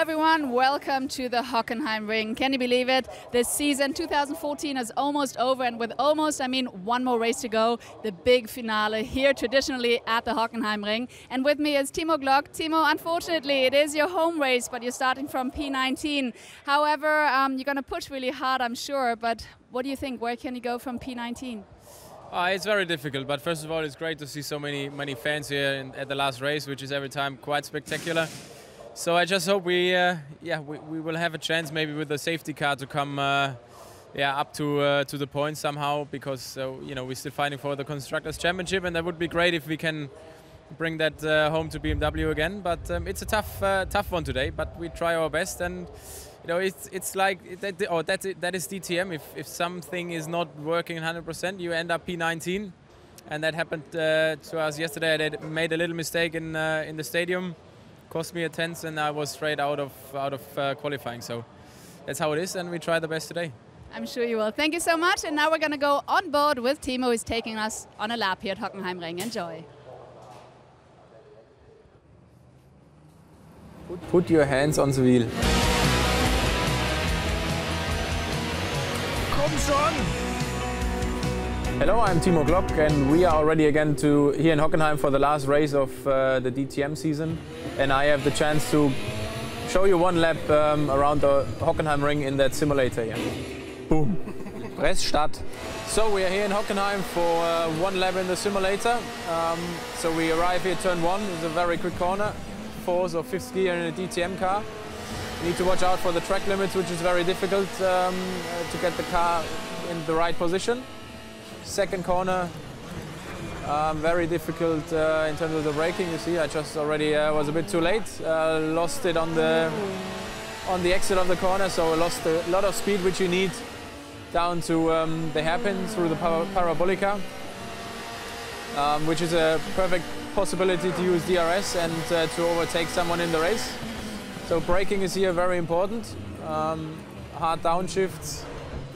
everyone, welcome to the Hockenheim ring. Can you believe it? This season 2014 is almost over, and with almost I mean one more race to go, the big finale here traditionally at the Hockenheim ring. And with me is Timo Glock. Timo, unfortunately it is your home race, but you're starting from P19. However, you're going to push really hard, I'm sure, but what do you think? Where can you go from P19? It's very difficult, but first of all, it's great to see so many fans here at the last race, which is every time quite spectacular. So I just hope we will have a chance maybe with the safety car to come up to the point somehow, because we're still fighting for the Constructors' Championship, and that would be great if we can bring that home to BMW again. But it's a tough one today, but we try our best, and it's like that is DTM. If something is not working 100%, you end up P19, and that happened to us yesterday. I made a little mistake in the stadium. Cost me a tenth, and I was straight out of qualifying. So that's how it is, and we try the best today. I'm sure you will. Thank you so much. And now we're going to go on board with Timo, who's taking us on a lap here at Hockenheim Ring. Enjoy. Put your hands on the wheel. Komm schon! Hello, I'm Timo Glock, and we are already again here in Hockenheim for the last race of the DTM season. And I have the chance to show you one lap around the Hockenheim ring in that simulator here. Boom. Press start. So we are here in Hockenheim for one lap in the simulator. So we arrive here turn 1, it's a very quick corner, 4th or 5th gear in a DTM car. You need to watch out for the track limits, which is very difficult to get the car in the right position. Second corner, very difficult in terms of the braking. You see, I just already was a bit too late. Lost it on the exit of the corner, so I lost a lot of speed, which you need down to the hairpin through the parabolica, which is a perfect possibility to use DRS and to overtake someone in the race. So braking is here very important. Hard downshifts.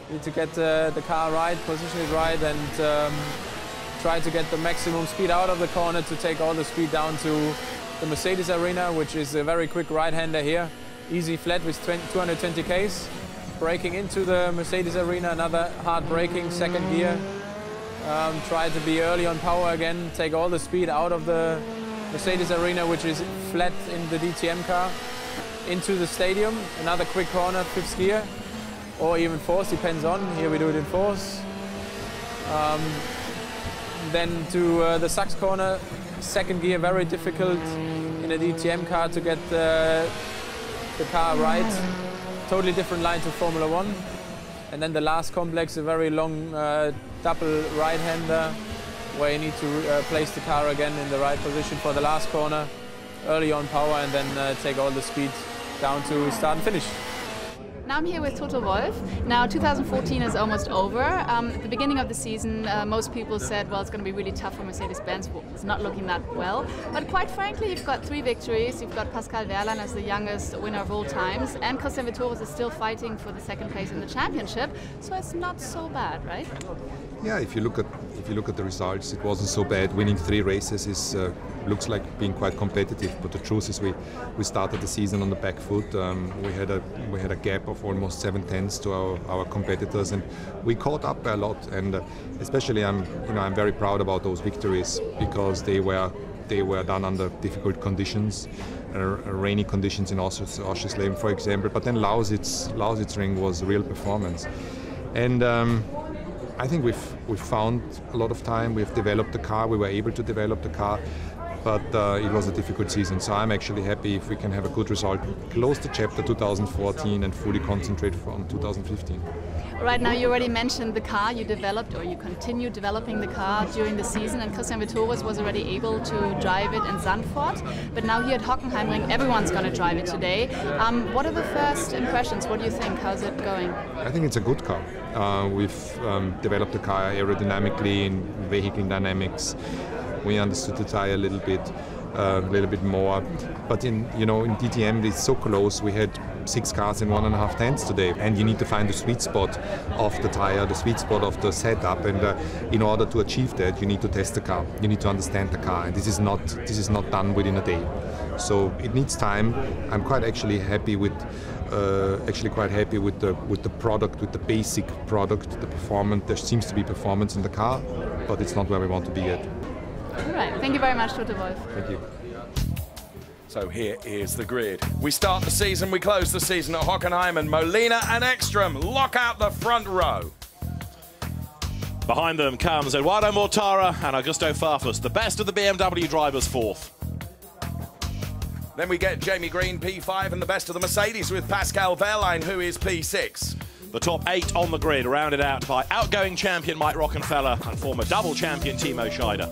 Need to get the car right, position it right, and try to get the maximum speed out of the corner to take all the speed down to the Mercedes arena, which is a very quick right-hander here. Easy flat with 220 Ks. Braking into the Mercedes arena, another hard braking, second gear. Try to be early on power again, take all the speed out of the Mercedes arena, which is flat in the DTM car. Into the stadium, another quick corner, 5th gear. Or even 4th, depends on. Here we do it in 4th. Then to the Sachs corner, 2nd gear, very difficult in a DTM car to get the car right. Totally different line to Formula 1. And then the last complex, a very long double right-hander, where you need to place the car again in the right position for the last corner, early on power, and then take all the speed down to start and finish. Now I'm here with Toto Wolff. Now 2014 is almost over. At the beginning of the season, most people said, well, it's going to be really tough for Mercedes-Benz. It's not looking that well. But quite frankly, you've got 3 victories. You've got Pascal Wehrlein as the youngest winner of all times, and Christian Vettoris is still fighting for the 2nd place in the championship. So it's not so bad, right? Yeah, if you look at the results, it wasn't so bad. Winning 3 races looks like being quite competitive, but the truth is we started the season on the back foot. We had a gap of almost 7/10 to our competitors, and we caught up by a lot. And especially I'm very proud about those victories, because they were done under difficult conditions, rainy conditions in Oschersleben, for example. But then Lausitz ring was a real performance, and I think we've found a lot of time. We've developed the car. We were able to develop the car, but it was a difficult season. So I'm actually happy if we can have a good result, close the chapter 2014, and fully concentrate on 2015. Right now, you already mentioned the car you developed, or you continued developing the car during the season, and Christian Vettoris was already able to drive it in Zandvoort. But now here at Hockenheim Ring, everyone's going to drive it today. What are the first impressions? What do you think? How's it going? I think it's a good car. We've developed the car aerodynamically, in vehicle dynamics. We understood the tire a little bit more. But in DTM, it's so close. We had 6 cars in 1.5 tenths today, and you need to find the sweet spot of the tire, the sweet spot of the setup, and in order to achieve that, you need to test the car. You need to understand the car, and this is not done within a day. So it needs time. I'm quite actually happy with the product, with the basic product, the performance. There seems to be performance in the car, but it's not where we want to be yet. All right, thank you very much, Toto Wolff. Thank you. So here is the grid. We start the season, we close the season at Hockenheim, and Molina and Ekstrom lock out the front row. Behind them comes Eduardo Mortara and Augusto Farfus, the best of the BMW drivers, fourth. Then we get Jamie Green, P5, and the best of the Mercedes with Pascal Wehrlein, who is P6. The top 8 on the grid, rounded out by outgoing champion Mike Rockenfeller and former double champion Timo Scheider.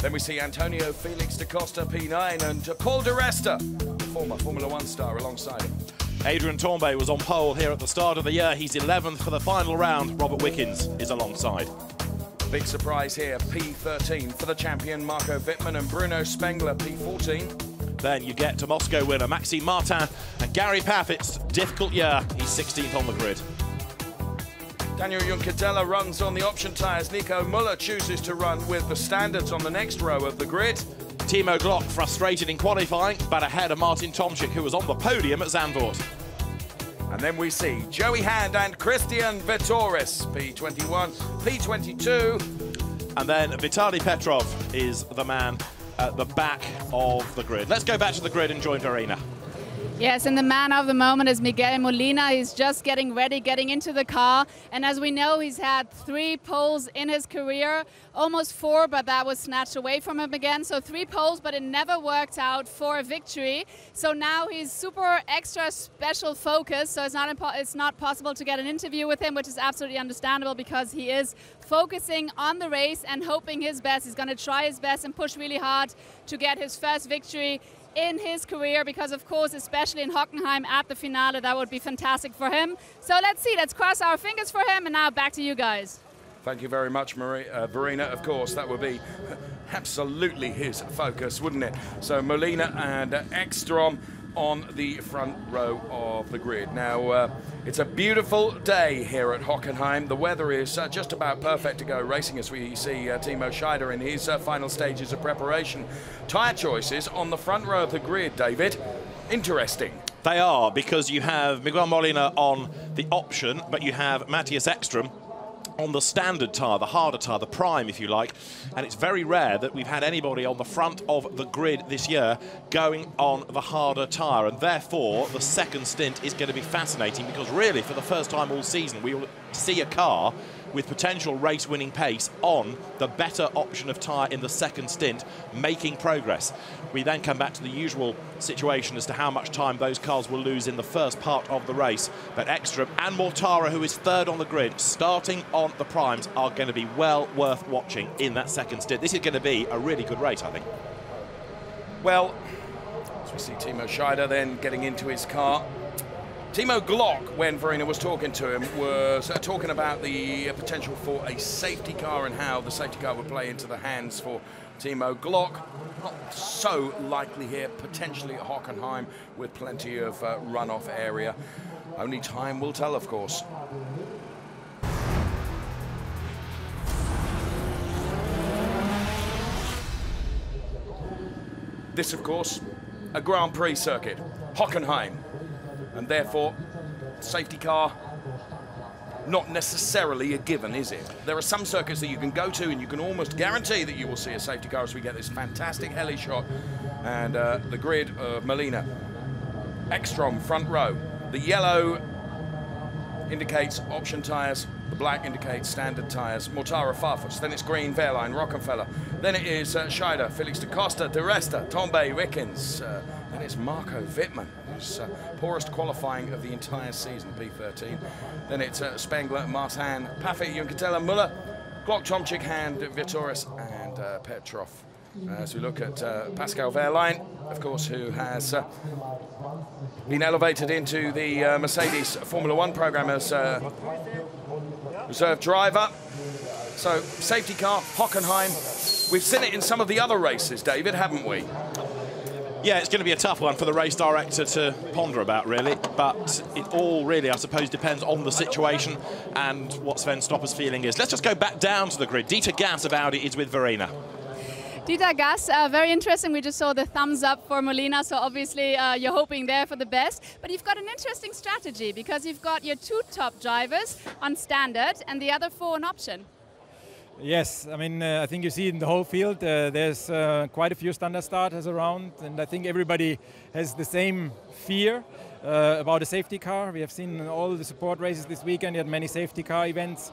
Then we see Antonio Felix da Costa, P9, and Paul di Resta, former Formula 1 star, alongside him. Adrian Tombay was on pole here at the start of the year. He's 11th for the final round. Robert Wickens is alongside. Big surprise here, P13 for the champion Marco Wittmann and Bruno Spengler, P14. Then you get to Moscow winner Maxime Martin and Gary Paffett's difficult year. He's 16th on the grid. Daniel Juncadella runs on the option tyres. Nico Müller chooses to run with the standards on the next row of the grid. Timo Glock frustrated in qualifying, but ahead of Martin Tomczyk, who was on the podium at Zandvoort. And then we see Joey Hand and Christian Vitoris, P21, P22. And then Vitaly Petrov is the man at the back of the grid. Let's go back to the grid and join Verena. Yes, and the man of the moment is Miguel Molina. He's just getting ready, getting into the car. And as we know, he's had 3 poles in his career, almost 4, but that was snatched away from him again. So 3 poles, but it never worked out for a victory. So now he's super extra special focused. So it's not possible to get an interview with him, which is absolutely understandable because he is focusing on the race and hoping his best. He's going to try his best and push really hard to get his first victory in his career, because of course, especially in Hockenheim at the finale, that would be fantastic for him. So let's see, let's cross our fingers for him, and now back to you guys. Thank you very much, Verena. Of course, that would be absolutely his focus, wouldn't it? So Molina and Ekstrom on the front row of the grid. Now, it's a beautiful day here at Hockenheim. The weather is just about perfect to go racing as we see Timo Scheider in his final stages of preparation. Tyre choices on the front row of the grid, David. Interesting. They are, because you have Miguel Molina on the option, but you have Matthias Ekstrom on the standard tyre, the harder tyre, the prime, if you like. And it's very rare that we've had anybody on the front of the grid this year going on the harder tyre. And therefore, the second stint is going to be fascinating, because really, for the first time all season, we will see a car with potential race-winning pace on the better option of tyre in the second stint, making progress. We then come back to the usual situation as to how much time those cars will lose in the first part of the race. But Ekstrom and Mortara, who is third on the grid, starting on the primes, are going to be well worth watching in that second stint. This is going to be a really good race, I think. Well, as we see Timo Scheider then getting into his car. Timo Glock, when Verena was talking to him, was talking about the potential for a safety car and how the safety car would play into the hands for Timo Glock. Not so likely here, potentially at Hockenheim with plenty of runoff area. Only time will tell, of course. This, of course, a Grand Prix circuit, Hockenheim. And therefore, safety car, not necessarily a given, is it? There are some circuits that you can go to and you can almost guarantee that you will see a safety car as we get this fantastic heli shot. And the grid of Molina. Ekstrom, front row. The yellow indicates option tyres. The black indicates standard tyres. Mortara, Farfus. Then it's green, Wehrlein, Rockenfeller. Then it is Scheider, Felix da Costa, di Resta, Tombay, Wickens. Then it's Marco Wittmann, who's poorest qualifying of the entire season, P13. Then it's Spengler, Martin, Paffett, Juncadella, Müller, Glock, Tomczyk, Hand, Vitoris, and Petrov. As we look at Pascal Wehrlein, of course, who has been elevated into the Mercedes Formula 1 program as reserve driver. So, safety car, Hockenheim. We've seen it in some of the other races, David, haven't we? Yeah, it's going to be a tough one for the race director to ponder about, really. But it all really, I suppose, depends on the situation and what Sven Stopper's feeling is. Let's just go back down to the grid. Dieter Gas of Audi is with Verena. Dieter Gass, very interesting. We just saw the thumbs up for Molina, so obviously you're hoping there for the best. But you've got an interesting strategy because you've got your 2 top drivers on standard and the other 4 on option. Yes, I mean, I think you see in the whole field, there's quite a few standard starters around, and I think everybody has the same fear about a safety car. We have seen all the support races this weekend, you had many safety car events.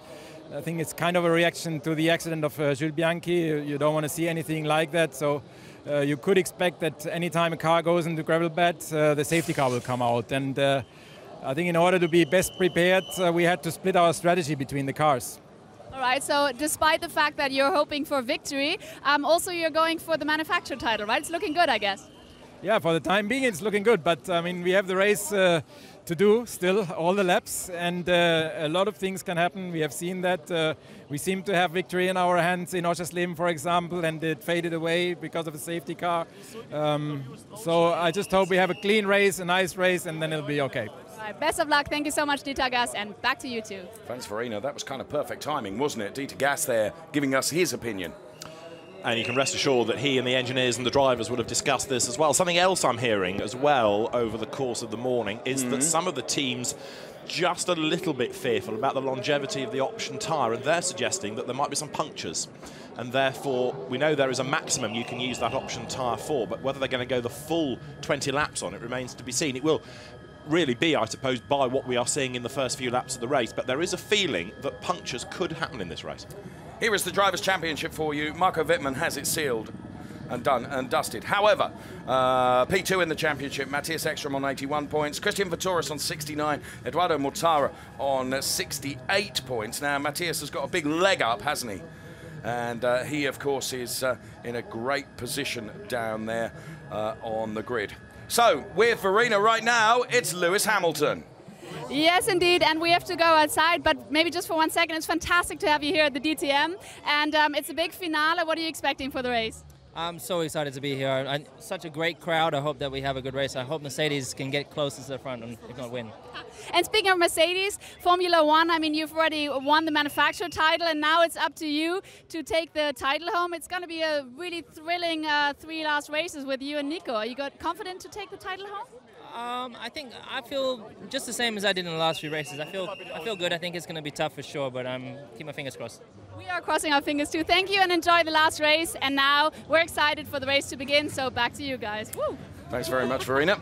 I think it's kind of a reaction to the accident of Jules Bianchi. You don't want to see anything like that, so you could expect that anytime a car goes into gravel bed, the safety car will come out. And I think in order to be best prepared, we had to split our strategy between the cars. All right, so despite the fact that you're hoping for victory, also you're going for the manufacturer title, right? It's looking good, I guess. Yeah, for the time being it's looking good, but I mean, we have the race to do still, all the laps, and a lot of things can happen. We have seen that. We seem to have victory in our hands in Oschersleben, for example, and it faded away because of a safety car. So I just hope we have a clean race, a nice race, and then it'll be okay. Right, best of luck. Thank you so much, Dieter Gass, and back to you two. Thanks, Verena. That was kind of perfect timing, wasn't it? Dieter Gass there giving us his opinion. And you can rest assured that he and the engineers and the drivers would have discussed this as well. Something else I'm hearing as well over the course of the morning is that some of the teams just a little bit fearful about the longevity of the option tyre, and they're suggesting that there might be some punctures. And therefore, we know there is a maximum you can use that option tyre for, but whether they're going to go the full 20 laps on it remains to be seen. It will really be, I suppose, by what we are seeing in the first few laps of the race, but there is a feeling that punctures could happen in this race. Here is the Drivers' Championship for you. Marco Wittmann has it sealed and done and dusted. However, P2 in the championship, Matthias Ekstrom on 81 points, Christian Vitoris on 69, Eduardo Mortara on 68 points. Now, Matthias has got a big leg up, hasn't he? And he, of course, is in a great position down there on the grid. So, with Verena right now, it's Lewis Hamilton. Yes, indeed, and we have to go outside, but maybe just for 1 second, it's fantastic to have you here at the DTM, and it's a big finale. What are you expecting for the race? I'm so excited to be here, and such a great crowd. I hope that we have a good race. I hope Mercedes can get closest to the front and if not win. And speaking of Mercedes, Formula One, I mean, you've already won the manufacturer title, and now it's up to you to take the title home. It's going to be a really thrilling 3 last races with you and Nico. Are you confident to take the title home? I think I feel just the same as I did in the last few races. I feel good. I think it's going to be tough for sure, but keep my fingers crossed. We are crossing our fingers too. Thank you and enjoy the last race. And now we're excited for the race to begin. So back to you guys. Woo! Thanks very much, Verena.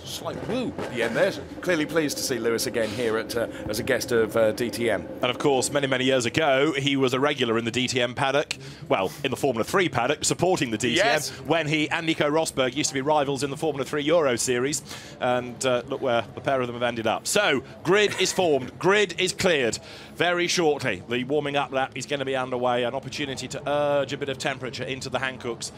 Slight woo at the end there. Clearly pleased to see Lewis again here at, as a guest of DTM. And of course, many, many years ago, he was a regular in the DTM paddock, well, in the Formula 3 paddock, supporting the DTM, yes, when he and Nico Rosberg used to be rivals in the Formula 3 Euro Series. And look where the pair of them have ended up. So, grid is formed, grid is cleared very shortly. The warming up lap is going to be underway, an opportunity to urge a bit of temperature into the Hancooks.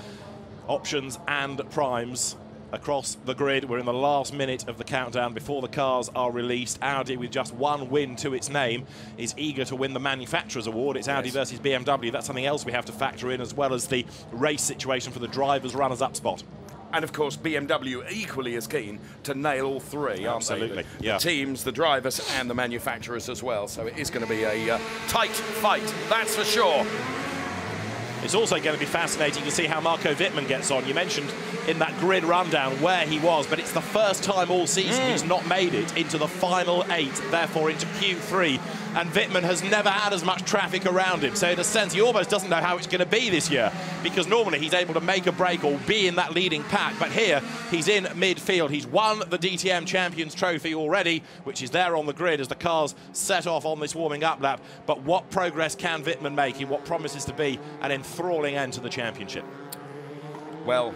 Options and primes across the grid. We're in the last minute of the countdown before the cars are released. Audi, with just 1 win to its name, is eager to win the Manufacturers Award. It's Audi versus BMW. That's something else we have to factor in, as well as the race situation for the drivers' runners-up spot. And of course, BMW equally as keen to nail all 3, aren't Absolutely, they? yeah. The teams, the drivers, and the manufacturers as well. So it is going to be a tight fight, that's for sure. It's also going to be fascinating to see how Marco Wittmann gets on. You mentioned in that grid rundown where he was, but it's the first time all season he's not made it into the final 8, therefore into Q3. And Wittmann has never had as much traffic around him. So in a sense, he almost doesn't know how it's going to be this year, because normally he's able to make a break or be in that leading pack. But here, he's in midfield. He's won the DTM Champions Trophy already, which is there on the grid as the cars set off on this warming up lap. But what progress can Wittmann make in what promises to be an enthralling end to the championship? Well,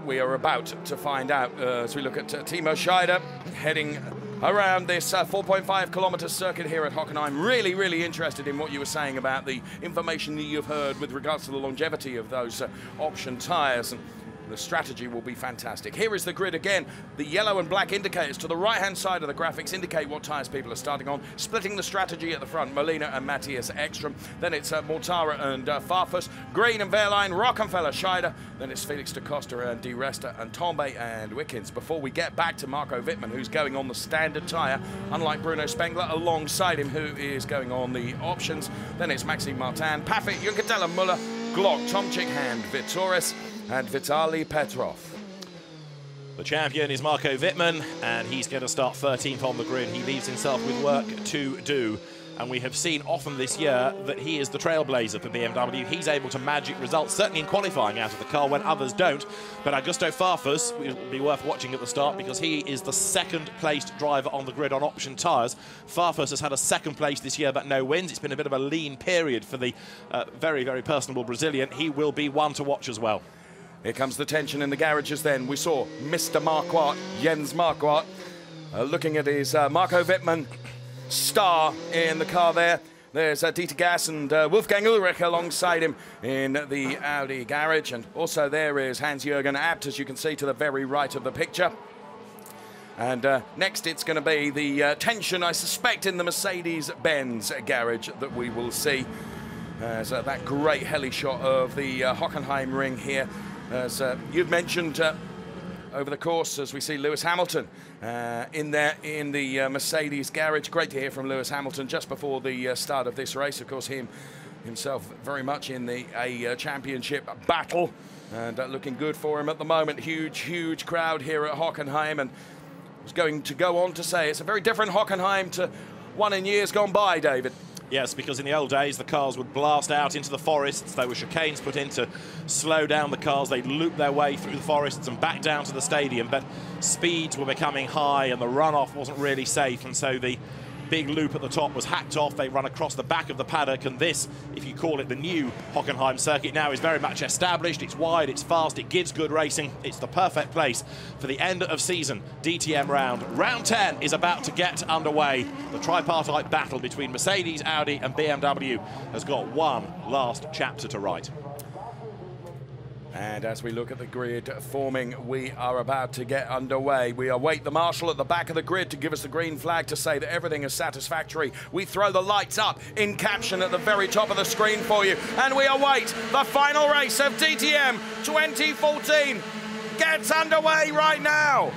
we are about to find out as we look at Timo Scheider heading around this 4.5 kilometer circuit here at Hockenheim. Really, really interested in what you were saying about the information that you've heard with regards to the longevity of those option tyres. And the strategy will be fantastic. Here is the grid again. The yellow and black indicators to the right-hand side of the graphics indicate what tyres people are starting on. Splitting the strategy at the front, Molina and Matthias Ekstrom. Then it's Mortara and Farfus. Green and Wehrlein, Rockenfeller, Scheider. Then it's Felix da Costa and Di Resta and Tombe and Wickens. Before we get back to Marco Wittmann, who's going on the standard tyre, unlike Bruno Spengler, alongside him, who is going on the options. Then it's Maxime Martin, Paffett, Junkatella, Muller, Glock, Tomczyk, Hand, Vitoris, and Vitaly Petrov. The champion is Marco Wittmann, and he's going to start 13th on the grid. He leaves himself with work to do. And we have seen often this year that he is the trailblazer for BMW. He's able to magic results, certainly in qualifying out of the car when others don't. But Augusto Farfus will be worth watching at the start because he is the second-placed driver on the grid on option tyres. Farfus has had a second place this year but no wins. It's been a bit of a lean period for the very, very personable Brazilian. He will be one to watch as well. Here comes the tension in the garages then. We saw Mr. Marquardt, Jens Marquardt, looking at his Marco Wittmann star in the car there. There's Dieter Gas and Wolfgang Ulrich alongside him in the Audi garage. And also there is Hans-Jürgen Abt, as you can see to the very right of the picture. And next it's going to be the tension, I suspect, in the Mercedes-Benz garage that we will see. As that great heli shot of the Hockenheim ring here. As you've mentioned over the course, as we see Lewis Hamilton in the Mercedes garage. Great to hear from Lewis Hamilton just before the start of this race. Of course, himself very much in a championship battle, and looking good for him at the moment. Huge crowd here at Hockenheim, and I was going to go on to say it's a very different Hockenheim to one in years gone by, David. Yes, because in the old days, the cars would blast out into the forests. There were chicanes put in to slow down the cars. They'd loop their way through the forests and back down to the stadium. But speeds were becoming high and the runoff wasn't really safe. And so the big loop at the top was hacked off. They run across the back of the paddock. And this, if you call it the new Hockenheim circuit now, is very much established. It's wide, it's fast, it gives good racing. It's the perfect place for the end of season DTM round. Round 10 is about to get underway. The tripartite battle between Mercedes, Audi and BMW has got one last chapter to write. And as we look at the grid forming, we are about to get underway. We await the marshal at the back of the grid to give us the green flag to say that everything is satisfactory. We throw the lights up in caption at the very top of the screen for you. And we await the final race of DTM 2014. Gets underway right now.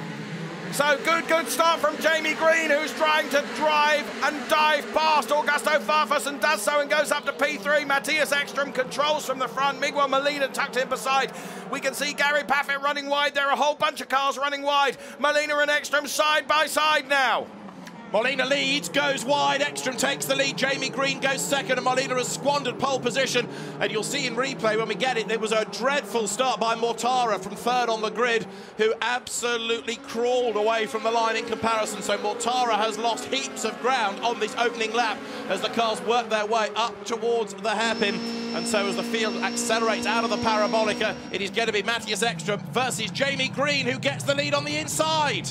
So good start from Jamie Green, who's trying to drive and dive past Augusto Farfus and does so and goes up to P3. Matthias Ekstrom controls from the front. Miguel Molina tucked in beside. We can see Gary Paffett running wide. There are a whole bunch of cars running wide. Molina and Ekstrom side by side now. Molina leads, goes wide, Ekstrom takes the lead, Jamie Green goes second, and Molina has squandered pole position. And you'll see in replay when we get it, there was a dreadful start by Mortara from third on the grid, who absolutely crawled away from the line in comparison. So Mortara has lost heaps of ground on this opening lap as the cars work their way up towards the hairpin. And so as the field accelerates out of the parabolica, it is going to be Matthias Ekstrom versus Jamie Green, who gets the lead on the inside.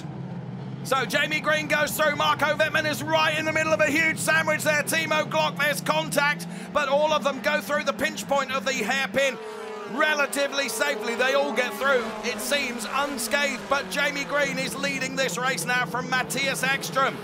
So Jamie Green goes through. Marco Wittmann is right in the middle of a huge sandwich there. Timo Glock, there's contact, but all of them go through the pinch point of the hairpin relatively safely. They all get through, it seems, unscathed, but Jamie Green is leading this race now from Matthias Ekstrom.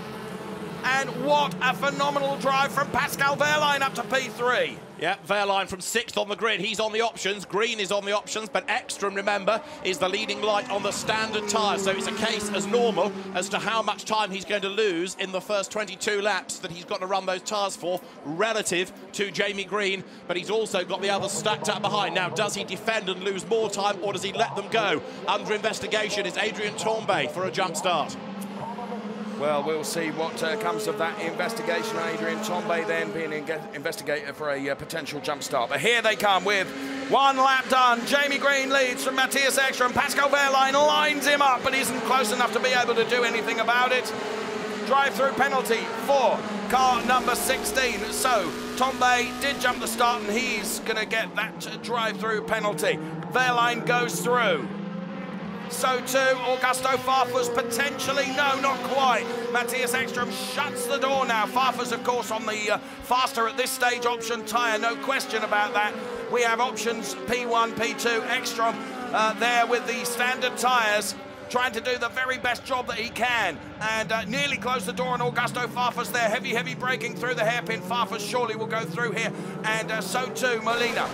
And what a phenomenal drive from Pascal Wehrlein up to P3. Yeah, Wehrlein from 6th on the grid. He's on the options. Green is on the options, but Ekstrom, remember, is the leading light on the standard tyres. So it's a case as normal as to how much time he's going to lose in the first 22 laps that he's got to run those tyres for relative to Jamie Green. But he's also got the others stacked up behind. Now, does he defend and lose more time, or does he let them go? Under investigation is Adrian Tombay for a jump start. Well, we'll see what comes of that investigation. Adrian Tombay then being investigated for a potential jump start. But here they come with one lap done. Jamie Green leads from Matthias Ekstrom. Pascal Wehrlein lines him up, but isn't close enough to be able to do anything about it. Drive-through penalty for car number 16. So Tombay did jump the start, and he's going to get that drive-through penalty. Wehrlein goes through. So too, Augusto Farfus potentially, no, not quite. Matthias Ekstrom shuts the door now. Farfus, of course, on the faster at this stage option tyre, no question about that. We have options P1, P2, Ekstrom there with the standard tyres, trying to do the very best job that he can, and nearly closed the door on Augusto Farfus there. Heavy braking through the hairpin. Farfus surely will go through here, and so too Molina.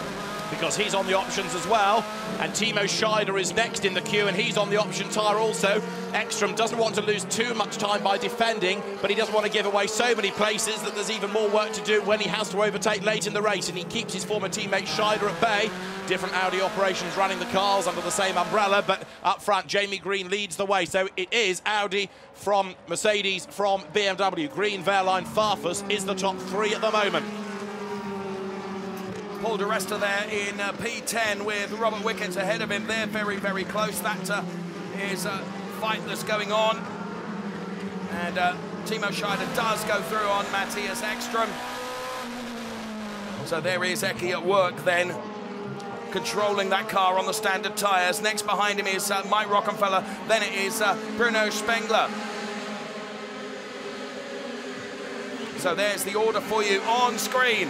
because he's on the options as well. And Timo Scheider is next in the queue, and he's on the option tyre also. Ekstrom doesn't want to lose too much time by defending, but he doesn't want to give away so many places that there's even more work to do when he has to overtake late in the race, and he keeps his former teammate Scheider at bay. Different Audi operations running the cars under the same umbrella, but up front Jamie Green leads the way. So it is Audi from Mercedes from BMW. Green, Wehrlein, Farfus is the top three at the moment. Paul di Resta there in P10 with Robert Wickens ahead of him. They're very, very close. That is a fight that's going on. And Timo Scheider does go through on Matthias Ekstrom. So there is Eki at work then, controlling that car on the standard tyres. Next behind him is Mike Rockenfeller. Then it is Bruno Spengler. So there's the order for you on screen,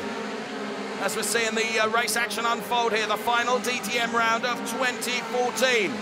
as we're seeing the race action unfold here, the final DTM round of 2014.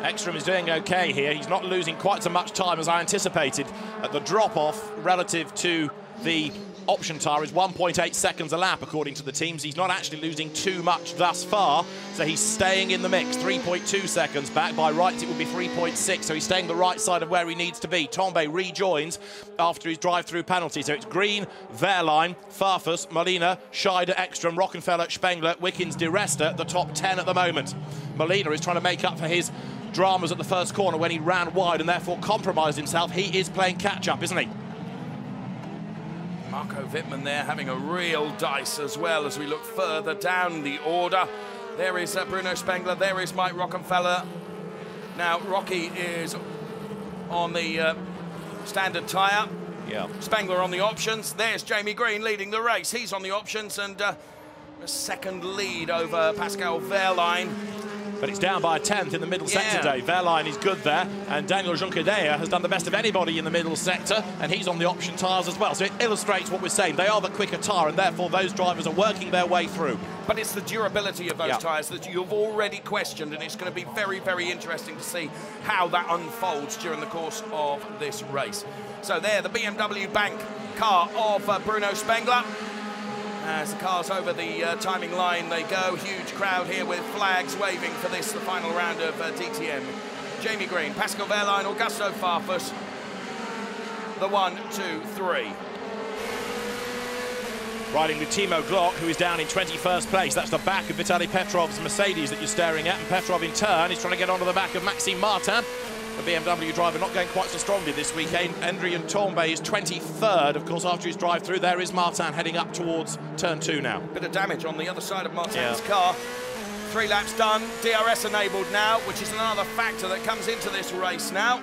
Ekstrom is doing okay here. He's not losing quite so much time as I anticipated. The drop-off relative to the option tyre is 1.8 seconds a lap, according to the teams. He's not actually losing too much thus far, so he's staying in the mix. 3.2 seconds back. By rights, it would be 3.6, so he's staying the right side of where he needs to be. Tombe rejoins after his drive-through penalty. So it's Green, Wehrlein, Farfus, Molina, Scheider, Ekstrom, Rockenfeller, Spengler, Wickens, di Resta, the top 10 at the moment. Molina is trying to make up for his dramas at the first corner when he ran wide and therefore compromised himself. He is playing catch-up, isn't he? Marco Wittmann there having a real dice as well as we look further down the order. There is Bruno Spengler, there is Mike Rockenfeller. Now Rocky is on the standard tyre. Yeah. Spengler on the options. There's Jamie Green leading the race. He's on the options and a second lead over Pascal Wehrlein. But it's down by a tenth in the middle sector today. Wehrlein is good there, and Daniel Junqueira has done the best of anybody in the middle sector, and he's on the option tyres as well. So it illustrates what we're saying. They are the quicker tyre, and therefore those drivers are working their way through. But it's the durability of those tyres that you've already questioned, and it's going to be very, very interesting to see how that unfolds during the course of this race. So there, the BMW Bank car of Bruno Spengler. As the cars over the timing line they go. Huge crowd here with flags waving for this, the final round of DTM. Jamie Green, Pascal Wehrlein, Augusto Farfus. The 1, 2, 3. Riding with Timo Glock, who is down in 21st place. That's the back of Vitaly Petrov's Mercedes that you're staring at. And Petrov, in turn, is trying to get onto the back of Maxime Martin. The BMW driver not going quite so strongly this weekend. Adrien Tombe is 23rd. Of course, after his drive-through, there is Martin heading up towards turn 2 now. Bit of damage on the other side of Martin's car. 3 laps done. DRS enabled now, which is another factor that comes into this race now.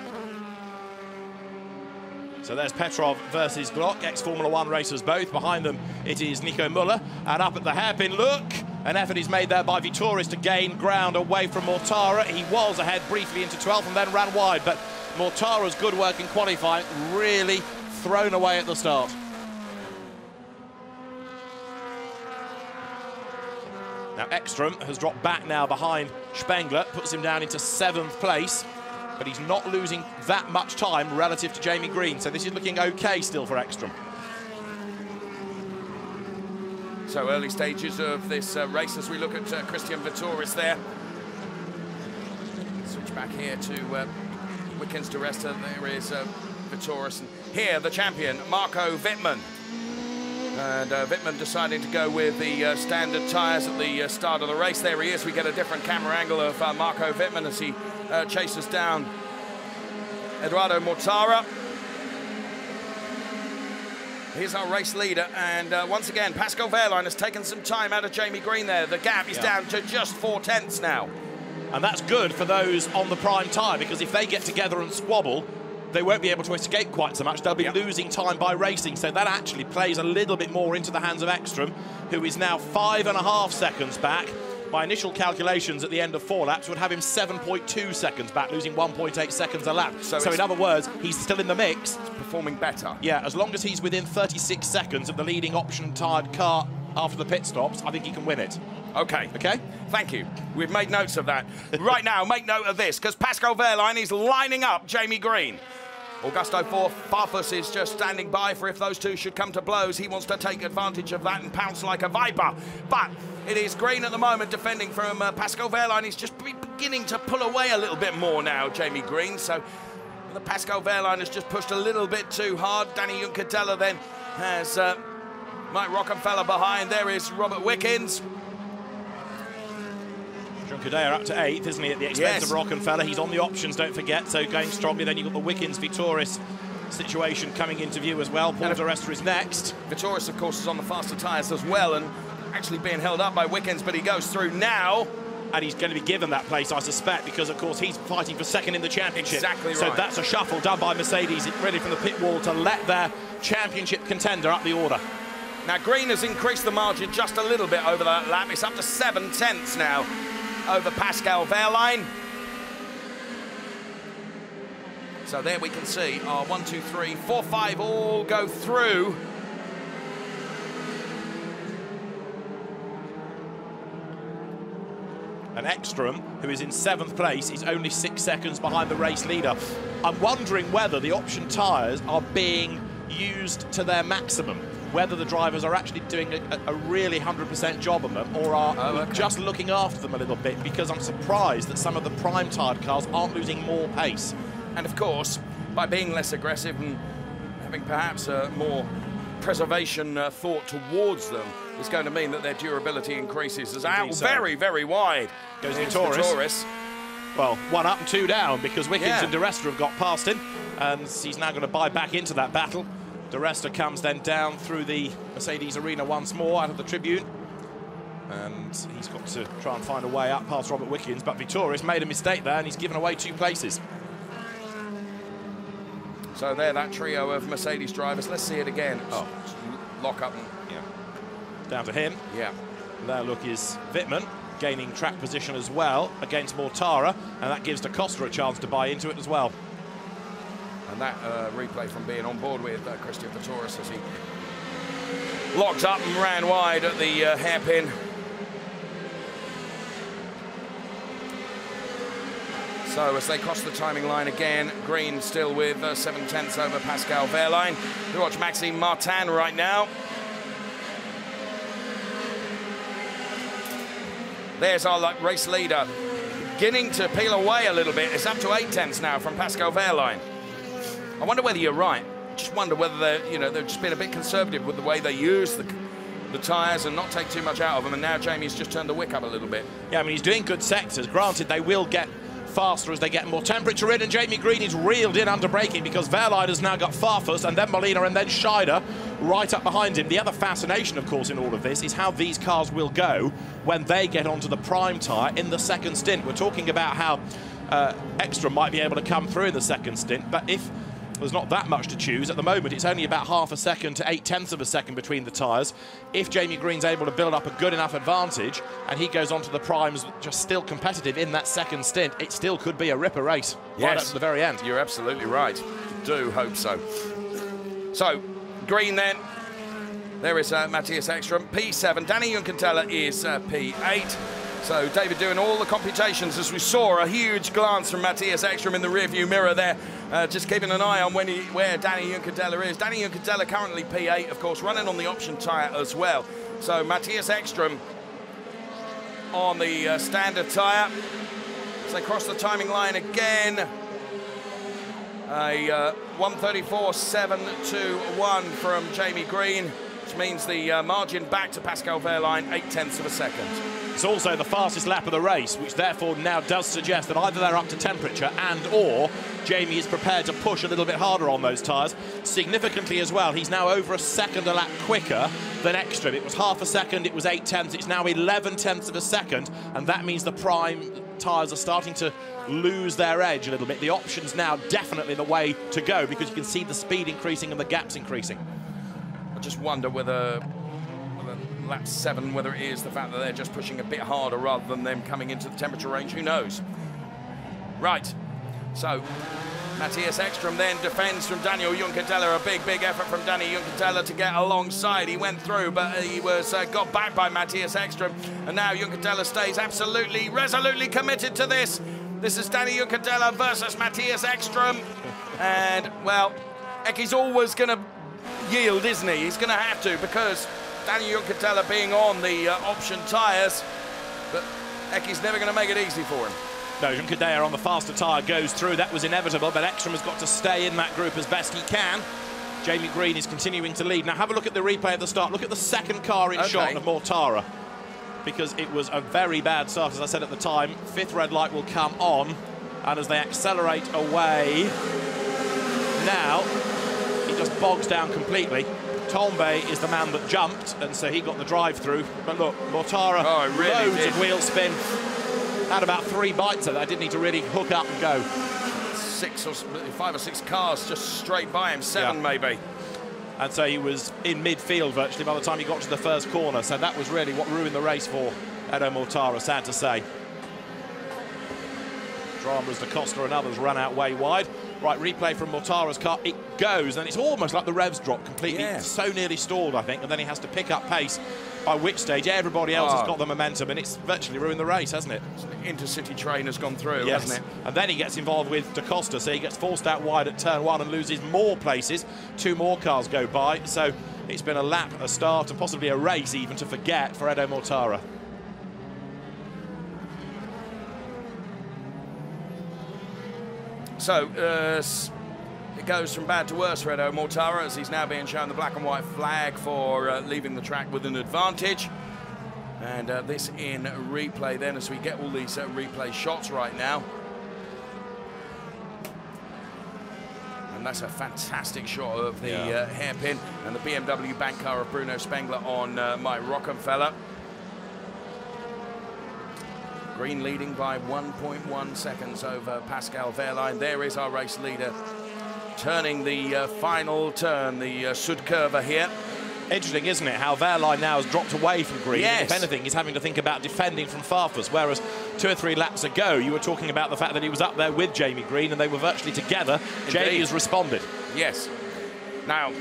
So there's Petrov versus Glock, ex-Formula 1 racers both. Behind them, it is Nico Müller. And up at the hairpin, look! An effort is made there by Vitoris to gain ground away from Mortara. He was ahead briefly into 12th and then ran wide, but Mortara's good work in qualifying really thrown away at the start. Now Ekstrom has dropped back now behind Spengler, puts him down into 7th place, but he's not losing that much time relative to Jamie Green, so this is looking okay still for Ekstrom. So early stages of this race as we look at Christian Vitoris there. Switch back here to Wickens di Resta. There is Vitoris. And here, the champion, Marco Wittmann. And Wittmann deciding to go with the standard tyres at the start of the race. There he is. We get a different camera angle of Marco Wittmann as he chases down Eduardo Mortara. Here's our race leader, and once again, Pascal Wehrlein has taken some time out of Jamie Green there. The gap is down to just 4 tenths now. And that's good for those on the prime tyre, because if they get together and squabble, they won't be able to escape quite so much. They'll be losing time by racing, so that actually plays a little bit more into the hands of Ekstrom, who is now 5.5 seconds back. My initial calculations at the end of 4 laps would have him 7.2 seconds back, losing 1.8 seconds a lap. So in other words, he's still in the mix. He's performing better. Yeah, as long as he's within 36 seconds of the leading option-tyred car after the pit stops, I think he can win it. Okay. Okay? Thank you. We've made notes of that. Right now, make note of this, because Pascal Wehrlein is lining up Jamie Green. Augusto Farfus is just standing by for if those two should come to blows. He wants to take advantage of that and pounce like a viper. But it is Green at the moment defending from Pascal Wehrlein. He's just beginning to pull away a little bit more now, Jamie Green. So the Pascal Wehrlein has just pushed a little bit too hard. Danny Juncadella then has Mike Rockenfeller behind. There is Robert Wickens. Juncadella up to 8th, isn't he, at the expense of Rockenfeller. He's on the options, don't forget, so going strongly. Then you've got the Wickens-Vitoris situation coming into view as well. Paul di Resta is next. Vitoris, of course, is on the faster tyres as well, and actually being held up by Wickens, but he goes through now. And he's going to be given that place, I suspect, because, of course, he's fighting for second in the championship. Exactly right. So that's a shuffle done by Mercedes, ready from the pit wall to let their championship contender up the order. Now, Green has increased the margin just a little bit over that lap. It's up to 7 tenths now over Pascal Wehrlein. So there we can see our 1, 2, 3, 4, 5 all go through. And Ekstrom, who is in 7th place, is only 6 seconds behind the race leader. I'm wondering whether the option tyres are being used to their maximum, whether the drivers are actually doing a really 100% job on them, or are just looking after them a little bit, because I'm surprised that some of the prime-tired cars aren't losing more pace. And of course, by being less aggressive and having perhaps a more preservation thought towards them, is going to mean that their durability increases. As out very, very wide goes Vitoris. Well, 1 up and 2 down, because Wickens and di Resta have got past him, and he's now going to buy back into that battle. Di Resta comes then down through the Mercedes arena once more out of the tribune, and he's got to try and find a way up past Robert Wickens, but Vitoris made a mistake there and he's given away 2 places. So there, that trio of Mercedes drivers. Let's see it again. Oh, lock up and down to him. Yeah. There, look, is Wittmann gaining track position as well against Mortara, and that gives Da Costa a chance to buy into it as well. And that replay from being on board with Christian Vitoris as he locked up and ran wide at the hairpin. So as they cross the timing line again, Green still with 7 tenths over Pascal Wehrlein. We watch Maxime Martin right now. There's our race leader, beginning to peel away a little bit. It's up to 8 tenths now from Pascal Wehrlein. I wonder whether you're right. Just wonder whether they've just been a bit conservative with the way they use the tyres and not take too much out of them. And now Jamie's just turned the wick up a little bit. Yeah, I mean, he's doing good sectors. Granted, they will get faster as they get more temperature in, and Jamie Green is reeled in under braking because Wehrlein has now got Farfus and then Molina and then Scheider right up behind him. The other fascination, of course, in all of this is how these cars will go when they get onto the prime tyre in the second stint. We're talking about how Ekstrom might be able to come through in the second stint, but if there's not that much to choose at the moment, it's only about half a second to 8 tenths of a second between the tyres. If Jamie Green's able to build up a good enough advantage and he goes onto the primes just still competitive in that second stint, it still could be a ripper race right up to the very end. You're absolutely right. Do hope so. So, Green then. There is Matthias Ekstrom, P7. Danny Juncadella is P8. So David doing all the computations as we saw a huge glance from Matthias Ekstrom in the rearview mirror there, just keeping an eye on where Danny Juncadella is. Danny Juncadella currently P8, of course, running on the option tyre as well. So Matthias Ekstrom on the standard tyre. As they cross the timing line again, a 1:34.721 from Jamie Green, which means the margin back to Pascal Wehrlein, 8 tenths of a second. It's also the fastest lap of the race, which therefore now does suggest that either they're up to temperature and or Jamie is prepared to push a little bit harder on those tyres. Significantly as well, he's now over a second a lap quicker than Ekstrom. It was half a second, it was 8 tenths, it's now 11 tenths of a second, and that means the prime tyres are starting to lose their edge a little bit. The option's now definitely the way to go because you can see the speed increasing and the gaps increasing. I just wonder whether lap 7, whether it is the fact that they're just pushing a bit harder rather than them coming into the temperature range. Who knows? Right. So Matthias Ekstrom then defends from Daniel Juncadella. A big effort from Danny Juncadella to get alongside. He went through, but he was got back by Matthias Ekstrom. And now Juncadella stays absolutely, resolutely committed to this. This is Danny Juncadella versus Matthias Ekstrom. And, well, Ecky's always going to yield, isn't he? He's going to have to, because Daniel Juncadella being on the option tyres, but Ecky's never going to make it easy for him. No, Juncadella on the faster tyre goes through. That was inevitable, but Ekstrom has got to stay in that group as best he can. Jamie Green is continuing to lead. Now have a look at the replay at the start. Look at the second car in shot of Mortara, because it was a very bad start, as I said at the time. Fifth red light will come on, and as they accelerate away, now he just bogs down completely. Tombe is the man that jumped, and so he got the drive through. But look, Mortara, loads of wheel spin. Had about 3 bites of that. Didn't need to really hook up and go. 5 or 6 cars just straight by him, 7 maybe. And so he was in midfield virtually by the time he got to the first corner. So that was really what ruined the race for Edo Mortara, sad to say. Dramas, Da Costa and others run out way wide. Right, replay from Mortara's car. It goes, and it's almost like the revs drop completely. Yeah. So nearly stalled, I think, and then he has to pick up pace, by which stage everybody else has got the momentum, and it's virtually ruined the race, hasn't it? Intercity train has gone through, hasn't it? And then he gets involved with Da Costa, so he gets forced out wide at turn 1 and loses more places. 2 more cars go by, so it's been a lap, a start, and possibly a race even to forget for Edo Mortara. So, it goes from bad to worse for Edo Mortara, as he's now being shown the black and white flag for leaving the track with an advantage. And this in replay then, as we get all these replay shots right now. And that's a fantastic shot of the hairpin and the BMW bank car of Bruno Spengler on Mike Rockenfeller. Green leading by 1.1 seconds over Pascal Wehrlein. There is our race leader turning the final turn, the Sud Curva here. Interesting, isn't it, how Wehrlein now has dropped away from Green. Yes. If anything, he's having to think about defending from Farfus, whereas 2 or 3 laps ago, you were talking about the fact that he was up there with Jamie Green and they were virtually together. Indeed. Jamie has responded. Yes. Now,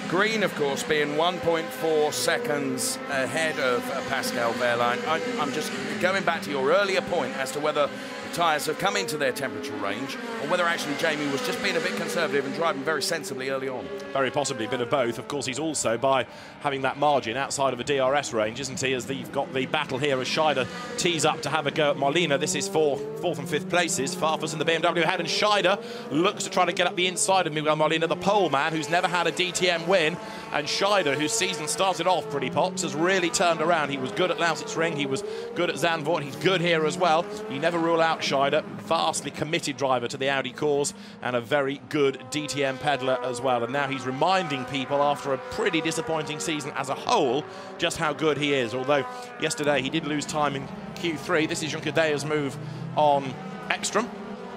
Green, of course, being 1.4 seconds ahead of Pascal Wehrlein. I'm just going back to your earlier point as to whether the tyres have come into their temperature range or whether actually Jamie was just being a bit conservative and driving very sensibly early on. Very possibly a bit of both. Of course, he's also, by having that margin outside of a DRS range, isn't he, as you've got the battle here as Scheider tees up to have a go at Molina. This is for 4th and 5th places. Farfus in the BMW ahead, and Scheider looks to try to get up the inside of Miguel Molina, the pole man, who's never had a DTM win. And Scheider, whose season started off pretty pops, has really turned around. He was good at Lausitzring, he was good at Zandvoort, he's good here as well. You never rule out Scheider, vastly committed driver to the Audi cause and a very good DTM peddler as well. And now he's reminding people, after a pretty disappointing season as a whole, just how good he is. Although yesterday he did lose time in Q3. This is Juncadella's move on Ekstrom,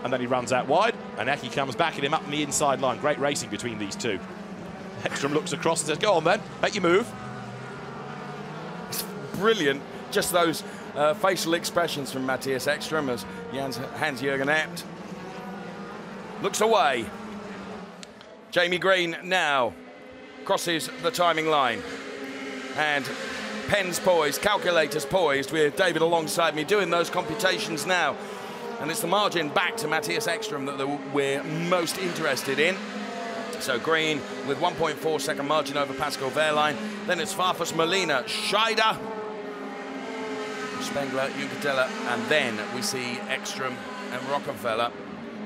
and then he runs out wide, and Eki comes back at him up in the inside line. Great racing between these two. Ekstrom looks across and says, go on then, make your move. It's brilliant, just those facial expressions from Matthias Ekstrom as Hans-Jürgen Abt looks away. Jamie Green now crosses the timing line. And pens poised, calculators poised, with David alongside me doing those computations now. And it's the margin back to Matthias Ekstrom that we're most interested in. So Green with 1.4 second margin over Pascal Wehrlein. Then it's Farfus, Molina, Scheider, Spengler, Juncadella, and then we see Ekstrom and Rockenfeller.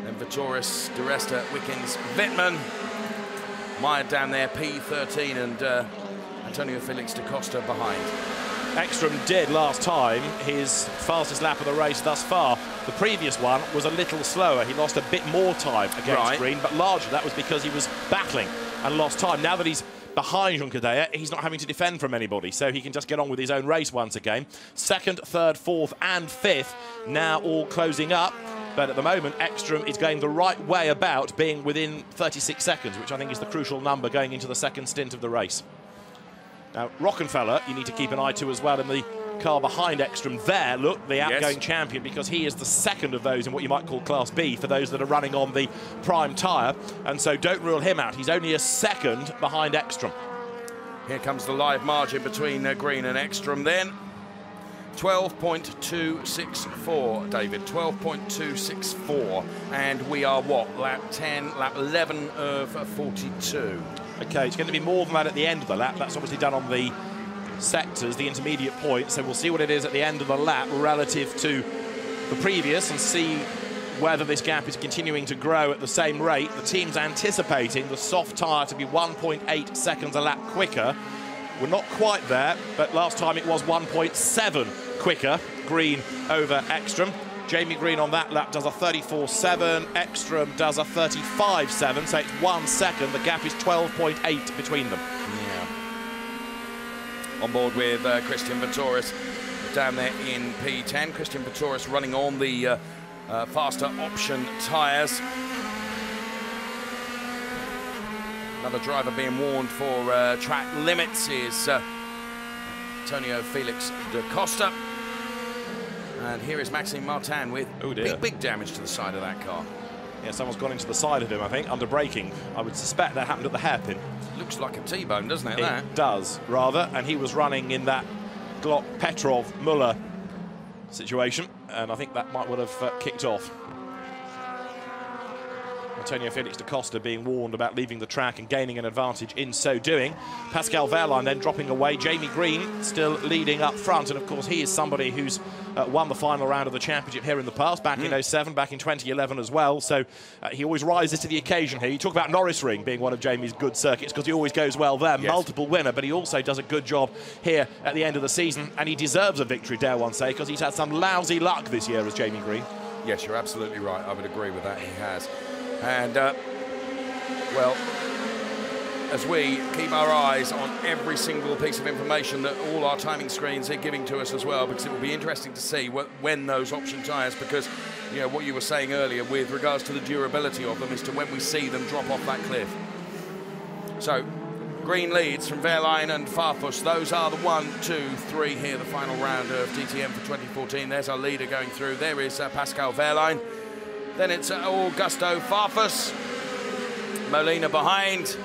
Then Vitoris, De Resta, Wickens, Wittmann. Meyer down there, P13, and Antonio Felix Da Costa behind. Ekstrom did last time his fastest lap of the race thus far. The previous one was a little slower. He lost a bit more time against Green, but largely that was because he was battling and lost time. Now that he's behind Juncadella, he's not having to defend from anybody, so he can just get on with his own race once again. 2nd, 3rd, 4th and 5th now all closing up, but at the moment Ekstrom is going the right way about being within 36 seconds, which I think is the crucial number going into the second stint of the race. Now, Rockenfeller, you need to keep an eye to as well in the car behind Ekstrom there. Look, the outgoing champion, because he is the second of those in what you might call Class B for those that are running on the prime tyre. And so don't rule him out. He's only a second behind Ekstrom. Here comes the live margin between Green and Ekstrom then. 12.264, David, 12.264, and we are what, lap 10, lap 11 of 42. Okay, it's going to be more than that at the end of the lap. That's obviously done on the sectors, the intermediate points, so we'll see what it is at the end of the lap relative to the previous and see whether this gap is continuing to grow at the same rate. The team's anticipating the soft tyre to be 1.8 seconds a lap quicker. We're not quite there, but last time it was 1.7 quicker, Green over Ekstrom. Jamie Green on that lap does a 34.7, Ekstrom does a 35.7, so it's 1 second. The gap is 12.8 between them. Yeah. On board with Christian Vitoris down there in P10. Christian Vitoris running on the faster option tyres. Another driver being warned for track limits is Antonio Felix da Costa. And here is Maxime Martin with big damage to the side of that car. Yeah, someone's gone into the side of him, I think, under braking. I would suspect that happened at the hairpin. Looks like a T-bone, doesn't it? It does, rather. And he was running in that Glock Petrov-Muller situation, and I think that might well have kicked off. Antonio Felix da Costa being warned about leaving the track and gaining an advantage in so doing. Pascal Wehrlein then dropping away. Jamie Green still leading up front, and of course he is somebody who's won the final round of the championship here in the past, back in 07, back in 2011 as well, so he always rises to the occasion here. You talk about Norris Ring being one of Jamie's good circuits because he always goes well there, multiple winner, but he also does a good job here at the end of the season, and he deserves a victory, dare one say, because he's had some lousy luck this year as Jamie Green. Yes, you're absolutely right. I would agree with that. He has. And, well, as we keep our eyes on every single piece of information that all our timing screens are giving to us as well, because it will be interesting to see when those option tyres, because, you know, what you were saying earlier with regards to the durability of them as to when we see them drop off that cliff. So, Green leads from Wehrlein and Farfus. Those are the 1, 2, 3 here, the final round of DTM for 2014. There's our leader going through. There is Pascal Wehrlein. Then it's Augusto Farfus. Molina behind.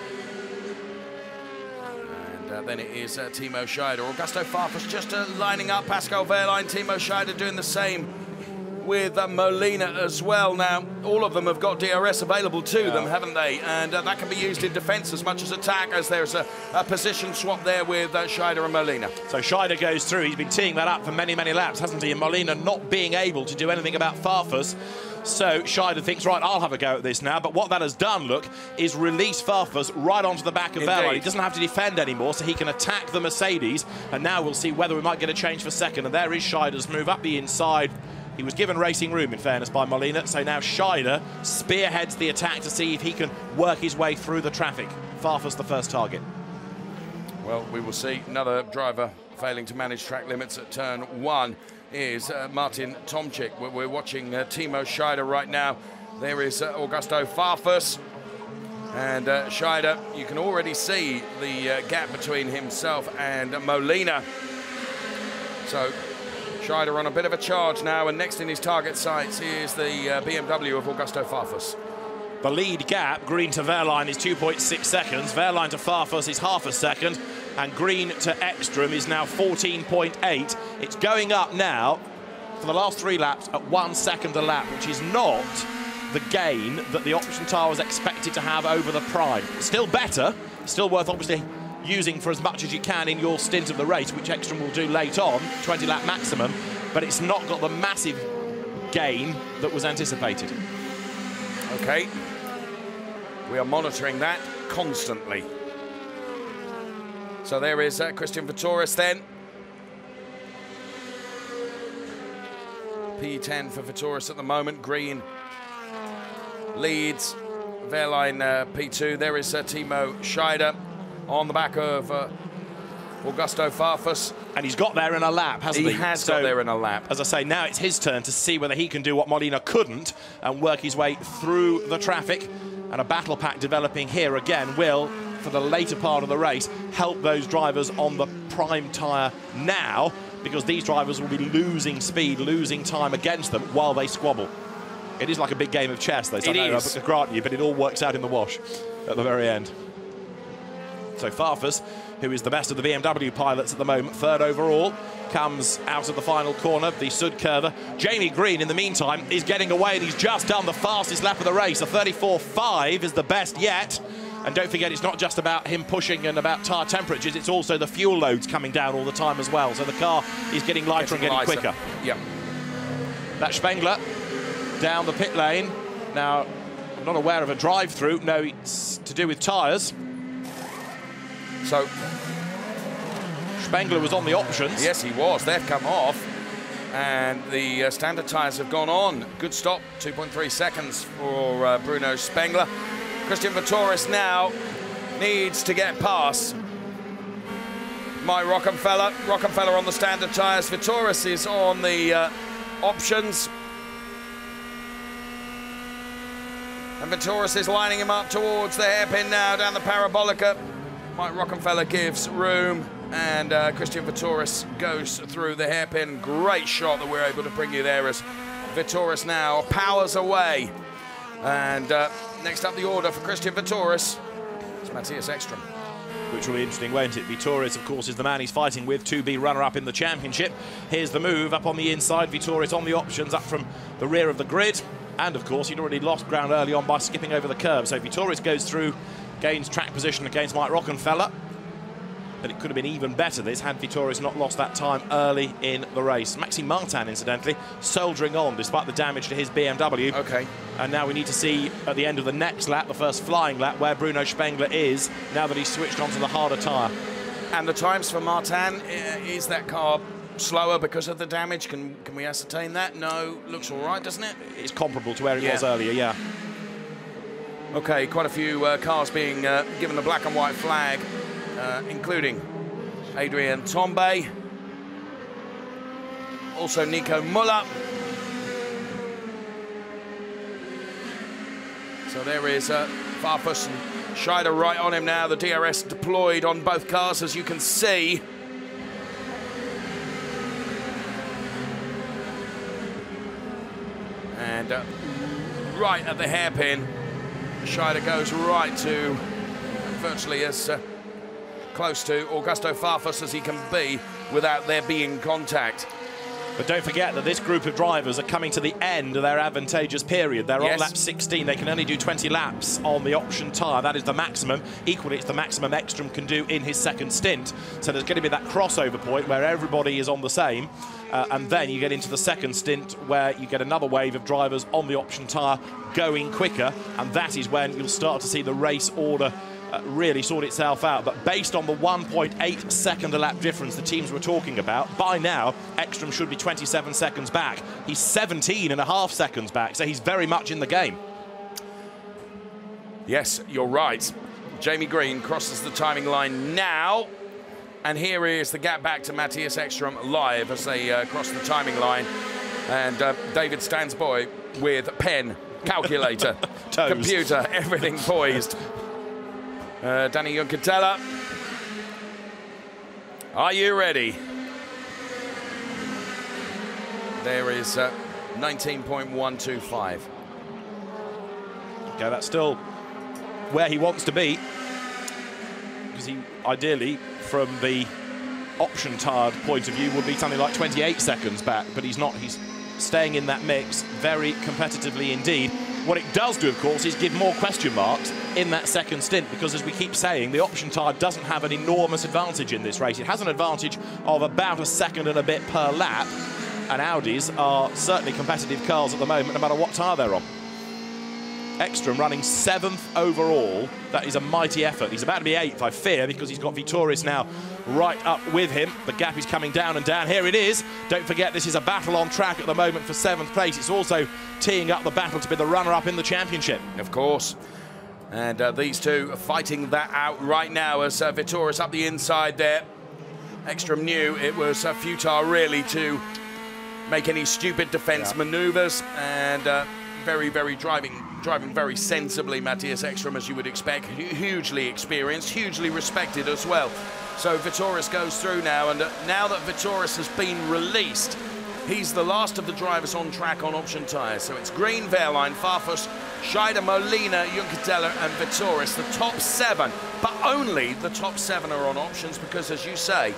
And then it is Timo Scheider. Augusto Farfus just lining up Pascal Wehrlein. Timo Scheider doing the same with Molina as well. Now, all of them have got DRS available to them, haven't they? And that can be used in defence as much as attack, as there's a position swap there with Scheider and Molina. So Scheider goes through. He's been teeing that up for many, many laps, hasn't he? And Molina not being able to do anything about Farfus. So Scheider thinks, right, I'll have a go at this now. But what that has done, look, is release Farfus right onto the back of Wehrlein. He doesn't have to defend anymore, so he can attack the Mercedes. And now we'll see whether we might get a change for second. And there is Scheider's move up the inside. He was given racing room, in fairness, by Molina. So now Scheider spearheads the attack to see if he can work his way through the traffic. Farfus the first target. Well, we will see. Another driver failing to manage track limits at turn 1 is Martin Tomczyk. We're watching Timo Scheider right now. There is Augusto Farfus. And Scheider, you can already see the gap between himself and Molina. So Scheider on a bit of a charge now, and next in his target sights is the BMW of Augusto Farfus. The lead gap, Green to Wehrlein, is 2.6 seconds. Wehrlein to Farfus is half a second. And Green to Ekstrom is now 14.8. It's going up now for the last 3 laps at 1 second a lap, which is not the gain that the option tyre was expected to have over the prime. Still better, still worth obviously using for as much as you can in your stint of the race, which Ekstrom will do late on, 20 lap maximum, but it's not got the massive gain that was anticipated. Okay, we are monitoring that constantly. So there is Christian Vitoris then. P10 for Vitoris at the moment. Green leads. Wehrlein P2. There is Timo Scheider on the back of Augusto Farfus. And he's got there in a lap, hasn't he? He has got there in a lap. As I say, now it's his turn to see whether he can do what Molina couldn't and work his way through the traffic. And a battle pack developing here again will, for the later part of the race, help those drivers on the prime tyre now, because these drivers will be losing speed, losing time against them while they squabble. It is like a big game of chess, though, so I grant you, but it all works out in the wash at the very end. So Farfus who is the best of the BMW pilots at the moment. Third overall, comes out of the final corner, the Sud curver. Jamie Green, in the meantime, is getting away, and he's just done the fastest lap of the race. A 34.5 is the best yet. And don't forget, it's not just about him pushing and about tyre temperatures, it's also the fuel loads coming down all the time as well. So the car is getting lighter and getting quicker. Yep. That's Spengler down the pit lane. Now, I'm not aware of a drive-through. No, it's to do with tyres. So Spengler was on the options. Yes, he was. They've come off. And the standard tyres have gone on. Good stop, 2.3 seconds for Bruno Spengler. Christian Vittoris now needs to get past Mike Rockenfeller. Rockenfeller on the standard tyres. Vittoris is on the options. And Vittoris is lining him up towards the hairpin now, down the parabolica. Mike Rockenfeller gives room, and Christian Vittoris goes through the hairpin. Great shot that we're able to bring you there as Vittoris now powers away. And next up the order for Christian Vittoris is Matthias Ekström. Which will be interesting, won't it? Vittoris, of course, is the man he's fighting with to be runner-up in the championship. Here's the move up on the inside. Vittoris on the options, up from the rear of the grid. And, of course, he'd already lost ground early on by skipping over the curb. So Vittoris goes through, gains track position against Mike Rockenfeller. But it could have been even better, this, had Vittoris not lost that time early in the race. Maxime Martin, incidentally, soldiering on despite the damage to his BMW. Okay. And now we need to see at the end of the next lap, the first flying lap, where Bruno Spengler is, now that he's switched onto the harder tyre. And the times for Martin, is that car slower because of the damage? Can we ascertain that? No, looks all right, doesn't it? It's comparable to where it was earlier, yeah. Okay, quite a few cars being given the black and white flag, including Adrien Tombe, also Nico Müller. So there is Farfus and Scheider right on him now. The DRS deployed on both cars, as you can see. And right at the hairpin, Scheider goes right to virtually as close to Augusto Farfus as he can be without there being contact. But don't forget that this group of drivers are coming to the end of their advantageous period. They're on lap 16. They can only do 20 laps on the option tyre. That is the maximum. Equally, it's the maximum Ekström can do in his second stint. So there's going to be that crossover point where everybody is on the same. And then you get into the second stint where you get another wave of drivers on the option tyre going quicker. And that is when you'll start to see the race order really sort itself out. But based on the 1.8 second a lap difference the teams were talking about, by now Ekström should be 27 seconds back. He's 17.5 seconds back, so he's very much in the game. Yes, you're right. Jamie Green crosses the timing line now, and here is the gap back to Matthias Ekström live as they cross the timing line. And David stands by with pen, calculator, computer, everything poised. Danny Juncatella, are you ready? There is 19.125. Okay, that's still where he wants to be, because he ideally, from the option tired point of view, would be something like 28 seconds back, but he's not. He's staying in that mix very competitively indeed. What it does do, of course, is give more question marks in that second stint, because, as we keep saying, the option tyre doesn't have an enormous advantage in this race. It has an advantage of about a second and a bit per lap, and Audis are certainly competitive cars at the moment, no matter what tyre they're on. Ekström running 7th overall. That is a mighty effort. He's about to be 8th, I fear, because he's got Vittoris now right up with him. The gap is coming down and down. Here it is. Don't forget, this is a battle on track at the moment for 7th place. It's also teeing up the battle to be the runner-up in the championship. Of course. And these two are fighting that out right now as Vittoris up the inside there. Ekström knew it was futile, really, to make any stupid defence manoeuvres, and very driving very sensibly, Matthias Ekström, as you would expect. Hugely experienced, hugely respected as well. So Vittoris goes through now, and now that Vittoris has been released, he's the last of the drivers on track on option tyres. So it's Green, Wehrlein, Farfus, Scheider, Molina, Juncadella and Vitoris, the top 7, but only the top 7 are on options because, as you say,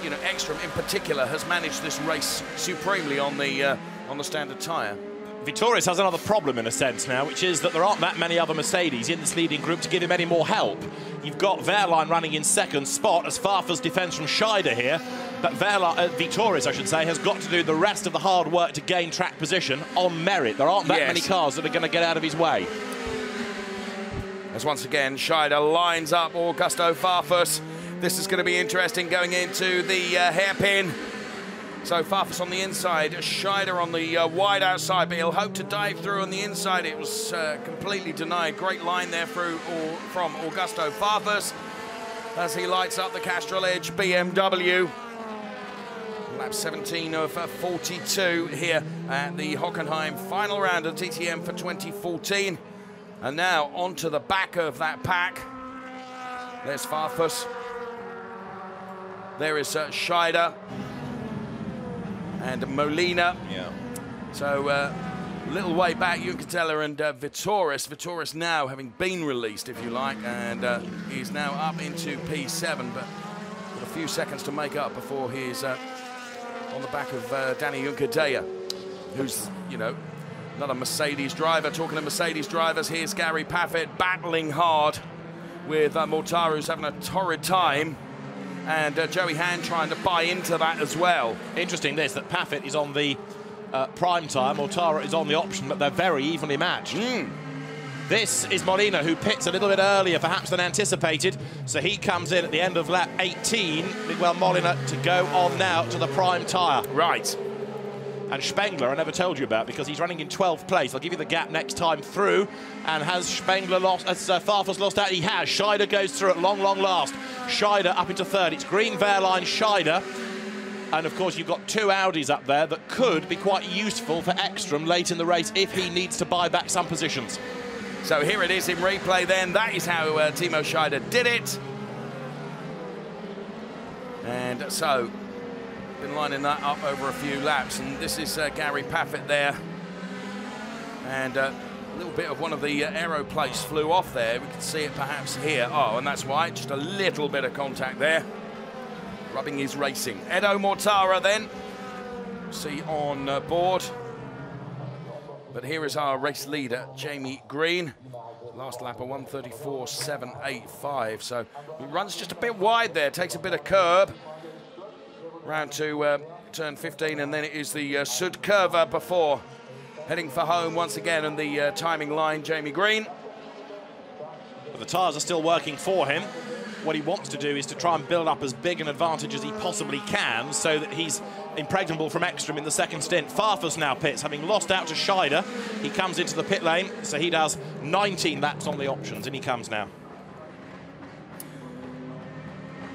you know, Ekstrom in particular has managed this race supremely on the standard tyre. Vitoris has another problem in a sense now, which is that there aren't that many other Mercedes in this leading group to give him any more help. You've got Wehrlein running in second spot as Farfus defends from Scheider here, but Vitoris, I should say, has got to do the rest of the hard work to gain track position on merit. There aren't that many cars that are going to get out of his way. As once again, Scheider lines up Augusto Farfus. This is going to be interesting going into the hairpin. So Farfus on the inside, Scheider on the wide outside, but he'll hope to dive through on the inside. It was completely denied. Great line there through from Augusto Farfus as he lights up the Castrol Edge BMW. Lap 17 of 42 here at the Hockenheim final round of DTM for 2014. And now onto the back of that pack. There's Farfus. There is Scheider and Molina. Yeah. So a little way back, Juncadella and Vitoris. Vitoris now having been released, if you like, and he's now up into P7, but with a few seconds to make up before he's on the back of Danny Juncadella, who's, you know, another Mercedes driver. Talking to Mercedes drivers, here's Gary Paffett battling hard with Mortara, who's having a torrid time. And Joey Hand trying to buy into that as well. Interesting this, that Paffett is on the prime tyre, Mortara is on the option, but they're very evenly matched. This is Molina, who pits a little bit earlier perhaps than anticipated, so he comes in at the end of lap 18. Miguel Molina to go on now to the prime tyre. Right. And Spengler, I never told you about, because he's running in 12th place. I'll give you the gap next time through. And has Spengler lost, has Farfus lost out? He has. Scheider goes through at long, long last. Scheider up into third. It's Green, Wehrlein, Scheider. And, of course, you've got 2 Audis up there that could be quite useful for Ekstrom late in the race if he needs to buy back some positions. So here it is in replay then. That is how Timo Scheider did it. And so, been lining that up over a few laps, and this is Gary Paffett there, and a little bit of one of the aero plates flew off there. We can see it perhaps here. Oh, and that's why, just a little bit of contact there. Rubbing his racing. Edo Mortara then, see on board. But here is our race leader, Jamie Green. Last lap of 1:34.785, so he runs just a bit wide there, takes a bit of curb. Round to turn 15, and then it is the Sud Curva before heading for home once again, and the timing line, Jamie Green. But the tyres are still working for him. What he wants to do is to try and build up as big an advantage as he possibly can so that he's impregnable from Ekstrom in the second stint. Farfus now pits, having lost out to Scheider. He comes into the pit lane, so he does 19 laps on the options, and he comes now.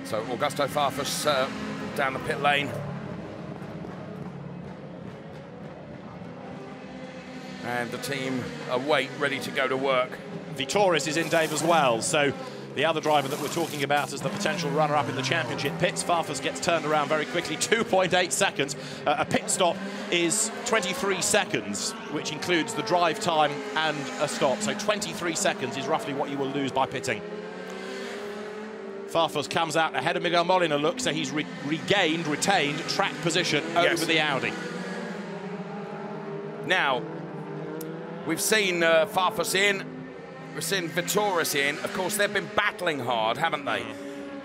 So Augusto Farfus down the pit lane. And the team await, ready to go to work. Vitoris is in, Dave, as well. So the other driver that we're talking about as the potential runner-up in the championship pits. Farfus gets turned around very quickly, 2.8 seconds. A pit stop is 23 seconds, which includes the drive time and a stop. So 23 seconds is roughly what you will lose by pitting. Farfus comes out ahead of Miguel Molina, look, so he's retained track position over the Audi. Now, we've seen Farfus in, we've seen Vitoris in. Of course, they've been battling hard, haven't they?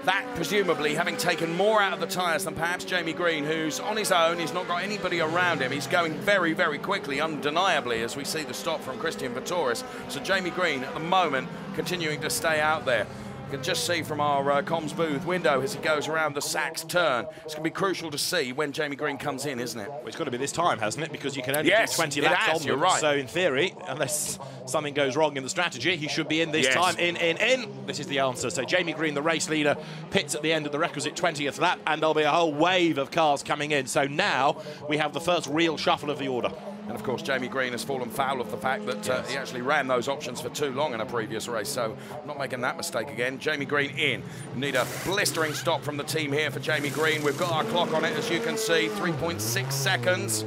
That, presumably, having taken more out of the tyres than perhaps Jamie Green, who's on his own, he's not got anybody around him. He's going very, very quickly, undeniably, as we see the stop from Christian Vitoris. So Jamie Green, at the moment, continuing to stay out there. You can just see from our comms booth window as he goes around the Sachs turn. It's going to be crucial to see when Jamie Green comes in, isn't it? Well, it's got to be this time, hasn't it? Because you can only do 20 laps on them. You're right. So in theory, unless something goes wrong in the strategy, he should be in this time. In. This is the answer. So Jamie Green, the race leader, pits at the end of the requisite 20th lap, and there'll be a whole wave of cars coming in. So now we have the first real shuffle of the order. And of course, Jamie Green has fallen foul of the fact that he actually ran those options for too long in a previous race, so not making that mistake again. Jamie Green in. We need a blistering stop from the team here for Jamie Green. We've got our clock on it, as you can see, 3.6 seconds.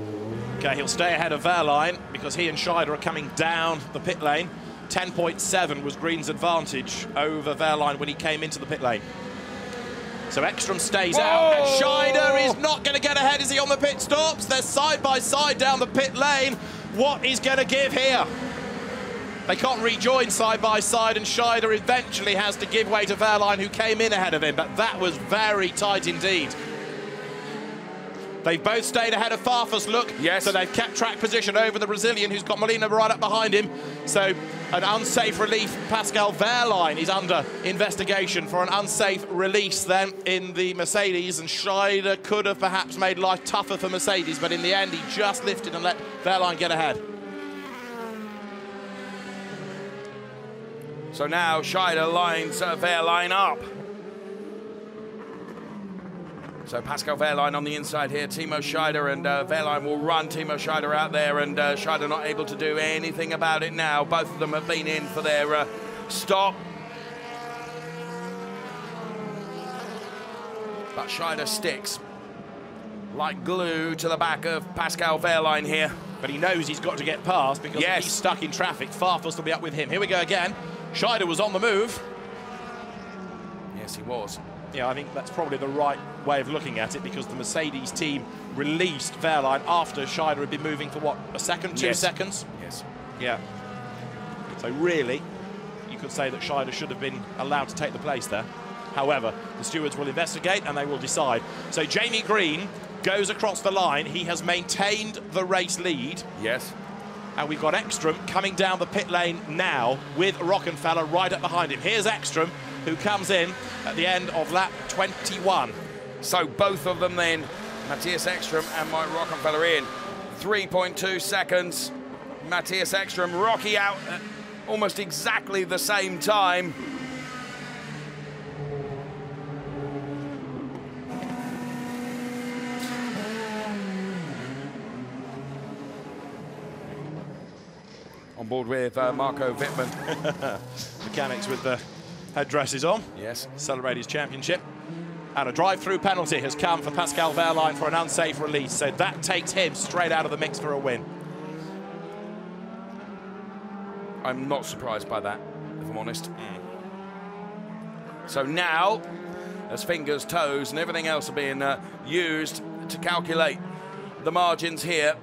Okay, he'll stay ahead of Wehrlein because he and Scheider are coming down the pit lane. 10.7 was Green's advantage over Wehrlein when he came into the pit lane. So Ekstrom stays out, and Scheider is not going to get ahead. Is he on the pit stops? They're side by side down the pit lane. What is going to give here? They can't rejoin side by side, and Scheider eventually has to give way to Wehrlein, who came in ahead of him, but that was very tight indeed. They've both stayed ahead of Farfus, look. Yes. So they've kept track position over the Brazilian, who's got Molina right up behind him. So an unsafe relief. Pascal Wehrlein is under investigation for an unsafe release then in the Mercedes, and Scheider could have perhaps made life tougher for Mercedes, but in the end he just lifted and let Wehrlein get ahead. So now Scheider lines Wehrlein up. So Pascal Wehrlein on the inside here, Timo Scheider, and Wehrlein will run Timo Scheider out there, and Scheider not able to do anything about it now. Both of them have been in for their stop. But Scheider sticks like glue to the back of Pascal Wehrlein here. But he knows he's got to get past because if he's stuck in traffic, Farfus will be up with him. Here we go again. Scheider was on the move. Yes, he was. Yeah, I think that's probably the right way of looking at it, because the Mercedes team released Wehrlein after Scheider had been moving for, what, a second, 2 seconds? Yes. Yeah. So really, you could say that Scheider should have been allowed to take the place there. However, the stewards will investigate and they will decide. So Jamie Green goes across the line. He has maintained the race lead. Yes. And we've got Ekstrom coming down the pit lane now with Rockenfeller right up behind him. Here's Ekstrom, who comes in at the end of lap 21. So both of them then, Matthias Ekstrom and Mike Rockenfeller in. 3.2 seconds. Matthias Ekstrom, Rocky out at almost exactly the same time. On board with Marco Wittmann. Mechanics with the headdresses on. Yes. Celebrate his championship. And a drive-through penalty has come for Pascal Wehrlein for an unsafe release. So that takes him straight out of the mix for a win. I'm not surprised by that, if I'm honest. So now, as fingers, toes, and everything else are being used to calculate the margins here,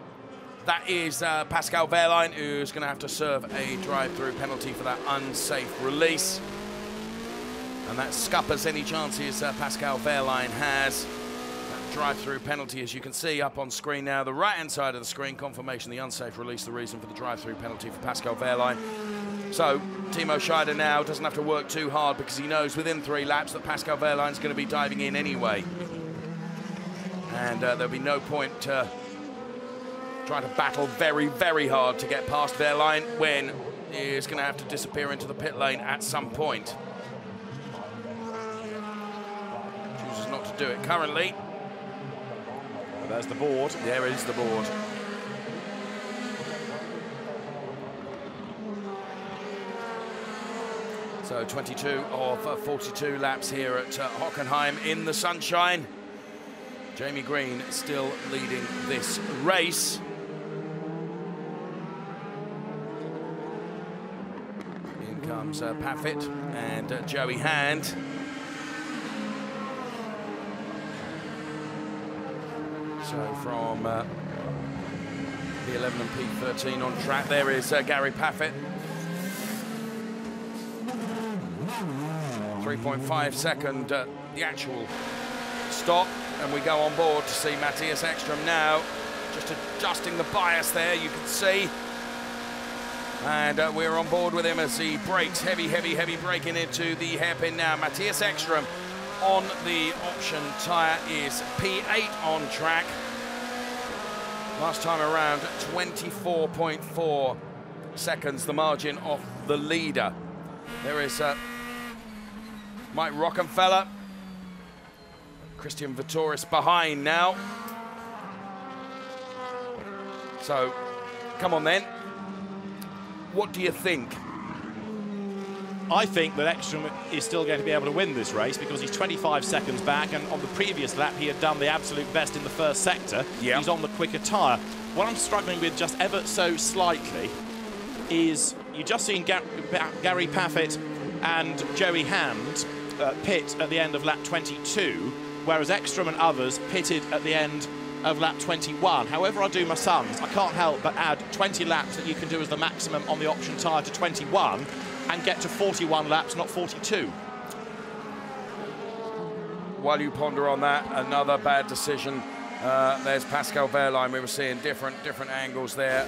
that is Pascal Wehrlein, who's going to have to serve a drive-through penalty for that unsafe release. And that scuppers any chances Pascal Wehrlein has. That drive-through penalty, as you can see up on screen now, the right-hand side of the screen, confirmation, the unsafe release, the reason for the drive-through penalty for Pascal Wehrlein. So Timo Scheider now doesn't have to work too hard because he knows within 3 laps that Pascal Wehrlein's going to be diving in anyway. And there'll be no point trying to battle very, very hard to get past Wehrlein when he's going to have to disappear into the pit lane at some point. Chooses not to do it currently. There's the board. There is the board. So 22 of 42 laps here at Hockenheim in the sunshine. Jamie Green still leading this race. In comes Paffett and Joey Hand. So from P11 and P13 on track, there is Gary Paffett. 3.5 second the actual stop, and we go on board to see Matthias Ekstrom now, just adjusting the bias there, you can see. And we're on board with him as he brakes, heavy braking into the hairpin now. Matthias Ekstrom on the option tyre is P8 on track. Last time around, 24.4 seconds, the margin off the leader. There is Mike Rockenfeller, Christian Vittoris behind now. So, come on then. What do you think? I think that Ekstrom is still going to be able to win this race because he's 25 seconds back, and on the previous lap he had done the absolute best in the first sector. Yep. He's on the quicker tyre. what I'm struggling with just ever so slightly is you just seen Gary Paffett and Joey Hand pit at the end of lap 22, whereas Ekstrom and others pitted at the end of lap 21. However I do my sums, I can't help but add 20 laps that you can do as the maximum on the option tyre to 21 and get to 41 laps, not 42. While you ponder on that, another bad decision. There's Pascal Wehrlein. We were seeing different angles there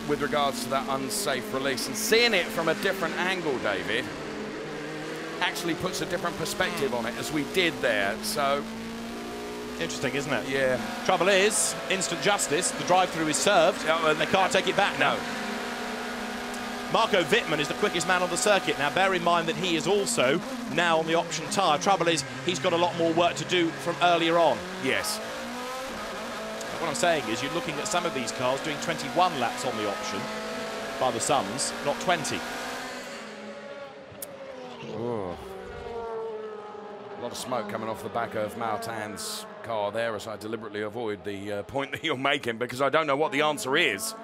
with regards to that unsafe release. And seeing it from a different angle, David, actually puts a different perspective on it, as we did there. So interesting, isn't it? Yeah. Trouble is, instant justice. The drive-through is served, and they can't take it back now. No. Marco Wittmann is the quickest man on the circuit. Now, bear in mind that he is also now on the option tyre. Trouble is, he's got a lot more work to do from earlier on. Yes. What I'm saying is, you're looking at some of these cars doing 21 laps on the option by the sums, not 20. Oh. A lot of smoke coming off the back of Martin's car there, as I deliberately avoid the point that you're making, because I don't know what the answer is.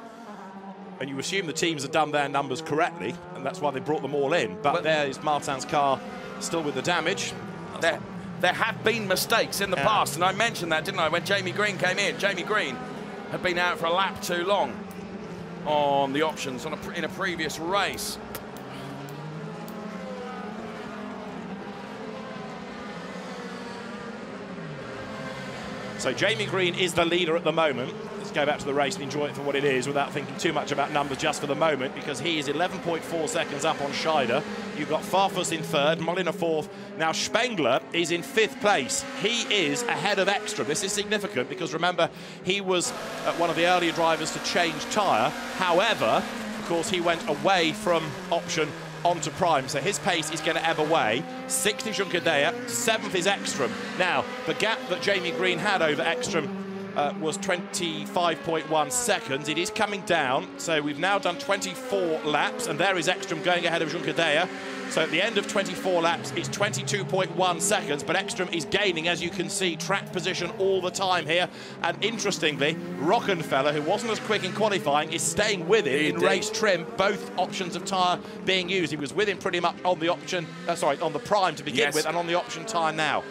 And you assume the teams have done their numbers correctly, and that's why they brought them all in. But there is Martin's car still with the damage. There have been mistakes in the past, and I mentioned that, didn't I, when Jamie Green came in. Jamie Green had been out for a lap too long on the options in a previous race. So Jamie Green is the leader at the moment. Let's go back to the race and enjoy it for what it is without thinking too much about numbers just for the moment, because he is 11.4 seconds up on Scheider. You've got Farfus in third, Molina fourth. Now Spengler is in fifth place. He is ahead of Ekstrom. This is significant because remember, he was one of the earlier drivers to change tyre. However, of course, he went away from option onto prime, so his pace is going to ebb away. Sixth is Juncker-Deher, seventh is Ekstrom. Now, the gap that Jamie Green had over Ekstrom was 25.1 seconds. It is coming down, so we've now done 24 laps, and there is Ekstrom going ahead of Juncker-Deher. So at the end of 24 laps, it's 22.1 seconds, but Ekstrom is gaining, as you can see, track position all the time here. And interestingly, Rockenfeller, who wasn't as quick in qualifying, is staying with him in race trim, both options of tyre being used. He was with him pretty much on the option, on the prime to begin with, and on the option tyre now.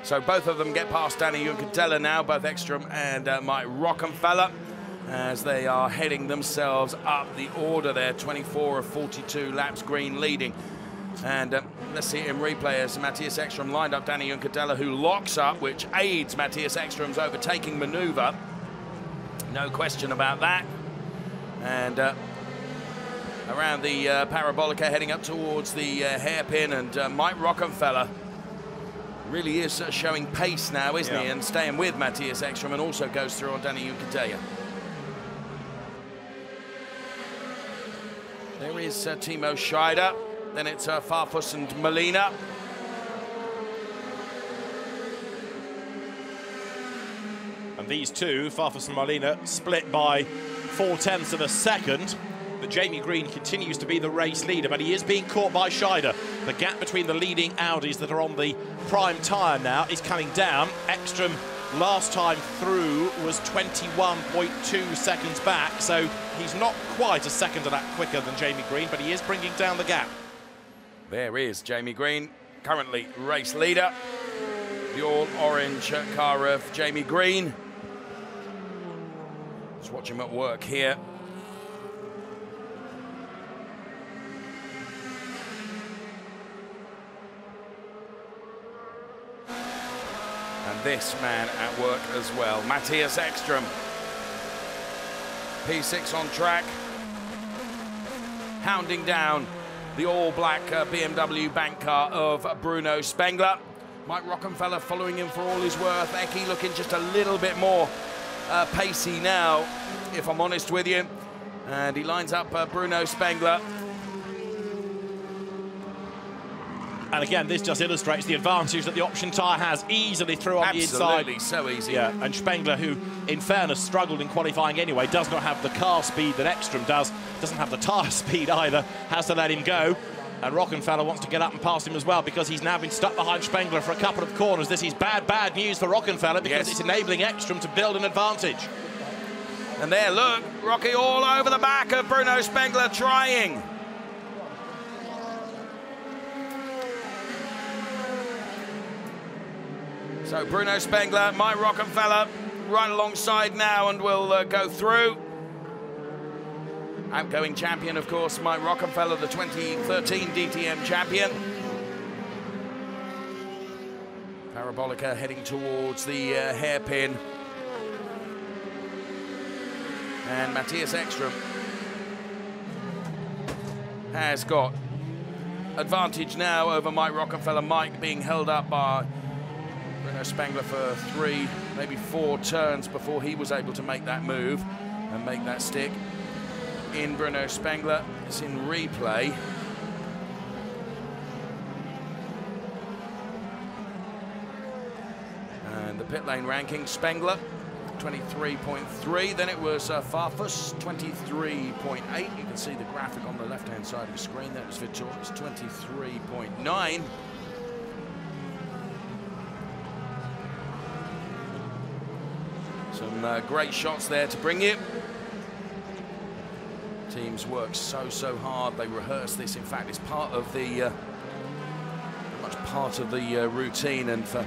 So both of them get past Danny Juncker-Deher now, both Ekstrom and Mike Rockenfeller, as they are heading themselves up the order there. 24 of 42 laps, Green leading. And let's see it in replay as Matthias Ekstrom lined up Danny Juncker-Deher, who locks up, which aids Matthias Ekstrom's overtaking manoeuvre. No question about that. And around the parabolica, heading up towards the hairpin, and Mike Rockenfeller really is showing pace now, isn't he? And staying with Matthias Ekstrom, and also goes through on Danny Juncker-Deher. There is Timo Scheider, then it's Farfus and Molina. And these two, Farfus and Molina, split by 0.4 of a second. But Jamie Green continues to be the race leader, but he is being caught by Scheider. The gap between the leading Audis that are on the prime tyre now is coming down. Ekstrom last time through was 21.2 seconds back, so he's not quite a second of that quicker than Jamie Green, but he is bringing down the gap. There is Jamie Green, currently race leader. The all-orange car of Jamie Green. Let's watch him at work here. And this man at work as well, Matthias Ekstrom. P6 on track, hounding down the all-black BMW bank car of Bruno Spengler. Mike Rockenfeller following him for all his worth. Eki looking just a little bit more pacey now, if I'm honest with you. And he lines up Bruno Spengler. And again, this just illustrates the advantage that the option tyre has easily through on the inside. Absolutely, so easy. Yeah, and Spengler, who, in fairness, struggled in qualifying anyway, does not have the car speed that Ekstrom does, doesn't have the tyre speed either, has to let him go. And Rockenfeller wants to get up and pass him as well, because he's now been stuck behind Spengler for a couple of corners. This is bad news for Rockenfeller, because it's enabling Ekstrom to build an advantage. And there, look, Rocky all over the back of Bruno Spengler trying. So Bruno Spengler, Mike Rockenfeller right alongside now, and will go through. Outgoing champion, of course, Mike Rockenfeller, the 2013 DTM champion. Parabolica heading towards the hairpin. And Matthias Ekstrom has got advantage now over Mike Rockenfeller. Mike being held up by Bruno Spengler for 3, maybe 4 turns before he was able to make that move and make that stick. In Bruno Spengler, it's in replay. And the pit lane ranking, Spengler 23.3, then it was Farfus 23.8. You can see the graphic on the left-hand side of the screen. That was Vittorius 23.9. Some great shots there to bring you. Teams work so hard. They rehearse this. In fact, it's part of the routine, and for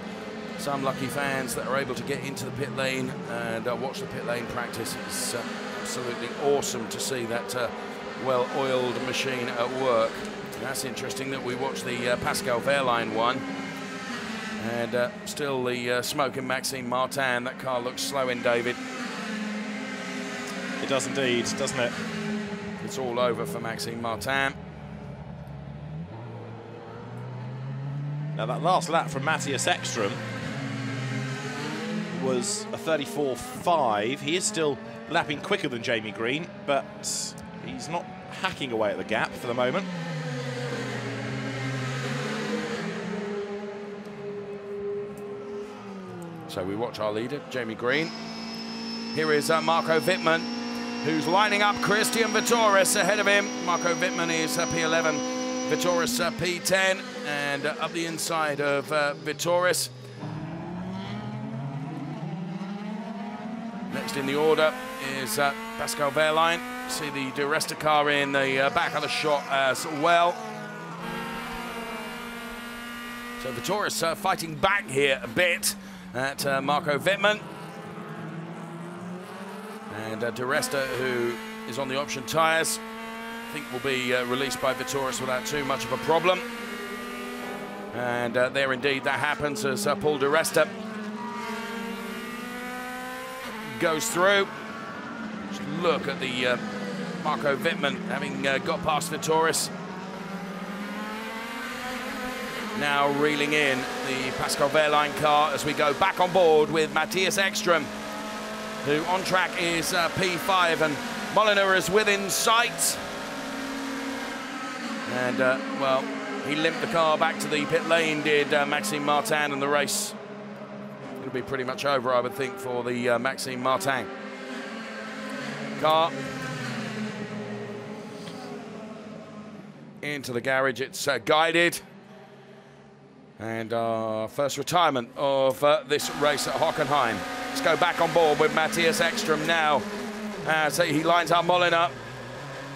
some lucky fans that are able to get into the pit lane and watch the pit lane practice, it's absolutely awesome to see that well-oiled machine at work. And that's interesting that we watched the Pascal Wehrlein one, and still the smoking Maxime Martin. That car looks slow in, David. It does indeed, doesn't it? It's all over for Maxime Martin. Now that last lap from Matthias Ekstrom was a 34.5. He is still lapping quicker than Jamie Green, but he's not hacking away at the gap for the moment. So we watch our leader, Jamie Green. Here is Marco Wittmann, who's lining up Christian Vittorius ahead of him. Marco Wittmann is P11, Vittorius P10, and up the inside of Vittorius. Next in the order is Pascal Wehrlein. See the Di Resta car in the back of the shot as well. So Vittorius fighting back here a bit at Marco Wittmann. And Di Resta, who is on the option tyres, I think will be released by Vittorius without too much of a problem. And there indeed that happens as Paul Di Resta goes through. Just look at the Marco Wittmann having got past Vittorius. Now reeling in the Pascal Wehrlein car as we go back on board with Matthias Ekstrom, who on track is P5, and Moliner is within sight. And, well, he limped the car back to the pit lane, did Maxime Martin, and the race it'll be pretty much over, I would think, for the Maxime Martin car. Into the garage, it's guided. And our first retirement of this race at Hockenheim. Let's go back on board with Matthias Ekstrom now. So he lines up Molina,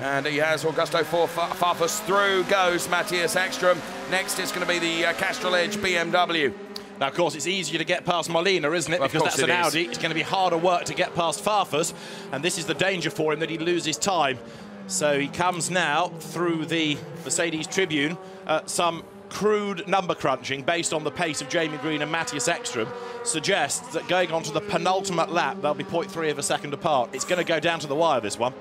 and he has Augusto Farfus. Through goes Matthias Ekstrom. Next is going to be the Castrol Edge BMW. Now, of course, it's easier to get past Molina, isn't it? Because that's an Audi. It's going to be harder work to get past Farfus, and this is the danger for him, that he loses time. So he comes now through the Mercedes Tribune. Some crude number crunching based on the pace of Jamie Green and Matthias Ekstrom suggests that going on to the penultimate lap, they'll be 0.3 of a second apart. It's going to go down to the wire, this one.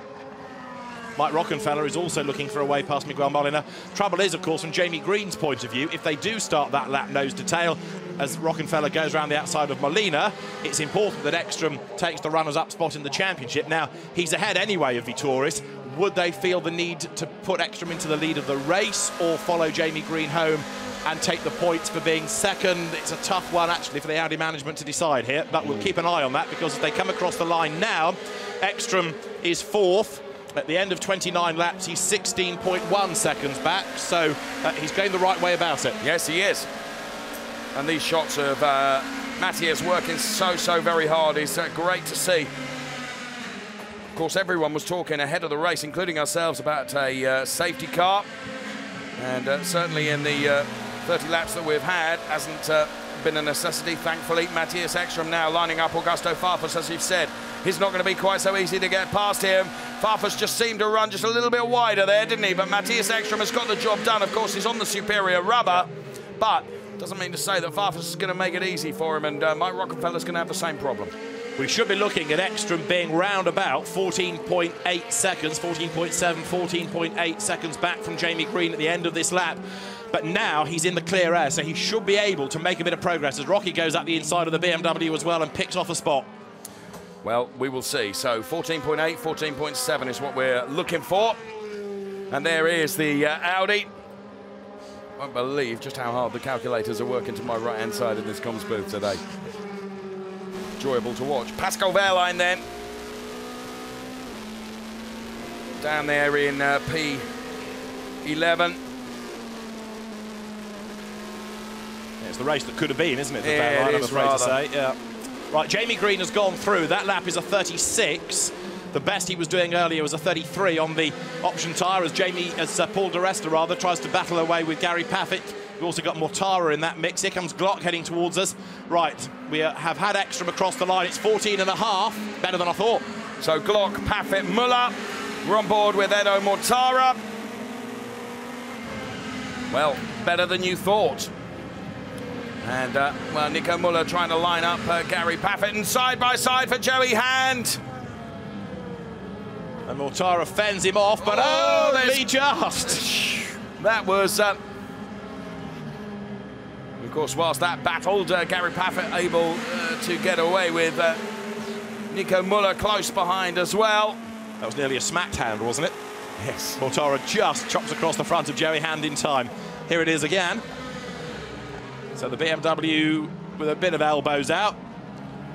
Mike Rockenfeller is also looking for a way past Miguel Molina. Trouble is, of course, from Jamie Green's point of view, if they do start that lap nose to tail, as Rockenfeller goes around the outside of Molina, it's important that Ekstrom takes the runners-up spot in the championship. Now, he's ahead anyway of Vittorius. Would they feel the need to put Ekstrom into the lead of the race, or follow Jamie Green home and take the points for being second? It's a tough one, actually, for the Audi management to decide here, but we'll keep an eye on that, because if they come across the line now, Ekstrom is fourth, At the end of 29 laps, he's 16.1 seconds back, so he's going the right way about it. Yes, he is. And these shots of Matthias working so very hard is great to see. Of course, everyone was talking ahead of the race, including ourselves, about a safety car. And certainly in the 30 laps that we've had, hasn't been a necessity, thankfully. Matthias Ekstrom now lining up Augusto Farfus, as you've said. He's not going to be quite so easy to get past him. Farfus just seemed to run just a little bit wider there, didn't he? But Matthias Ekstrom has got the job done. Of course, he's on the superior rubber, but doesn't mean to say that Farfus is going to make it easy for him, and Mike Rockenfeller's going to have the same problem. We should be looking at Ekstrom being round about 14.8 seconds, 14.7, 14.8 seconds back from Jamie Green at the end of this lap. But now he's in the clear air, so he should be able to make a bit of progress as Rocky goes up the inside of the BMW as well and picks off a spot. Well, we will see. So 14.8, 14.7 is what we're looking for. And there is the Audi. I won't believe just how hard the calculators are working to my right-hand side in this comms booth today. Enjoyable to watch. Pascal Wehrlein then. Down there in P11. It's the race that could have been, isn't it? Yeah, I'm afraid to say. Yeah. Right, Jamie Green has gone through. That lap is a 36. The best he was doing earlier was a 33 on the option tyre as Paul di Resta rather tries to battle away with Gary Paffett. We've also got Mortara in that mix. Here comes Glock heading towards us. Right, we have had Ekstrom across the line. It's 14.5, better than I thought. So Glock, Paffett, Muller. We're on board with Edo Mortara. Well, better than you thought. And, well, Nico Muller trying to line up Gary Paffett, and side by side for Joey Hand. And Mortara fends him off, but only just. That was, of course, whilst that battled, Gary Paffett able to get away with Nico Muller close behind as well. That was nearly a smacked hand, wasn't it? Yes. Mortara just chops across the front of Joey Hand in time. Here it is again. So the BMW with a bit of elbows out,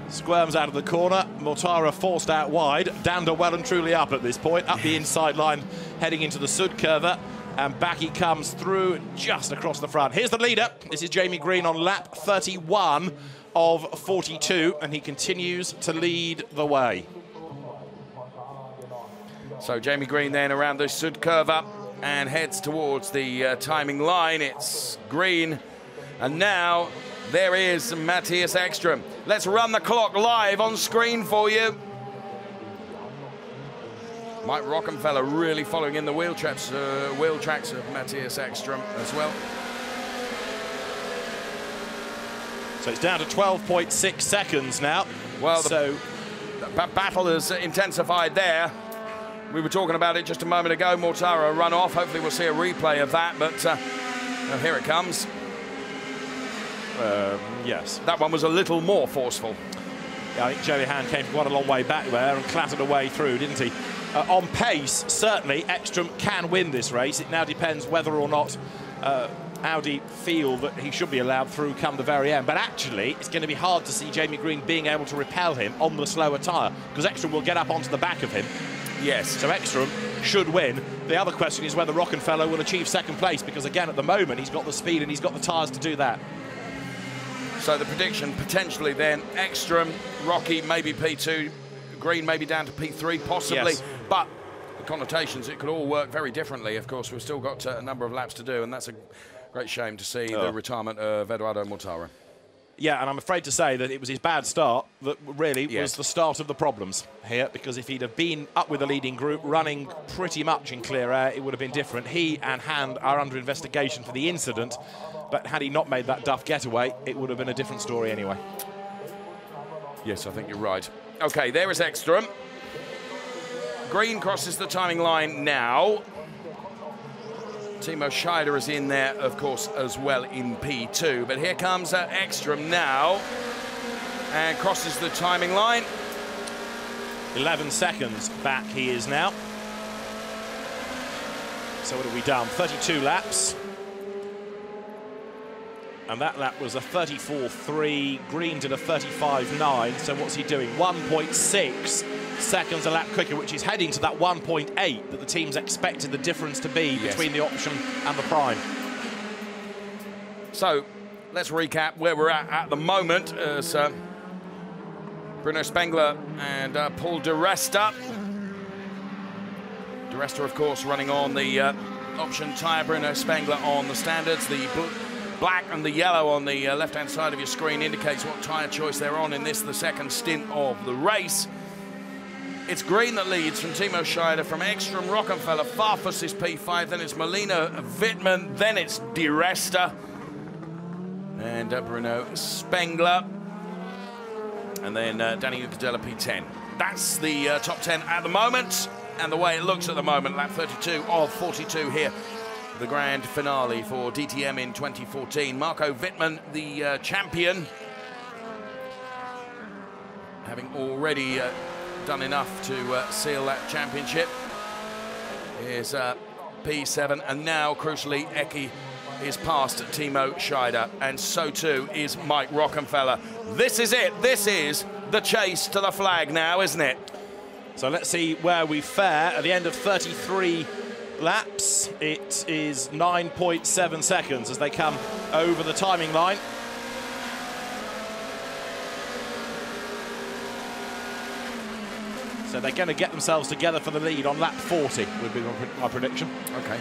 squirms out of the corner. Mortara forced out wide. Dander well and truly up at this point, up the inside line, heading into the Sudkurve, and back he comes through just across the front. Here's the leader. This is Jamie Green on lap 31 of 42, and he continues to lead the way. So Jamie Green then around the Sudkurve and heads towards the timing line. It's Green. And now, there is Matthias Ekstrom. Let's run the clock live on screen for you. Mike Rockenfeller really following in the wheel tracks of Matthias Ekstrom as well. So it's down to 12.6 seconds now. Well, the battle has intensified there. We were talking about it just a moment ago. Mortara run off. Hopefully we'll see a replay of that, but here it comes. Yes. That one was a little more forceful. Yeah, I think Joey Hand came quite a long way back there and clattered away through, didn't he? On pace, certainly, Ekstrom can win this race. It now depends whether or not Audi feel that he should be allowed through come the very end. But actually, it's going to be hard to see Jamie Green being able to repel him on the slower tyre, because Ekstrom will get up onto the back of him. Yes. So Ekstrom should win. The other question is whether Rockenfeller will achieve second place, because again, at the moment, he's got the speed and he's got the tyres to do that. So the prediction potentially then, Ekstrom, Rocky maybe P2, Green maybe down to P3 possibly, yes. But the connotations, it could all work very differently. Of course, we've still got a number of laps to do, and that's a great shame to see the retirement of Eduardo Mortara. Yeah, and I'm afraid to say that it was his bad start that really was the start of the problems here, because if he'd have been up with the leading group, running pretty much in clear air, it would have been different. He and Hand are under investigation for the incident, but had he not made that duff getaway, it would have been a different story anyway. Yes, I think you're right. OK, there is Ekstrom. Green crosses the timing line now. Timo Scheider is in there, of course, as well in P2. But here comes Ekstrom now and crosses the timing line. 11 seconds back he is now. So what have we done? 32 laps. And that lap was a 34.3. Green did a 35.9. So what's he doing? 1.6 seconds a lap quicker, which is heading to that 1.8 that the teams expected the difference to be between the option and the prime. So let's recap where we're at the moment as Bruno Spengler and Paul di Resta. Di Resta, of course, running on the option tyre. Bruno Spengler on the standards. The black and the yellow on the left-hand side of your screen indicates what tyre choice they're on in this, the second stint of the race. It's green that leads from Timo Scheider, from Ekstrom, Rockenfeller, Farfus is P5, then it's Molina, Wittmann, then it's Di Resta, and Bruno Spengler, and then Danny Ucadella P10. That's the top 10 at the moment, and the way it looks at the moment, lap 32 of 42 here. The grand finale for DTM in 2014. Marco Wittmann, the champion, having already done enough to seal that championship. Here's P7, and now, crucially, Eki is past Timo Scheider, and so too is Mike Rockenfeller. This is it. This is the chase to the flag now, isn't it? So let's see where we fare. At the end of 33 laps, it is 9.7 seconds as they come over the timing line. So they're going to get themselves together for the lead on lap 40, would be my prediction. Okay.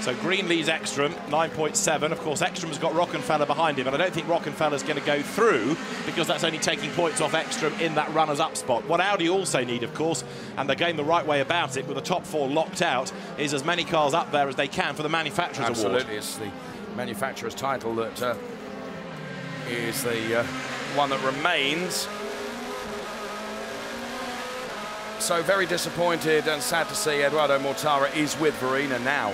So Green leads Ekstrom, 9.7. Of course, Ekstrom has got Rockenfeller behind him, but I don't think Rockenfeller's going to go through because that's only taking points off Ekstrom in that runners-up spot. What Audi also need, of course, and they're going the right way about it with the top 4 locked out, is as many cars up there as they can for the Manufacturers Award. Absolutely, it's the Manufacturers title that is the one that remains. So very disappointed and sad to see Eduardo Mortara is with Verena now.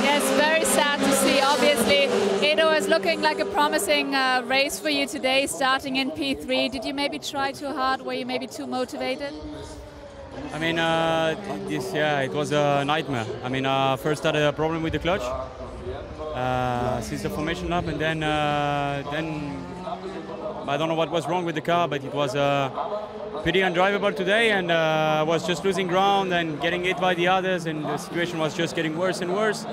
Yes, very sad to see. Obviously, Edo is looking like a promising race for you today, starting in P3. Did you maybe try too hard? Were you maybe too motivated? I mean, it was a nightmare. I mean, first had a problem with the clutch since the formation lap, and then I don't know what was wrong with the car, but it was pretty undrivable today, and was just losing ground and getting hit by the others, and the situation was just getting worse and worse.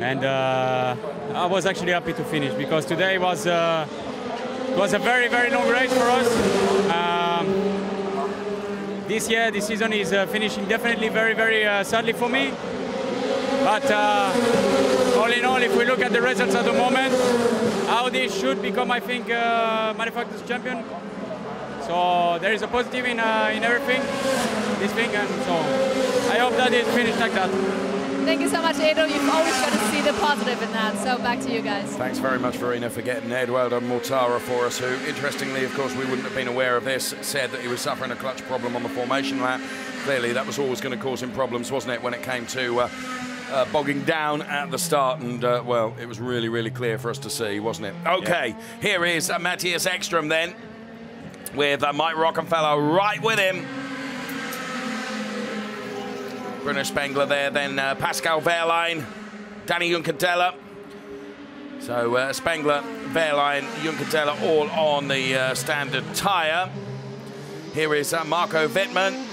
And I was actually happy to finish because today was a very, very long race for us. This year, this season is finishing definitely very, very sadly for me. But all in all, if we look at the results at the moment, Audi should become, I think, manufacturers champion. So there is a positive in everything, this thing, and so I hope that it finished like that. Thank you so much, Edo. You've always got to see the positive in that. So back to you guys. Thanks very much, Verena, for getting Eduardo Mortara for us, who, interestingly, of course, we wouldn't have been aware of this, said that he was suffering a clutch problem on the formation lap. Clearly, that was always going to cause him problems, wasn't it, when it came to bogging down at the start, and well, it was really, really clear for us to see, wasn't it? Okay, Here is Matthias Ekstrom then, with Mike Rockenfeller right with him. Bruno Spengler there, then Pascal Wehrlein, Danny Juncadella. So Spengler, Wehrlein, Juncadella all on the standard tyre. Here is Marco Wittmann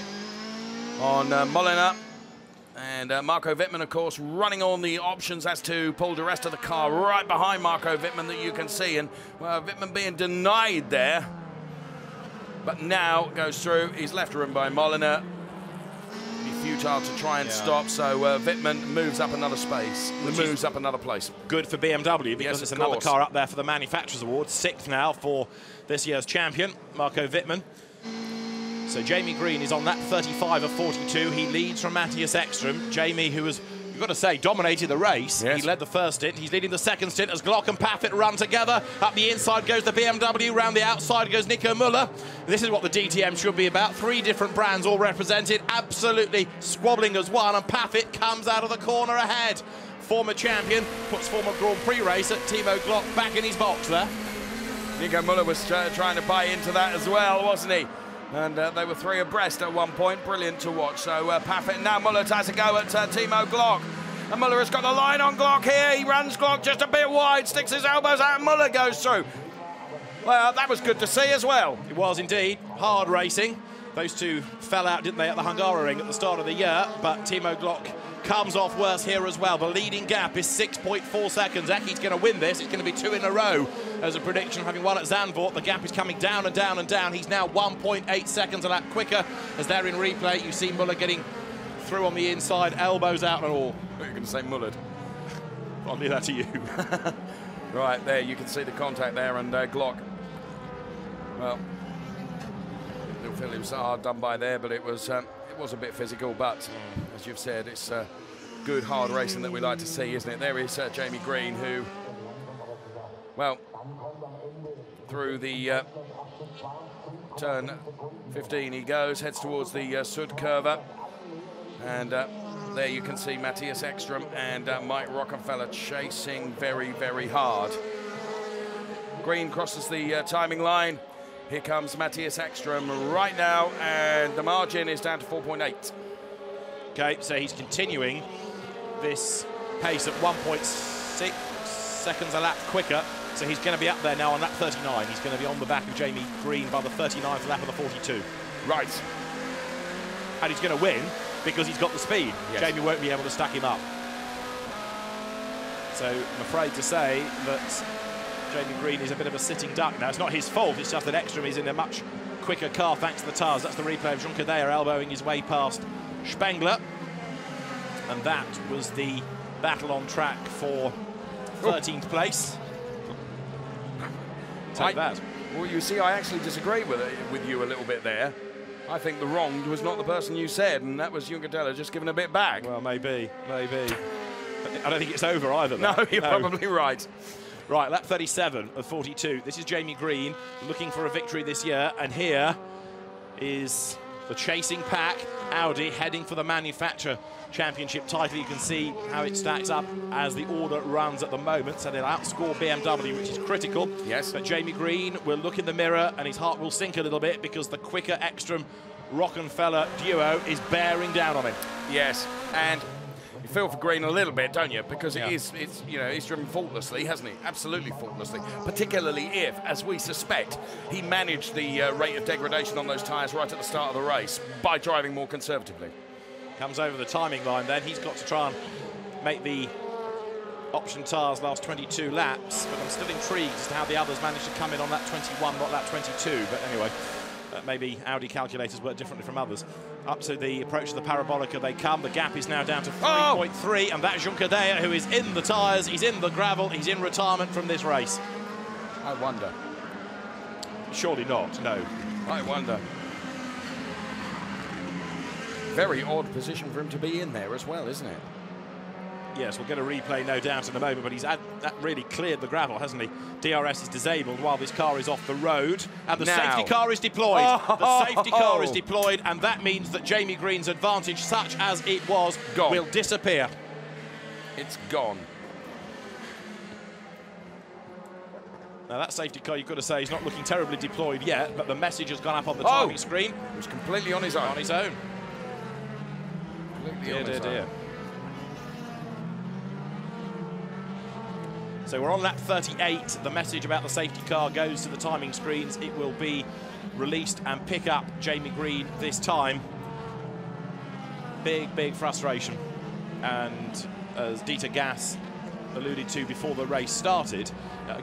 on Molina. And Marco Wittmann, of course, running on the options as to Paul di Resta, the car right behind Marco Wittmann that you can see. And well, Wittmann being denied there. But now goes through. He's left room by Molina. Be futile to try and stop. So Wittmann moves up another space. Moves up another place. Good for BMW because it's another car up there for the Manufacturers Award. 6th now for this year's champion, Marco Wittmann. So Jamie Green is on lap 35 of 42. He leads from Matthias Ekstrom. Jamie, who has, you've got to say, dominated the race. Yes. He led the first stint. He's leading the second stint as Glock and Paffett run together. Up the inside goes the BMW. Round the outside goes Nico Müller. This is what the DTM should be about. 3 different brands all represented. Absolutely squabbling as one. And Paffett comes out of the corner ahead. Former champion puts former Grand Prix racer Timo Glock back in his box there. Nico Müller was trying to buy into that as well, wasn't he? And they were 3 abreast at one point. Brilliant to watch. So Paffett now Müller has a go at Timo Glock. And Muller has got the line on Glock here. He runs Glock just a bit wide, sticks his elbows out, and Muller goes through. Well, that was good to see as well. It was indeed. Hard racing. Those two fell out, didn't they, at the Hungaroring at the start of the year, but Timo Glock comes off worse here as well. The leading gap is 6.4 seconds. Eki's going to win this. It's going to be 2 in a row as a prediction. Having won at Zandvoort, the gap is coming down and down and down. He's now 1.8 seconds a lap quicker. As they're in replay, you see Muller getting through on the inside, elbows out and all. You're going to say Mullered. I'll leave that to you. Right, there, you can see the contact there, and Glock, well, little feel it was hard done by there, but it was a bit physical, but as you've said, it's good, hard racing that we like to see, isn't it? There is Jamie Green, who, well, through the turn 15 he goes, heads towards the Sud curve, and there you can see Matthias Ekström and Mike Rockenfeller chasing very, very hard. Green crosses the timing line. Here comes Matthias Ekström right now, and the margin is down to 4.8. Okay, so he's continuing this pace at 1.6 seconds a lap quicker. So he's going to be up there now on lap 39. He's going to be on the back of Jamie Green by the 39th lap of the 42. Right. And he's going to win because he's got the speed. Yes. Jamie won't be able to stack him up. So I'm afraid to say that Jamie Green is a bit of a sitting duck now. It's not his fault, it's just that Ekström is in a much quicker car thanks to the tyres. That's the replay of Juncker there elbowing his way past Spengler. And that was the battle on track for 13th place. Take that. Well, you see, I actually disagree with you a little bit there. I think the wronged was not the person you said, and that was Juncker just giving a bit back. Well, maybe. I don't think it's over either, though. No, you're probably right. Right, lap 37 of 42. This is Jamie Green looking for a victory this year, and here is the chasing pack, Audi, heading for the Manufacturer Championship title. You can see how it stacks up as the order runs at the moment, so they'll outscore BMW, which is critical. Yes. But Jamie Green will look in the mirror and his heart will sink a little bit because the quicker Ekström Rockenfeller duo is bearing down on him. Yes, and you feel for Green a little bit, don't you? Because it's you know, he's driven faultlessly, hasn't he? Absolutely faultlessly. Particularly if, as we suspect, he managed the rate of degradation on those tyres right at the start of the race by driving more conservatively. Comes over the timing line then. He's got to try and make the option tyres last 22 laps, but I'm still intrigued as to how the others managed to come in on lap 21, not lap 22. But anyway, maybe Audi calculators work differently from others. Up to the approach of the Parabolica they come. The gap is now down to 3.3, and that's Juncker Deyer, who is in the tyres, he's in the gravel, he's in retirement from this race. I wonder. Surely not, no. I wonder. Very odd position for him to be in there as well, isn't it? Yes, we'll get a replay, no doubt, in a moment, but he's that really cleared the gravel, hasn't he? DRS is disabled while this car is off the road, and the safety car is deployed. The safety car is deployed, and that means that Jamie Green's advantage, such as it was, will disappear. It's gone. Now, that safety car, you've got to say, is not looking terribly deployed yet, but the message has gone up on the timing screen. It was completely on his own. On his own. Completely on his own. So we're on lap 38. The message about the safety car goes to the timing screens. It will be released and pick up Jamie Green this time. Big, big frustration. And as Dieter Gass alluded to before the race started,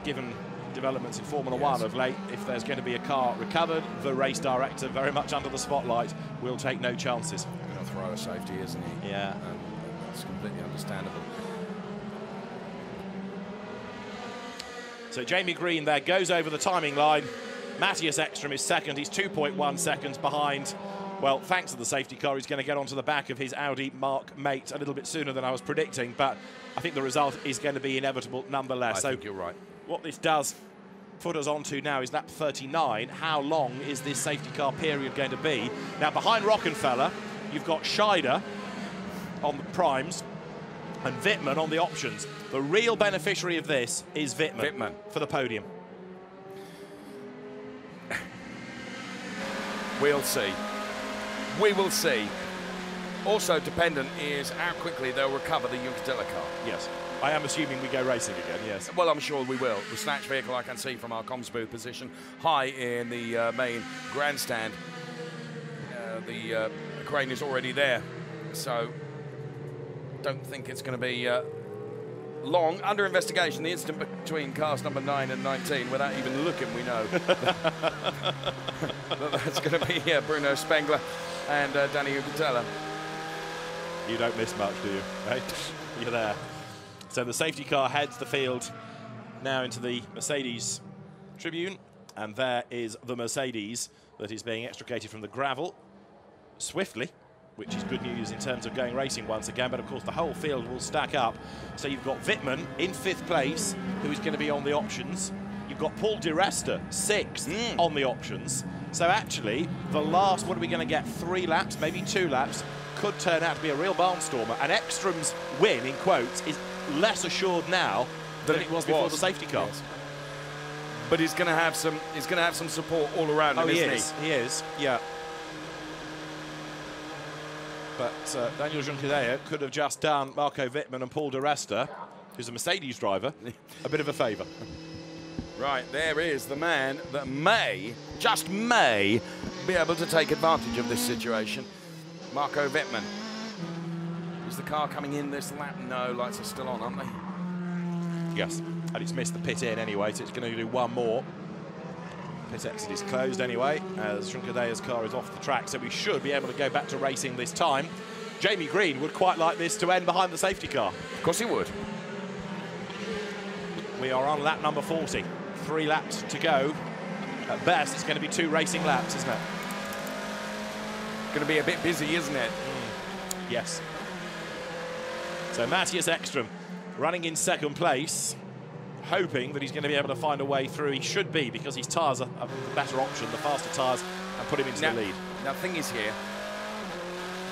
given developments in Formula One of late, if there's going to be a car recovered, the race director, very much under the spotlight, will take no chances. Going to throw a safety, isn't he? Yeah. And that's completely understandable. So Jamie Green there goes over the timing line. Matthias Ekström is second. He's 2.1 seconds behind. Well, thanks to the safety car, he's going to get onto the back of his Audi Mark mate a little bit sooner than I was predicting, but I think the result is going to be inevitable nonetheless. I think you're right. What this does put us onto now is lap 39. How long is this safety car period going to be? Now, behind Rockenfeller, you've got Scheider on the primes and Wittmann on the options. The real beneficiary of this is Wittmann for the podium. We'll see. We will see. also dependent is how quickly they'll recover the Juncadella car. Yes. I am assuming we go racing again, yes. Well, I'm sure we will. The snatch vehicle, I can see from our comms booth position, high in the main grandstand. The crane is already there, so don't think it's going to be long. Under investigation, the incident between cars number 9 and 19, without even looking, we know that's going to be Bruno Spengler and Danny Juncadella. You don't miss much, do you? Right? You're there. So the safety car heads the field now into the Mercedes tribune, and there is the Mercedes that is being extricated from the gravel swiftly, which is good news in terms of going racing once again, but of course the whole field will stack up. So you've got Wittmann in 5th place, who is going to be on the options. You've got Paul Di Resta, 6th on the options. So actually, the last, what are we going to get, 3 laps, maybe 2 laps, could turn out to be a real barnstormer. And Ekstrom's win, in quotes, is less assured now than it was before the safety car. Yes. But he's going to have some support all around him, isn't he? He is, yeah. But Daniel Juncadella could have just done Marco Wittmann and Paul Di Resta, who's a Mercedes driver, a bit of a favour. Right, there is the man that may, just may, be able to take advantage of this situation. Marco Wittmann. Is the car coming in this lap? No, lights are still on, aren't they? Yes, and it's missed the pit in anyway, so it's going to do one more. Pit exit is closed anyway, as Juncadella's car is off the track, so we should be able to go back to racing this time. Jamie Green would quite like this to end behind the safety car. Of course he would. We are on lap number 40. 3 laps to go. At best, it's going to be 2 racing laps, isn't it? Going to be a bit busy, isn't it? Yes. So Matthias Ekstrom running in 2nd place, hoping that he's going to be able to find a way through. He should be, because his tyres are the better option, the faster tyres, and put him into the lead. Now, the thing is here,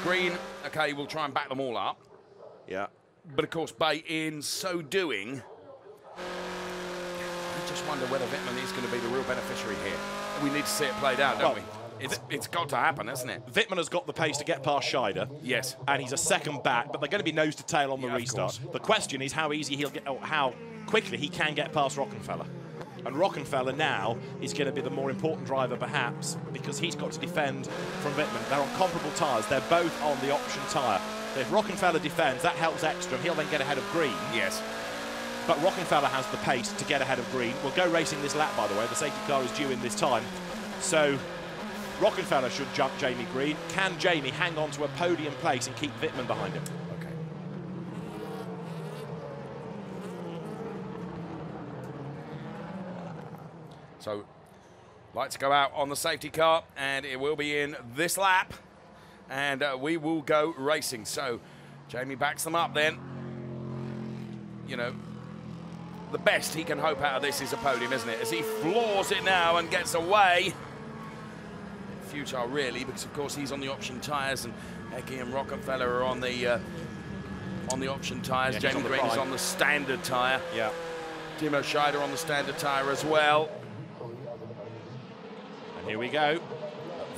Green, okay, will try and back them all up. Yeah. But, of course, Bay, in so doing, I just wonder whether Wittmann is going to be the real beneficiary here. We need to see it played out, don't we? It's got to happen, hasn't it? Wittmann has got the pace to get past Scheider. Yes. And he's a 2nd back, but they're going to be nose to tail on the restart. The question is how easy he'll get, or how quickly he can get past Rockenfeller. And Rockenfeller now is going to be the more important driver, perhaps, because he's got to defend from Wittmann. They're on comparable tyres. They're both on the option tyre. So if Rockenfeller defends, that helps Ekstrom. He'll then get ahead of Green. Yes. But Rockenfeller has the pace to get ahead of Green. We'll go racing this lap, by the way. The safety car is due in this time. So Rockenfeller should jump Jamie Green. Can Jamie hang on to a podium place and keep Wittmann behind him? Okay. So, lights go out on the safety car, and it will be in this lap, and we will go racing. So, Jamie backs them up then. You know, the best he can hope out of this is a podium, isn't it? As he floors it now and gets away. Futile, really, because of course he's on the option tyres, and Ecke and Rockenfeller are on the option tyres. Yeah, Jamie Green is on the standard tyre. Yeah. Timo Scheider on the standard tyre as well. And here we go.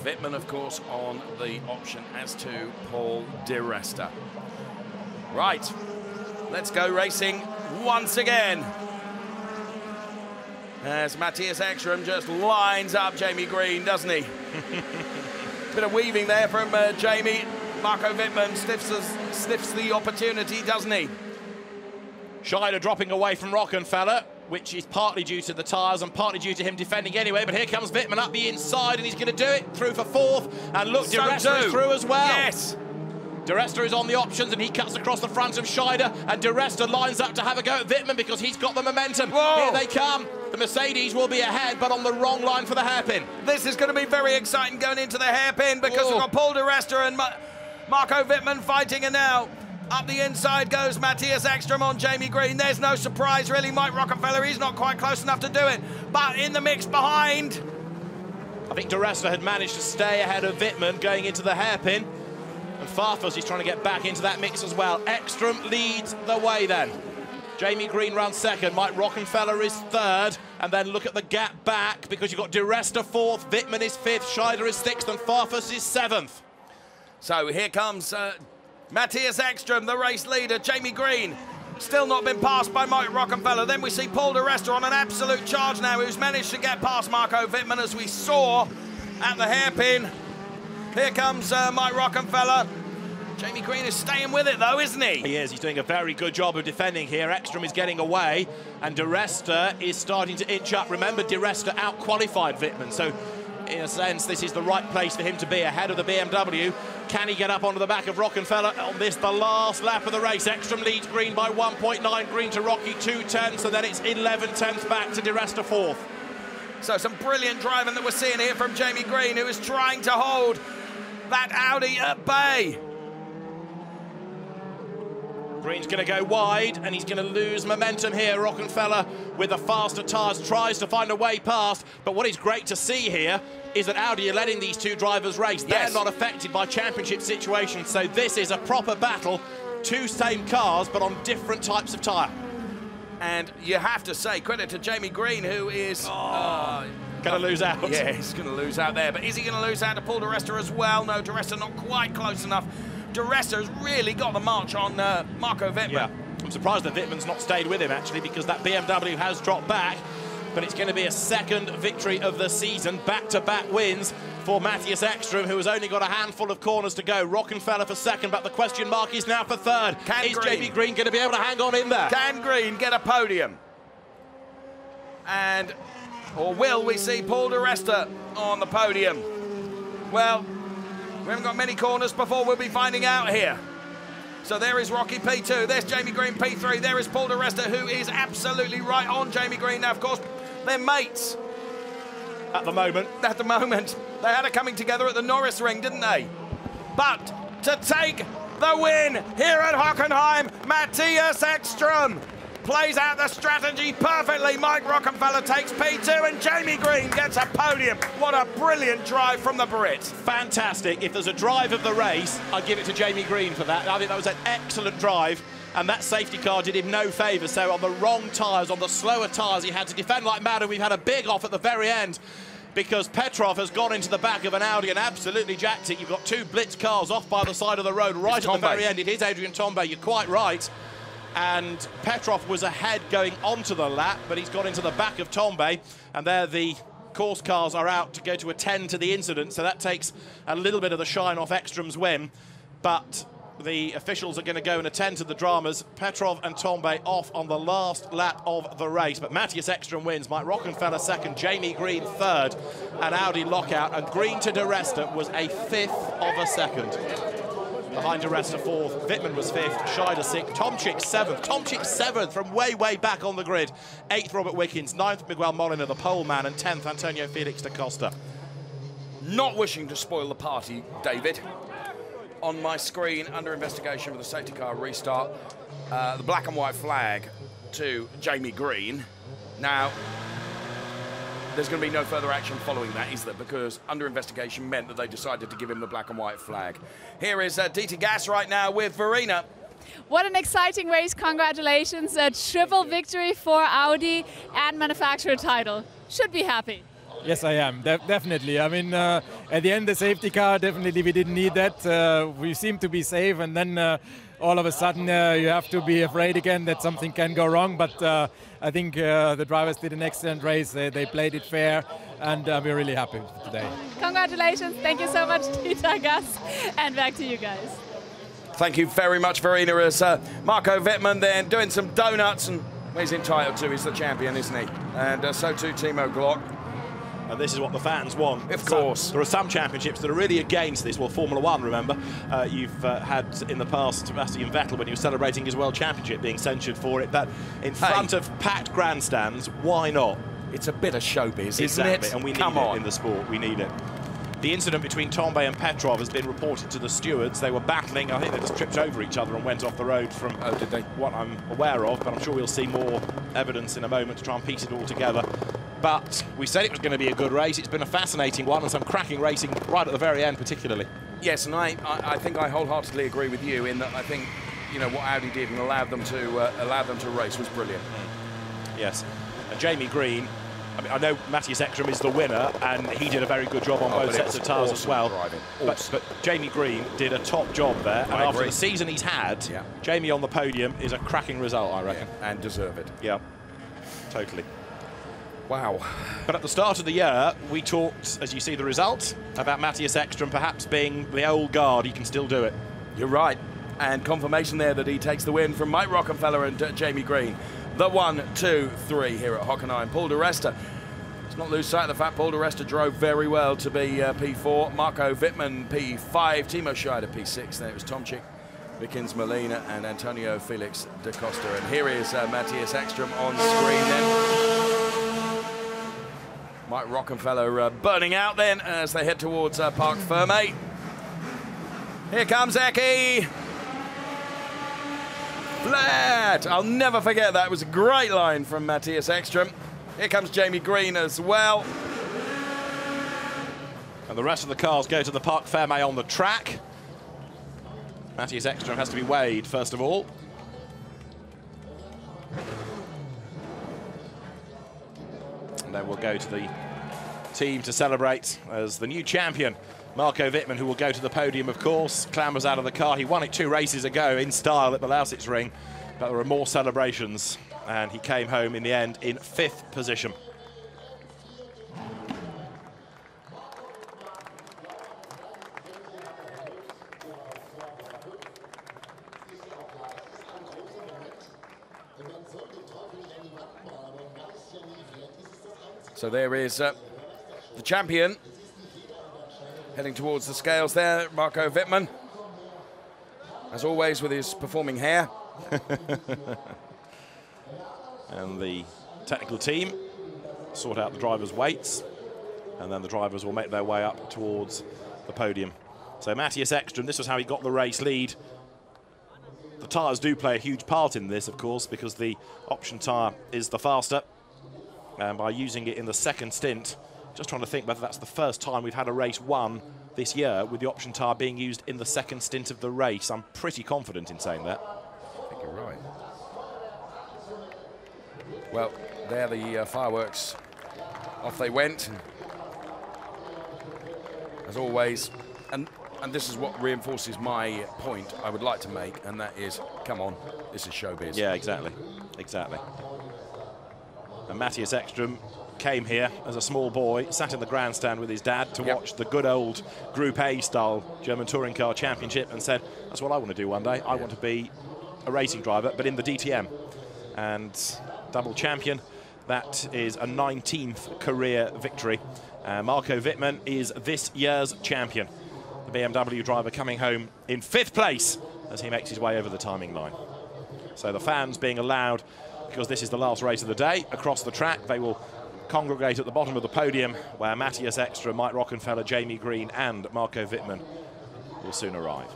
Wittmann, of course, on the option, as to Paul Di Resta. Right, let's go racing once again. As Matthias Ekstrom just lines up Jamie Green, doesn't he? Bit of weaving there from Jamie. Marco Wittmann sniffs the opportunity, doesn't he? Scheider dropping away from Rockenfeller, which is partly due to the tyres and partly due to him defending anyway. But here comes Wittmann up the inside, and he's going to do it through for 4th. And look, Di Resta is through as well. Yes. Di Resta is on the options, and he cuts across the front of Scheider, and Di Resta lines up to have a go at Wittmann because he's got the momentum. Whoa. Here they come. The Mercedes will be ahead, but on the wrong line for the hairpin. This is going to be very exciting going into the hairpin, because we've got Paul Di Resta and Marco Wittmann fighting, and now up the inside goes Matthias Ekstrom on Jamie Green. There's no surprise, really. Mike Rockenfeller, he's not quite close enough to do it, but in the mix behind. I think Di Resta had managed to stay ahead of Wittmann going into the hairpin. And Farfus is trying to get back into that mix as well. Ekstrom leads the way then. Jamie Green runs 2nd, Mike Rockenfeller is 3rd, and then look at the gap back, because you've got Di Resta 4th, Wittmann is 5th, Scheider is 6th, and Farfus is 7th. So here comes Matthias Ekström, the race leader. Jamie Green still not been passed by Mike Rockenfeller. Then we see Paul de Resta on an absolute charge now, who's managed to get past Marco Wittmann, as we saw at the hairpin. Here comes Mike Rockenfeller. Jamie Green is staying with it, though, isn't he? He is. He's doing a very good job of defending here. Ekström is getting away, and de Resta is starting to inch up. Remember, de Resta out-qualified Wittmann, so in a sense, this is the right place for him to be, ahead of the BMW. Can he get up onto the back of Rockenfeller on this, the last lap of the race? Ekström leads Green by 1.9, Green to Rocky 2.10, so then it's 11 tenths back to de Resta 4th. So some brilliant driving that we're seeing here from Jamie Green, who is trying to hold that Audi at bay. Green's going to go wide, and he's going to lose momentum here. Rockenfeller, with the faster tyres, tries to find a way past. But what is great to see here is that Audi are letting these two drivers race. They're not affected by championship situations. So this is a proper battle. Two same cars, but on different types of tyre. And you have to say credit to Jamie Green, who is... going to lose out. Yeah, he's going to lose out there. But is he going to lose out to Paul de Resta as well? No, de Resta not quite close enough. De Resta has really got the march on Marco Wittmann. Yeah. I'm surprised that Wittmann's not stayed with him, actually, because that BMW has dropped back. But it's going to be a second victory of the season. Back-to-back wins for Matthias Ekström, who has only got a handful of corners to go. Rockenfeller for second, but the question mark is now for third. Is Jamie Green going to be able to hang on in there? Can Green get a podium? And, or will we see Paul de Resta on the podium? Well, we haven't got many corners before we'll be finding out here. So there is Rocky P2, there's Jamie Green P3, there is Paul de Resta, who is absolutely right on Jamie Green. Now, of course, they're mates. At the moment. At the moment. They had it coming together at the Norris Ring, didn't they? But to take the win here at Hockenheim, Matthias Ekström plays out the strategy perfectly. Mike Rockenfeller takes P2 and Jamie Green gets a podium. What a brilliant drive from the Brit. Fantastic. If there's a drive of the race, I'd give it to Jamie Green for that. I think that was an excellent drive, and that safety car did him no favours. So on the wrong tyres, on the slower tyres, he had to defend like mad, and we've had a big off at the very end because Petrov has gone into the back of an Audi and absolutely jacked it. You've got two blitz cars off by the side of the road right at the very end. It is Adrian Tombe, you're quite right. And Petrov was ahead going onto the lap, but he's got into the back of Tombe, and there the course cars are out to go to attend to the incident, so that takes a little bit of the shine off Ekström's win. But the officials are going to go and attend to the dramas. Petrov and Tombe off on the last lap of the race, but Matthias Ekström wins. Mike Rockenfeller second, Jamie Green third, and Audi lockout, and Green to de Resta was a fifth of a second. Behind de Resta fourth, Wittmann was fifth, Scheider sixth, Tomczyk seventh. Tomczyk seventh from way, way back on the grid. Eighth, Robert Wickens. Ninth, Miguel Molina, the pole man. And 10th, Antonio Felix da Costa. Not wishing to spoil the party, David. On my screen, under investigation for the safety car restart, the black and white flag to Jamie Green. Now, there's going to be no further action following that, is there? Because under investigation meant that they decided to give him the black and white flag. Here is Dieter Gas right now with Verena. What an exciting race. Congratulations. A triple victory for Audi and manufacturer title. Should be happy. Yes, I am, definitely. I mean, at the end, the safety car, definitely we didn't need that. We seem to be safe, and then all of a sudden you have to be afraid again that something can go wrong. But I think the drivers did an excellent race. They played it fair, and we're really happy today. Congratulations. Thank you so much, Dieter Gas. And back to you guys. Thank you very much, Verena. As Marco Wittmann then doing some donuts, and he's entitled to. He's the champion, isn't he? And so too Timo Glock. And this is what the fans want. Of course. There are some championships that are really against this. Well, Formula One, remember, you've had in the past Sebastian Vettel, when he was celebrating his world championship, being censured for it. But in front of packed grandstands, why not? It's a bit of showbiz, isn't it? And we need it in the sport. We need it. The incident between Tombe and Petrov has been reported to the stewards. They were battling. I think they just tripped over each other and went off the road from what I'm aware of. But I'm sure we'll see more evidence in a moment to try and piece it all together. But we said it was going to be a good race. It's been a fascinating one, and some cracking racing right at the very end, particularly. Yes, and I think I wholeheartedly agree with you in that I think, you know, what Audi did and allowed them to race was brilliant. Yes, and Jamie Green I mean, I know Matthias Ekstrom is the winner, and he did a very good job on both sets of tyres as well. But Jamie Green did a top job there, and after the season he's had, Jamie on the podium is a cracking result, I reckon. Yeah, and deserve it. Yeah, totally. Wow. But at the start of the year, we talked, as you see the result, about Matthias Ekstrom perhaps being the old guard. He can still do it. You're right. And confirmation there that he takes the win from Mike Rockenfeller and Jamie Green. The 1, 2, 3 here at Hockenheim. Paul di Resta. Let's not lose sight of the fact Paul di Resta drove very well to be P4. Marco Wittmann P5. Timo Scheider P6. Then it was Tomczyk, Wickens Molina and Antonio Felix da Costa. And here is Matthias Ekstrom on screen then. Mike Rockenfeller burning out then as they head towards Parc Fermé. Here comes Eki. Flat! I'll never forget that. It was a great line from Matthias Ekstrom. Here comes Jamie Green as well. And the rest of the cars go to the Parc Fermé on the track. Matthias Ekstrom has to be weighed, first of all. And then we'll go to the team to celebrate as the new champion. Marco Wittmann, who will go to the podium, of course, clambers out of the car. He won it 2 races ago in style at the Lausitz-Ring, but there were more celebrations, and he came home in the end in 5th position. So there is the champion heading towards the scales there, Marco Wittmann. As always with his performing hair. And the technical team sort out the drivers' weights, and then the drivers will make their way up towards the podium. So Matthias Ekstrom, this was how he got the race lead. The tyres do play a huge part in this, of course, because the option tyre is the faster. And by using it in the second stint, just trying to think whether that's the first time we've had a race won this year with the option tyre being used in the second stint of the race. I'm pretty confident in saying that. I think you're right. Well, there the fireworks. Off they went. As always, and this is what reinforces my point I would like to make, and that is, come on, this is showbiz. Yeah, exactly, exactly. And Matthias Ekstrom came here as a small boy, sat in the grandstand with his dad to watch the good old Group A style German Touring Car Championship, and said, that's what I want to do one day. I want to be a racing driver, but in the DTM. And double champion, that is a 19th career victory. Marco Wittmann is this year's champion. The BMW driver coming home in 5th place as he makes his way over the timing line. So the fans being allowed, because this is the last race of the day, across the track, they will congregate at the bottom of the podium where Matthias Ekstrom, Mike Rockenfeller, Jamie Green and Marco Wittmann will soon arrive.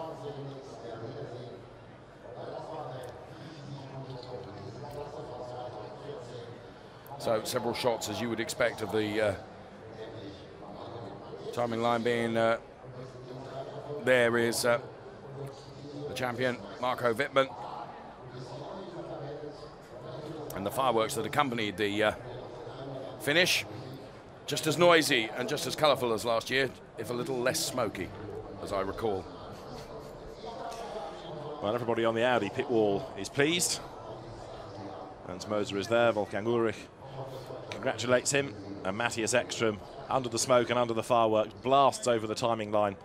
So several shots, as you would expect, of the timing line being there is the champion, Marco Wittmann. And the fireworks that accompanied the finish, just as noisy and just as colourful as last year, if a little less smoky, as I recall. Well, everybody on the Audi pit wall is pleased. Hans Moser is there, Wolfgang Ulrich congratulates him, and Matthias Ekstrom, under the smoke and under the fireworks, blasts over the timing line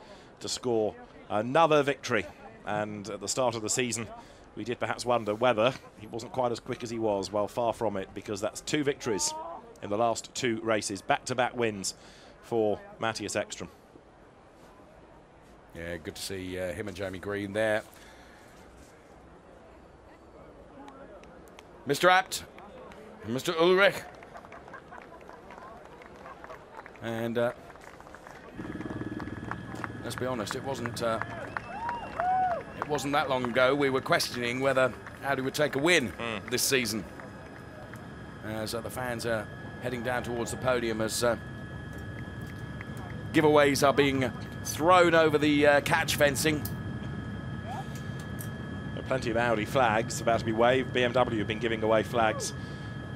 to score another victory. And at the start of the season, we did perhaps wonder whether he wasn't quite as quick as he was. Well, far from it, because that's 2 victories in the last 2 races, back-to-back wins for Matthias Ekstrom. Yeah, good to see him and Jamie Green there. Mr. Abt and Mr. Ulrich. And let's be honest, it wasn't that long ago we were questioning whether Audi would take a win this season. As the fans are heading down towards the podium as giveaways are being thrown over the catch fencing. Plenty of Audi flags about to be waved. BMW have been giving away flags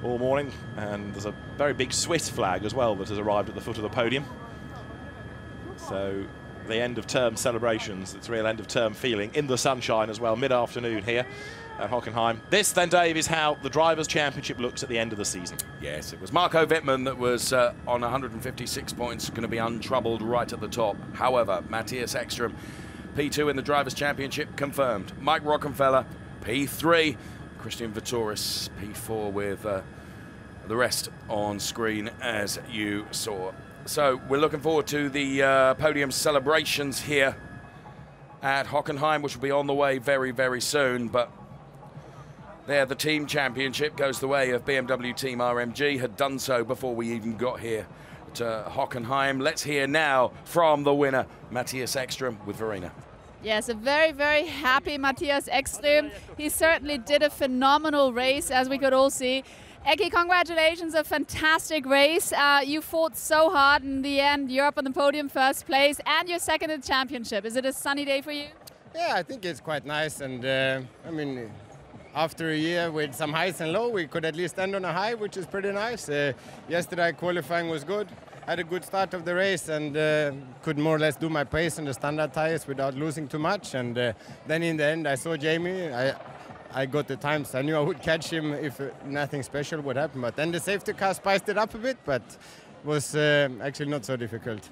all morning, and there's a very big Swiss flag as well that has arrived at the foot of the podium. So the end of term celebrations, it's real end of term feeling in the sunshine as well, mid-afternoon here at Hockenheim. This then, Dave, is how the Drivers' Championship looks at the end of the season. Yes, it was Marco Wittmann that was on 156 points, going to be untroubled right at the top. However, Matthias Ekström, P2 in the Drivers' Championship, confirmed. Mike Rockenfeller, P3. Christian Vittoris, P4, with the rest on screen as you saw. So we're looking forward to the podium celebrations here at Hockenheim, which will be on the way very, very soon. But there, the team championship goes the way of BMW Team RMG, had done so before we even got here to Hockenheim. Let's hear now from the winner, Matthias Ekström, with Verena. Yes, a very, very happy Matthias Ekström. He certainly did a phenomenal race, as we could all see. Eki, congratulations, a fantastic race. You fought so hard in the end. You're up on the podium, first place, and you're second in the championship. Is it a sunny day for you? Yeah, I think it's quite nice. And I mean, after a year with some highs and lows, we could at least end on a high, which is pretty nice. Yesterday, qualifying was good. Had a good start of the race and could more or less do my pace on the standard tires without losing too much. And then in the end, I saw Jamie. I got the times. I knew I would catch him if nothing special would happen. But then the safety car spiced it up a bit, but was actually not so difficult.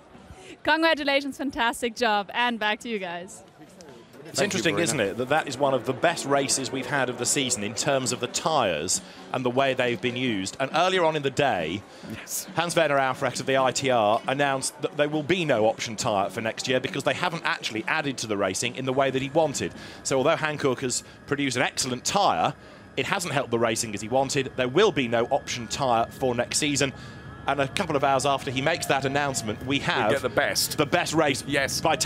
Congratulations, fantastic job. And back to you guys. It's interesting, isn't it, that that is one of the best races we've had of the season in terms of the tyres and the way they've been used. And earlier on in the day, Hans-Werner Aufrecht of the ITR announced that there will be no option tyre for next year because they haven't actually added to the racing in the way that he wanted. So although Hankook has produced an excellent tyre, it hasn't helped the racing as he wanted. There will be no option tyre for next season. And a couple of hours after he makes that announcement, we have the best race, yes, by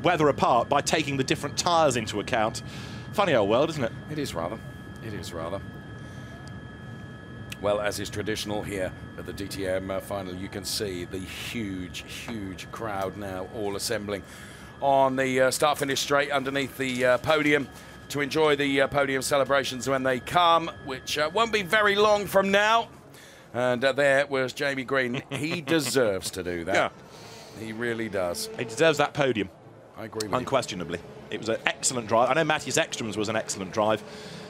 weather apart, by taking the different tyres into account. Funny old world, isn't it? It is rather. It is rather. Well, as is traditional here at the DTM final, you can see the huge, huge crowd now all assembling on the start-finish straight underneath the podium to enjoy the podium celebrations when they come, which won't be very long from now. And there was Jamie Green. He deserves to do that. Yeah. He really does. He deserves that podium. I agree with unquestionably. It was an excellent drive. I know Matthias Ekström's was an excellent drive,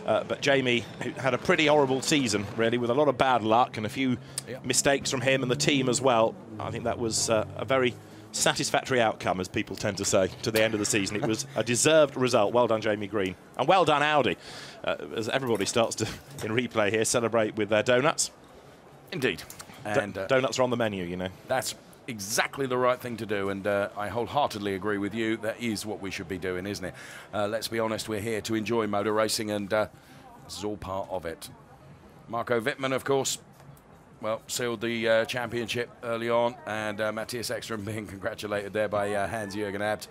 but Jamie had a pretty horrible season, really, with a lot of bad luck and a few mistakes from him and the team as well. I think that was a very satisfactory outcome, as people tend to say, to the end of the season. It was a deserved result. Well done, Jamie Green. And well done, Audi, as everybody starts to, in replay here, celebrate with their donuts. Indeed. And donuts are on the menu, you know. That's exactly the right thing to do, and I wholeheartedly agree with you. That is what we should be doing, isn't it? Let's be honest, we're here to enjoy motor racing, and this is all part of it. Marco Wittmann, of course, well, sealed the championship early on, and Matthias Ekström being congratulated there by Hans-Jürgen Abt.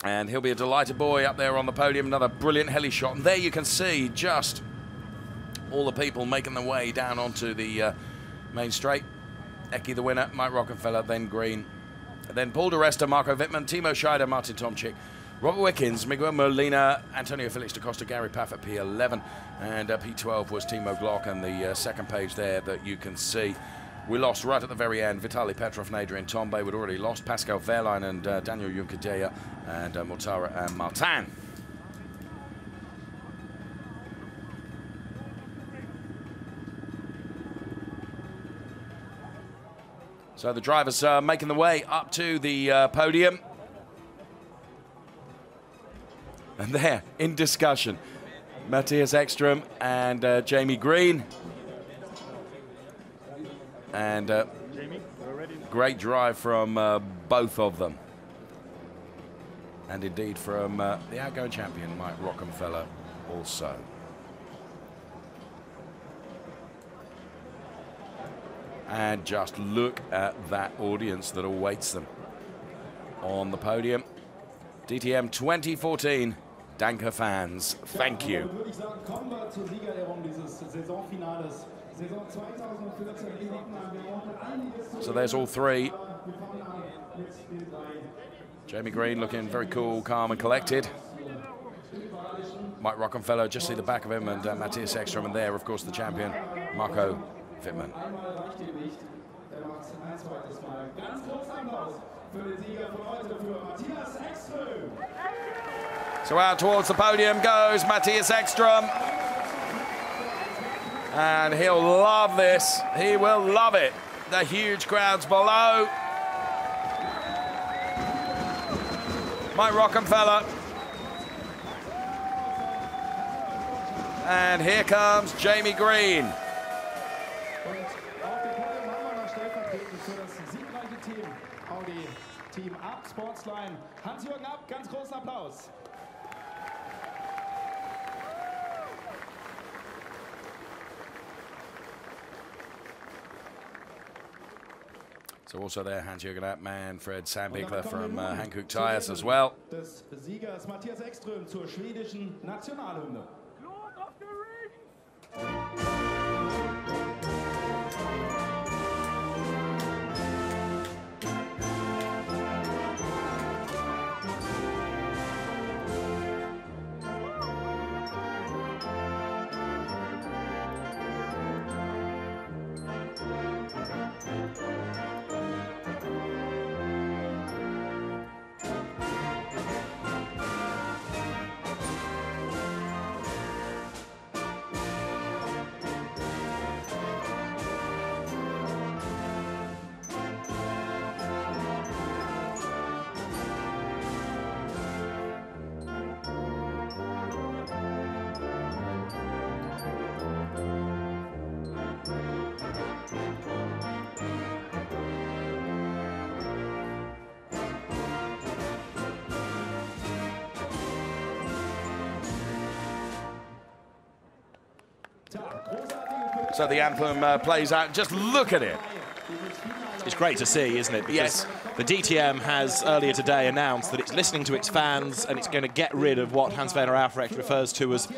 And he'll be a delighted boy up there on the podium. Another brilliant heli shot, and there you can see just all the people making their way down onto the main straight. Eki the winner, Mike Rockenfeller, then Green, then Paul di Resta, Marco Wittmann, Timo Scheider, Martin Tomczyk, Robert Wickens, Miguel Molina, Antonio Felix da Costa, Gary Paff at P11, and P12 was Timo Glock, and the second page there that you can see. We lost right at the very end. Vitaly Petrov and Adrian Tombe would already lost. Pascal Wehrlein and Daniel Juncker-Deya and Mortara and Martin. So the drivers are making the way up to the podium. And there, in discussion, Matthias Ekström and Jamie Green. And great drive from both of them. And indeed from the outgoing champion, Mike Rockenfeller, also. And just look at that audience that awaits them on the podium. DTM 2014, Danke fans, thank you. So there's all three. Jamie Green looking very cool, calm and collected. Mike Rockenfeller, just see the back of him, and Matthias Ekström, and there, of course, the champion, Marco Wittmann. So out towards the podium goes Matthias Ekström. And he'll love this. He will love it. The huge crowds below. Mike Rockenfeller. And here comes Jamie Green. Team Up, Sportsline, Hans-Jürgen Up, ganz großen Applaus. So also there, Hans-Jürgen Up, Manfred Sandbichler from Hankook Tires as well. Des Siegers Matthias Ekström zur schwedischen Nationalhymne. So the anthem plays out. Just look at it. It's great to see, isn't it? Because the DTM has earlier today announced that it's listening to its fans and it's going to get rid of what Hans-Werner Aufrecht refers to as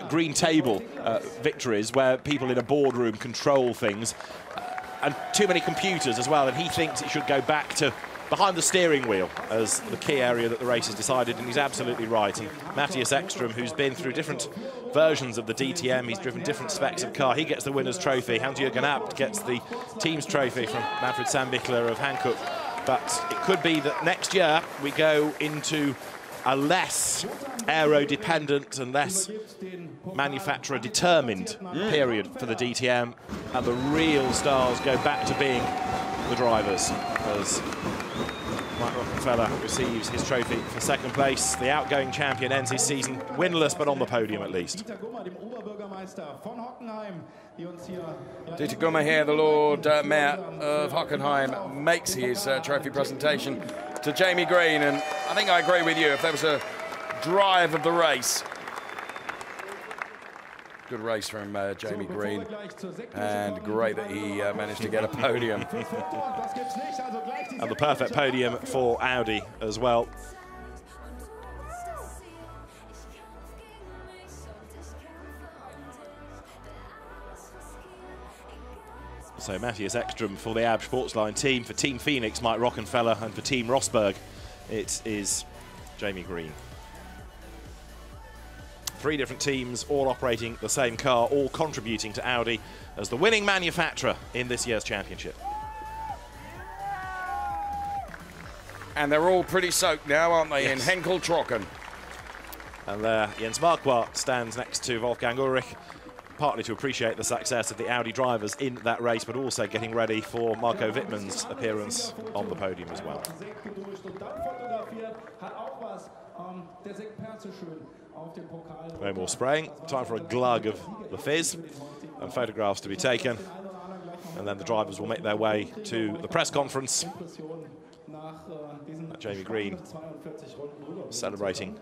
green table victories, where people in a boardroom control things, and too many computers as well. And he thinks it should go back to behind the steering wheel as the key area that the race has decided, and he's absolutely right. And Matthias Ekström, who's been through different versions of the DTM, he's driven different specs of car, he gets the winner's trophy. Hans-Jürgen Abt gets the team's trophy from Manfred Sandbichler of Hankook. But it could be that next year we go into a less aero-dependent and less manufacturer-determined period for the DTM, and the real stars go back to being the drivers, as Mike Rockenfeller receives his trophy for second place. The outgoing champion ends his season winless, but on the podium at least. Dieter Gummer here, the Lord Mayor of Hockenheim, makes his trophy presentation to Jamie Green, and I think I agree with you. If there was a drive of the race, good race from Jamie Green, and great that he managed to get a podium. And the perfect podium for Audi as well. So Matthias Ekström for the AB Sportsline team, for Team Phoenix, Mike Rockenfeller, and for Team Rosberg, it is Jamie Green. 3 different teams, all operating the same car, all contributing to Audi as the winning manufacturer in this year's championship. And they're all pretty soaked now, aren't they, yes, in Henkel-Trocken. And there, Jens Marquardt stands next to Wolfgang Ulrich, partly to appreciate the success of the Audi drivers in that race, but also getting ready for Marco Wittmann's appearance on the podium as well. No more spraying, time for a glug of the fizz and photographs to be taken, and then the drivers will make their way to the press conference. Jamie Green celebrating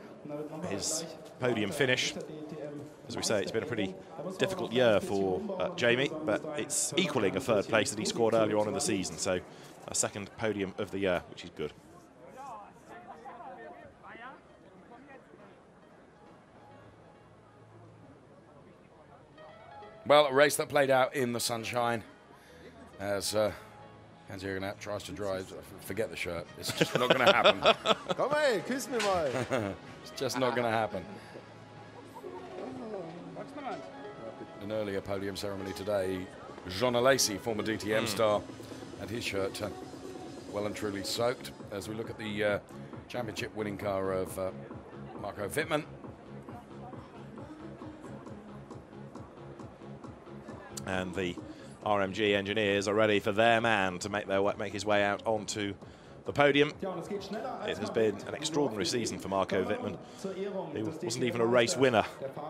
his podium finish. As we say, it's been a pretty difficult year for Jamie, but it's equaling a 3rd place that he scored earlier on in the season, so a 2nd podium of the year, which is good. Well, a race that played out in the sunshine as Hans-Jürgen Abt tries to drive. Forget the shirt. It's just not going to happen. Komm ey, küss mir mal. It's just not going to happen. An earlier podium ceremony today, Jean Alesi, former DTM star, and his shirt well and truly soaked as we look at the championship winning car of Marco Wittmann. And the RMG engineers are ready for their man to make his way out onto the podium. It has been an extraordinary season for Marco Wittmann. He wasn't even a race winner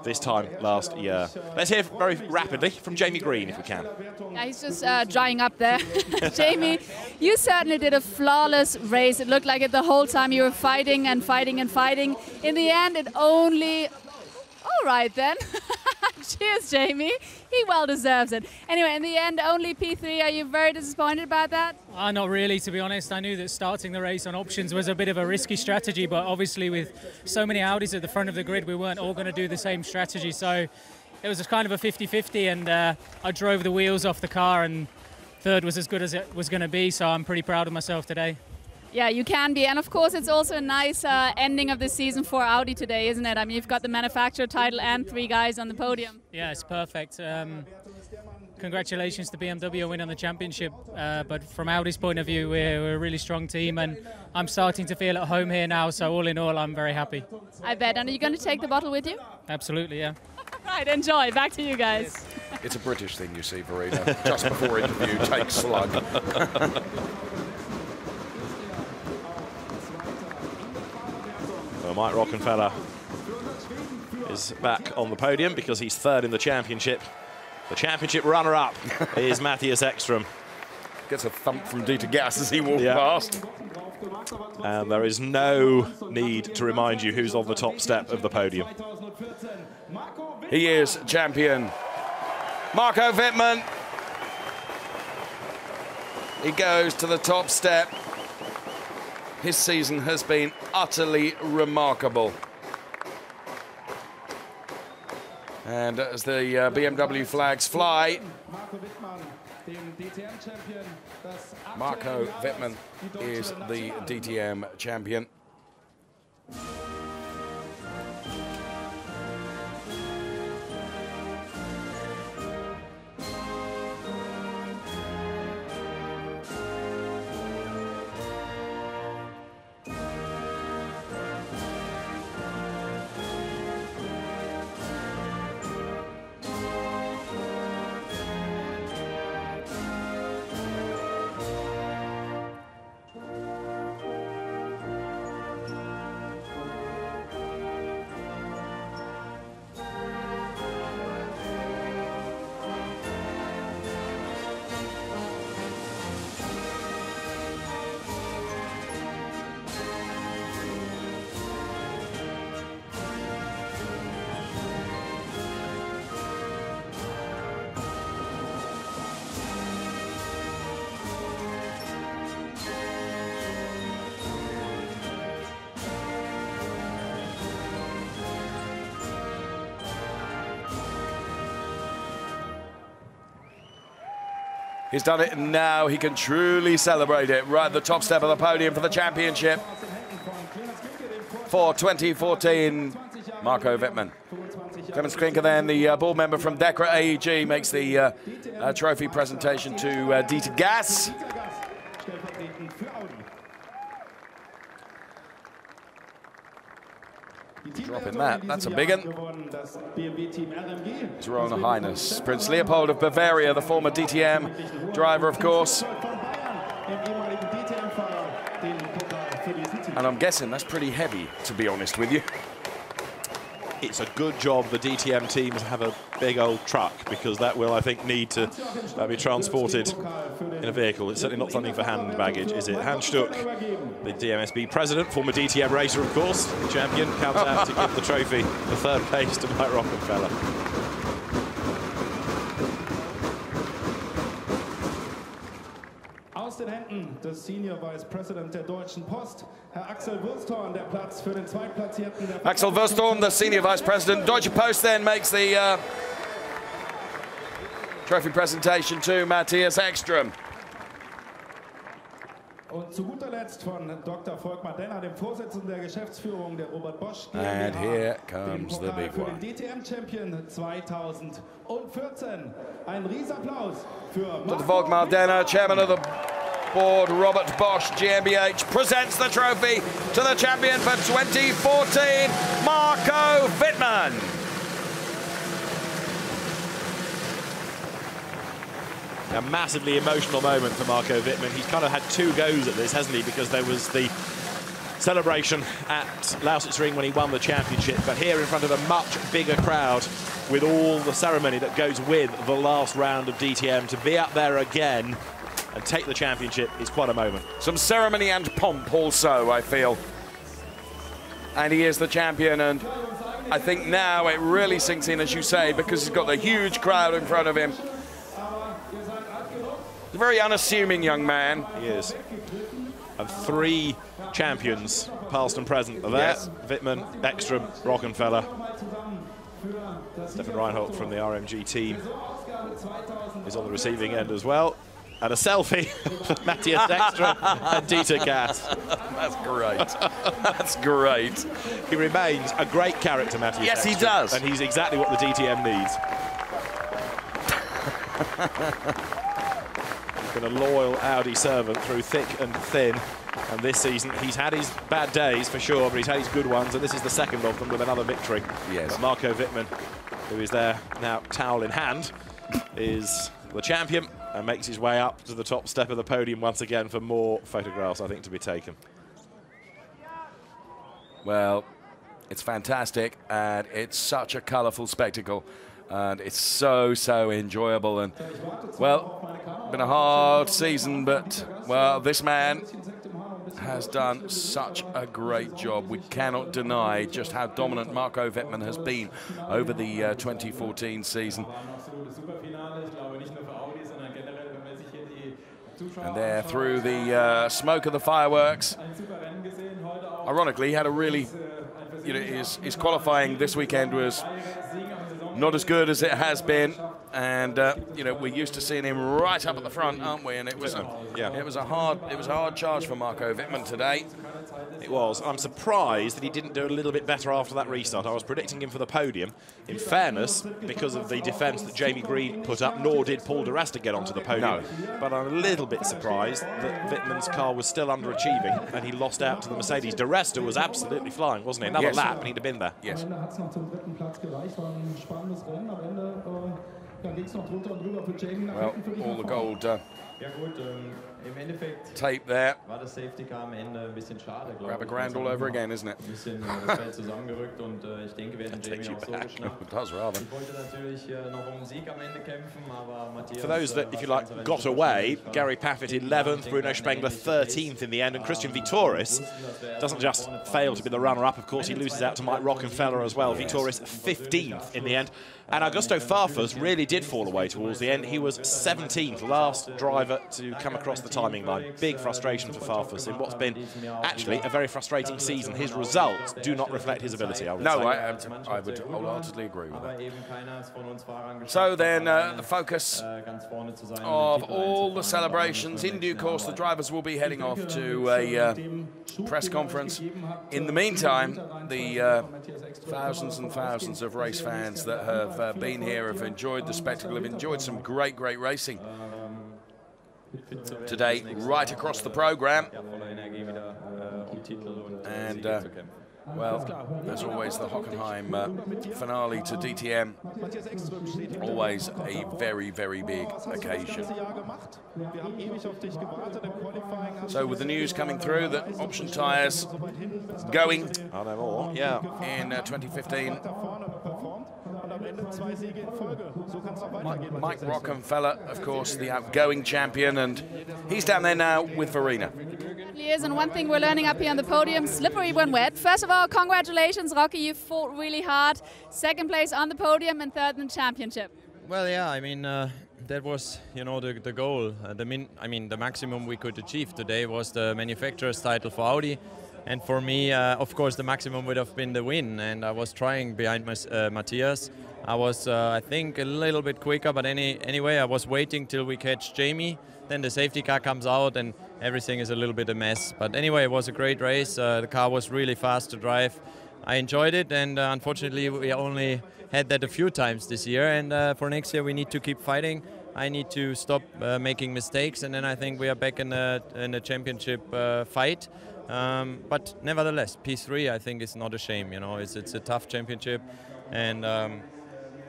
this time last year. Let's hear very rapidly from Jamie Green, if we can. Yeah, he's just drying up there. Jamie, you certainly did a flawless race. It looked like it the whole time. You were fighting and fighting and fighting. In the end, it only... All right, then. Cheers, Jamie. He well deserves it. Anyway, in the end, only P3. Are you very disappointed about that? Not really, to be honest. I knew that starting the race on options was a bit of a risky strategy, but obviously with so many Audis at the front of the grid, we weren't all going to do the same strategy. So it was kind of a 50-50, and I drove the wheels off the car, and third was as good as it was going to be, so I'm pretty proud of myself today. Yeah, you can be. And of course, it's also a nice ending of the season for Audi today, isn't it? I mean, you've got the manufacturer title and 3 guys on the podium. Yeah, it's perfect. Congratulations to BMW winning the championship. But from Audi's point of view, we're a really strong team, and I'm starting to feel at home here now. So all in all, I'm very happy. I bet. And are you going to take the bottle with you? Absolutely, yeah. Right, enjoy. Back to you guys. It's a British thing, you see, Verena. Just before interview, take slug. Well, Mike Rockenfeller is back on the podium because he's third in the championship. The championship runner-up is Matthias Ekström. Gets a thump from Dieter Gas as he walks past. And there is no need to remind you who's on the top step of the podium. He is champion. Marco Wittmann. He goes to the top step. His season has been utterly remarkable. And as the BMW flags fly, Marco Wittmann is the DTM champion. He's done it, and now he can truly celebrate it right at the top step of the podium for the championship for 2014, Marco Wittmann. Clemens Klinker, then the board member from Dekra AEG, makes the trophy presentation to Dieter Gas. Dropping that, that's a big one. His Royal Highness Prince Leopold of Bavaria, the former DTM driver, of course. And I'm guessing that's pretty heavy, to be honest with you. It's a good job the DTM teams have a big old truck, because that will, I think, need to be transported in a vehicle. It's certainly not something for hand baggage, is it? Hans Stuck, the DMSB president, former DTM racer, of course, the champion, comes out to give the trophy for third place to Mike Rockenfeller. Aus den Händen des Senior Vice President der Deutschen Post, Herr Axel Wursthorn, der Platz für den Zweitplatzierten. Axel Wursthorn, the Senior Vice President. Deutsche Post then makes the trophy presentation to Matthias Ekström. Und zu guter Letzt von Dr. Volkmar Denner, dem Vorsitzenden der Geschäftsführung der Robert Bosch GmbH, And here comes the big für one. den DTM-Champion 2014. Ein Riesapplaus für Dr. Volkmar Denner, chairman of the board, Robert Bosch GmbH, presents the trophy to the champion for 2014, Marco Wittmann. A massively emotional moment for Marco Wittmann. He's kind of had two goes at this, hasn't he? Because there was the celebration at Lausitzring when he won the championship, but here in front of a much bigger crowd with all the ceremony that goes with the last round of DTM, to be up there again and take the championship is quite a moment. Some ceremony and pomp also, I feel. And he is the champion, and I think now it really sinks in, as you say, because he's got the huge crowd in front of him. A very unassuming young man. He is. And three champions, past and present, are there. Yes. Wittmann, Ekstrom, Rockenfeller. Stefan Reinhold from the RMG team is on the receiving end as well. And a selfie for Matthias Ekstrom and Dieter Gass. That's great. That's great. He remains a great character, Matthias Yes, Ekstrom, he does. And he's exactly what the DTM needs. Been a loyal Audi servant through thick and thin, and this season he's had his bad days for sure, but he's had his good ones, and this is the second of them with another victory. Yes. But Marco Wittmann, who is there now, towel in hand, is the champion and makes his way up to the top step of the podium once again for more photographs, I think, to be taken. Well, it's fantastic, and it's such a colourful spectacle, and it's so enjoyable. And well, been a hard season, but well, this man has done such a great job. We cannot deny just how dominant Marco Wittmann has been over the 2014 season. And there, through the smoke of the fireworks, ironically, he had a really, you know, his qualifying this weekend was not as good as it has been, and you know, we're used to seeing him right up at the front, aren't we? And it was a hard charge for Marco Wittmann today. It was. I'm surprised that he didn't do a little bit better after that restart. I was predicting him for the podium. In fairness, because of the defence that Jamie Green put up, nor did Paul de Resta get onto the podium. No. But I'm a little bit surprised that Wittmann's car was still underachieving and he lost out to the Mercedes. De Resta was absolutely flying, wasn't he? Another lap and he'd have been there. Yes. Well, all the gold tape there. Grab a grand all over again, isn't it? Takes you back. It does, rather. For those that, if you like, got away, Gary Paffett 11th, Bruno Spengler 13th in the end, and Christian Vitoris doesn't just fail to be the runner-up, of course, he loses out to Mike Rockenfeller as well. Yes. Vitoris 15th in the end. And Augusto Farfus really did fall away towards the end. He was 17th, last driver to come across the timing line. Big frustration for Farfus in what's been actually a very frustrating season. His results do not reflect his ability, I would say. I would wholeheartedly agree with that. So then the focus of all the celebrations. In due course, the drivers will be heading off to a press conference. In the meantime, the thousands and thousands of race fans that have been here have enjoyed the spectacle, have enjoyed some great racing today right across the program. And well, as always, the Hockenheim finale to DTM, always a very big occasion. So with the news coming through that option tyres going in 2015, Mike Rockenfeller, of course, the outgoing champion, and he's down there now with Verena. He is, and one thing we're learning up here on the podium, slippery when wet. First of all, congratulations, Rocky, you fought really hard. Second place on the podium and third in the championship. Well, yeah, I mean, that was, you know, the goal. The maximum we could achieve today was the manufacturer's title for Audi. And for me, of course, the maximum would have been the win. And I was trying behind Matthias. I was, I think, a little bit quicker, but anyway, I was waiting till we catch Jamie. Then the safety car comes out, and everything is a little bit a mess. But anyway, it was a great race. The car was really fast to drive. I enjoyed it, and unfortunately we only had that a few times this year, and for next year we need to keep fighting. I need to stop making mistakes, and then I think we are back in a championship fight. But nevertheless, P3 I think is not a shame. You know, it's a tough championship, and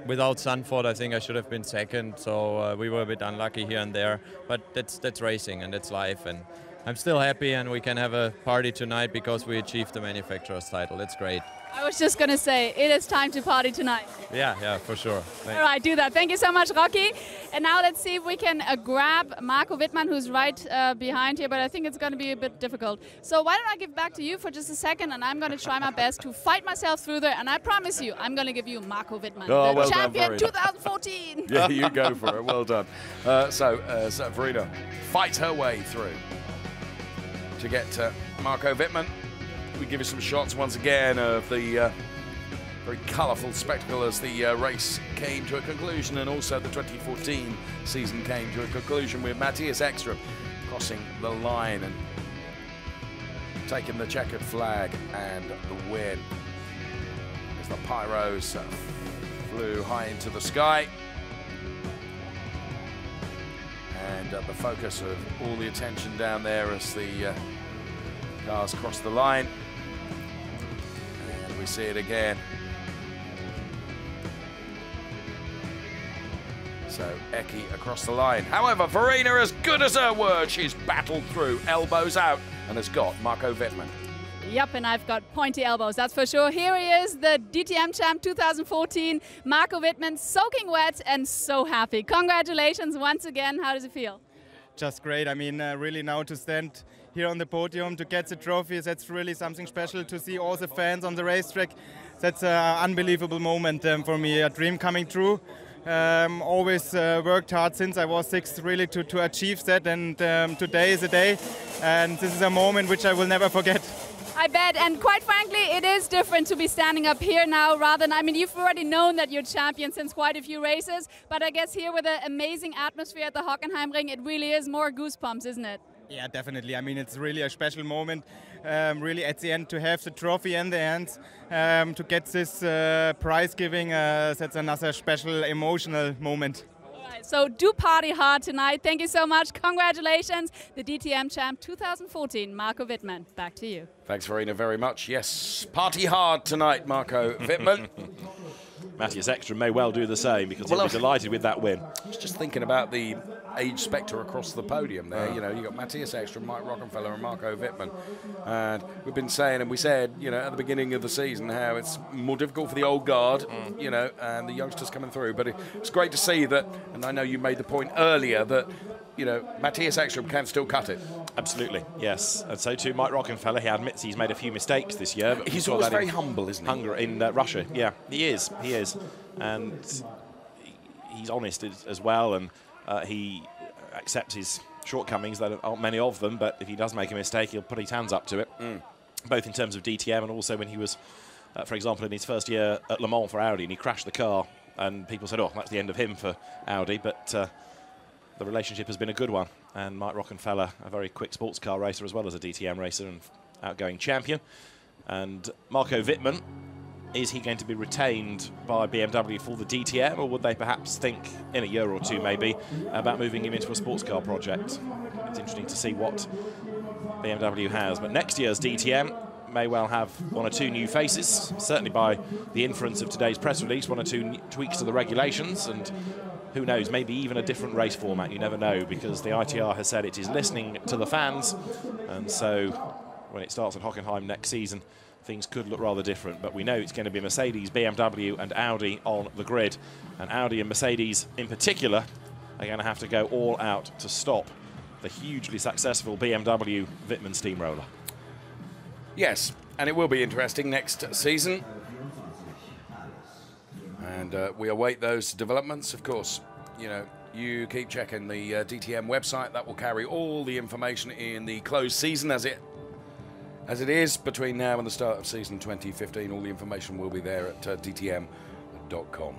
without Zandvoort I think I should have been second. So we were a bit unlucky here and there, but that's racing and that's life. And I'm still happy, and we can have a party tonight because we achieved the manufacturer's title. That's great. I was just going to say, it is time to party tonight. Yeah, for sure. Thanks. All right, do that. Thank you so much, Rocky. And now let's see if we can grab Marco Wittmann, who's right behind here, but I think it's going to be a bit difficult. So why don't I give back to you for just a second, and I'm going to try my best to fight myself through there, and I promise you, I'm going to give you Marco Wittmann, the champion 2014. Yeah, you go for it. Well done. So Verena fights her way through to get Marco Wittmann. We give you some shots once again of the very colourful spectacle as the race came to a conclusion, and also the 2014 season came to a conclusion with Matthias Ekström crossing the line and taking the checkered flag and the win. As the pyros flew high into the sky, and the focus of all the attention down there as the cars cross the line. And we see it again. So Eki across the line. However, Verena, as good as her word, she's battled through, elbows out, and has got Marco Wittmann. Yep, and I've got pointy elbows, that's for sure. Here he is, the DTM champ 2014, Marco Wittmann, soaking wet and so happy. Congratulations once again. How does it feel? Just great. I mean, really now to stand here on the podium, to get the trophies, that's really something special. To see all the fans on the racetrack, that's an unbelievable moment for me, a dream coming true. Always worked hard since I was 6 really to achieve that, and today is a day, and this is a moment which I will never forget. I bet, and quite frankly, it is different to be standing up here now rather than, I mean, you've already known that you're champion since quite a few races, but I guess here with an amazing atmosphere at the Hockenheim ring, it really is more goosebumps, isn't it? Yeah, definitely. I mean, it's really a special moment, really at the end to have the trophy in the hands, to get this prize giving, that's another special emotional moment. So do party hard tonight. Thank you so much. Congratulations, the DTM champ 2014, Marco Wittmann. Back to you. Thanks, Verena, very much. Yes, party hard tonight, Marco Wittmann. Matthias Ekström may well do the same, because he'll be delighted with that win. I was just thinking about the age spectre across the podium there. You know, you got Matthias Ekström, Mike Rockenfeller, and Marco Wittmann. And we've been saying, and we said, you know, at the beginning of the season, how it's more difficult for the old guard, you know, and the youngsters coming through. But it's great to see that, and I know you made the point earlier that, you know, Matthias Ekström can still cut it. Absolutely, yes. And so too Mike Rockenfeller. He admits he's made a few mistakes this year. But he's always very humble, isn't he? In Russia, yeah. He is. And he's honest as well, and he accepts his shortcomings. There aren't many of them, but if he does make a mistake, he'll put his hands up to it, both in terms of DTM and also when he was, for example, in his first year at Le Mans for Audi, and he crashed the car, and people said, oh, that's the end of him for Audi, but the relationship has been a good one, and Mike Rockenfeller, a very quick sports car racer as well as a DTM racer and outgoing champion. And Marco Wittmann, is he going to be retained by BMW for the DTM, or would they perhaps think in a year or two maybe about moving him into a sports car project? It's interesting to see what BMW has, but next year's DTM may well have 1 or 2 new faces, certainly by the inference of today's press release, 1 or 2 tweaks to the regulations, and who knows, maybe even a different race format. You never know, because the ITR has said it is listening to the fans, and so when it starts at Hockenheim next season, things could look rather different. But we know it's going to be Mercedes, BMW and Audi on the grid, and Audi and Mercedes in particular are going to have to go all out to stop the hugely successful BMW Wittmann steamroller. Yes, and it will be interesting next season. And we await those developments, of course. You know, you keep checking the DTM website. That will carry all the information in the closed season as it is between now and the start of season 2015. All the information will be there at DTM.com.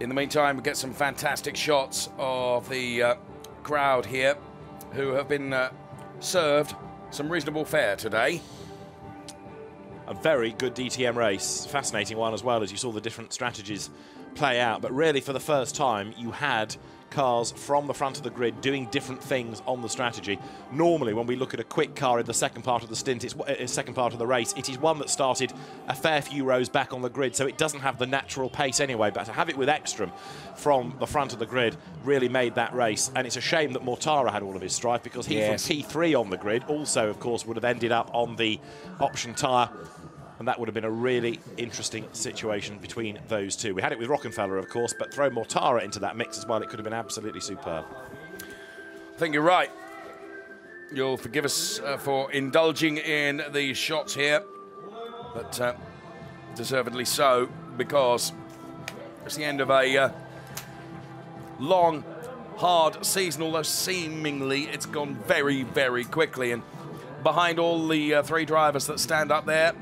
In the meantime, we get some fantastic shots of the crowd here who have been served some reasonable fare today. A very good DTM race, fascinating one as well, as you saw the different strategies play out. But really, for the first time, you had cars from the front of the grid doing different things on the strategy. Normally, when we look at a quick car in the second part of the stint, it's second part of the race, it is one that started a fair few rows back on the grid, so it doesn't have the natural pace anyway. But to have it with Ekstrom from the front of the grid really made that race. And it's a shame that Mortara had all of his strife, because he from P3 on the grid also, of course, would have ended up on the option tyre. And that would have been a really interesting situation between those two. We had it with Rockenfeller, of course, but throw Mortara into that mix as well, it could have been absolutely superb. I think you're right. You'll forgive us for indulging in the shots here, but deservedly so, because it's the end of a long, hard season, although seemingly it's gone very, very quickly. And behind all the three drivers that stand up there,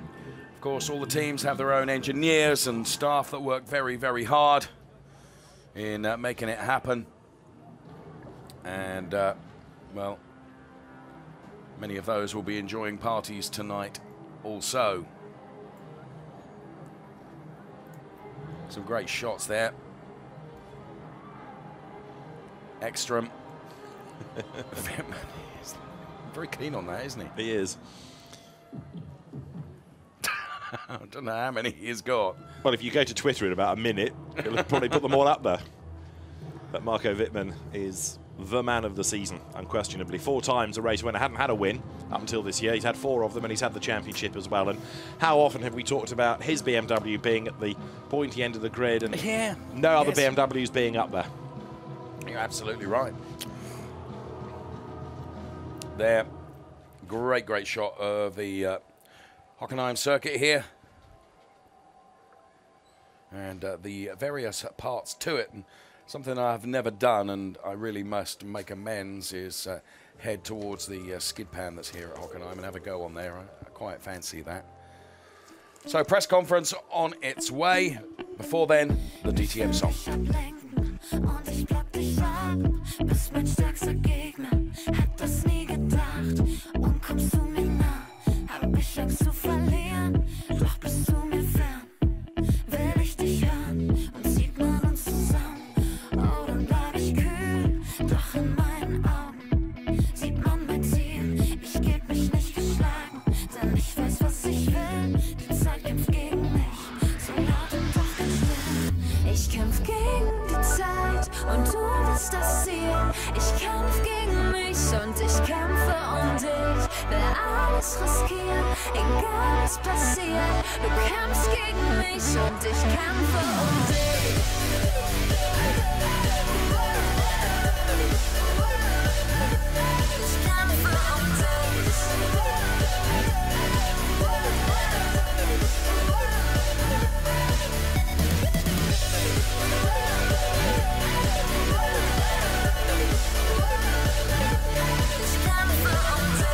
of course, all the teams have their own engineers and staff that work very, very hard in making it happen. And, well, many of those will be enjoying parties tonight also. Some great shots there. Ekstrom. He's very keen on that, isn't he? He is. I don't know how many he's got. Well, if you go to Twitter in about a minute, you'll probably put them all up there. But Marco Wittmann is the man of the season, unquestionably. 4 times a race winner. Hadn't had a win up until this year. He's had 4 of them, and he's had the championship as well. And how often have we talked about his BMW being at the pointy end of the grid and no other BMWs being up there? You're absolutely right. There, great, great shot of the Hockenheim circuit here, and the various parts to it. And something I've never done, and I really must make amends, is head towards the skid pan that's here at Hockenheim and have a go on there. I quite fancy that. So press conference on its way. Before then, the DTM song. Ich Angst zu verlieren, doch bist du mir fern. Will ich dich hören und zieht man uns zusammen. Oh, dann bleib ich kühl, doch in meinen Augen sieht man mein Ziel. Ich geb mich nicht geschlagen, denn ich weiß, was ich will. Die Zeit kämpft gegen mich, so laut und doch ganz still. Ich kämpf gegen die Zeit und du bist das Ziel. Ich kämpf gegen mich und ich kämpfe um dich. Wer alles riskiert, egal was passiert, du kämpfst gegen mich und ich kämpfe um dich. Ich kämpfe um dich.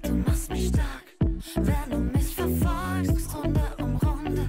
Du machst mich stark, wenn du mich verfolgst, Runde um Runde,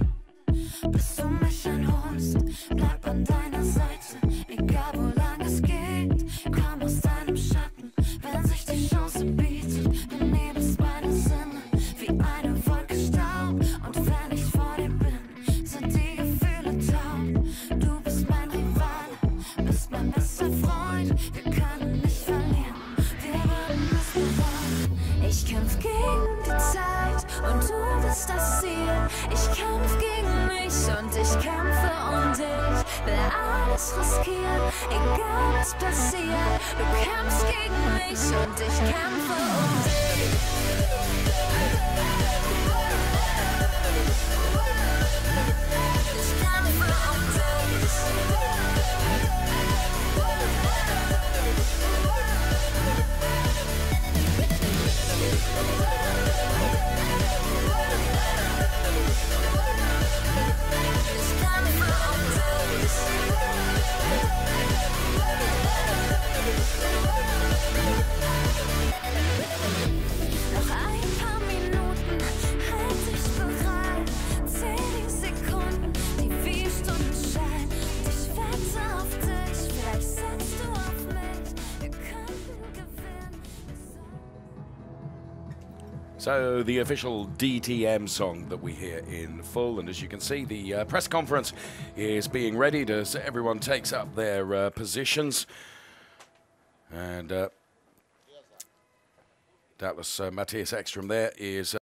bis du mich einholst. Bleib an deiner Seite, egal wo lang es geht. Komm aus deinem Schatten, wenn sich die Chance bietet. Du nebelst meine Sinne wie eine Wolke Staub. Und wenn ich vor dir bin, sind die Gefühle taub. Du bist mein Rivale, bist mein bester Freund. Wir können nicht verlieren, wir würden es bereuen. Ich kämpf gegen die Zeit und du bist das Ziel. Ich kämpf gegen mich und ich kämpfe um dich. Wer alles riskiert, egal was passiert, du kämpfst gegen mich und ich kämpfe um dich. Ich kämpfe um dich. Noch So the official DTM song that we hear in full, and as you can see, the press conference is being readied as everyone takes up their positions. And doubtless Matthias Ekström there is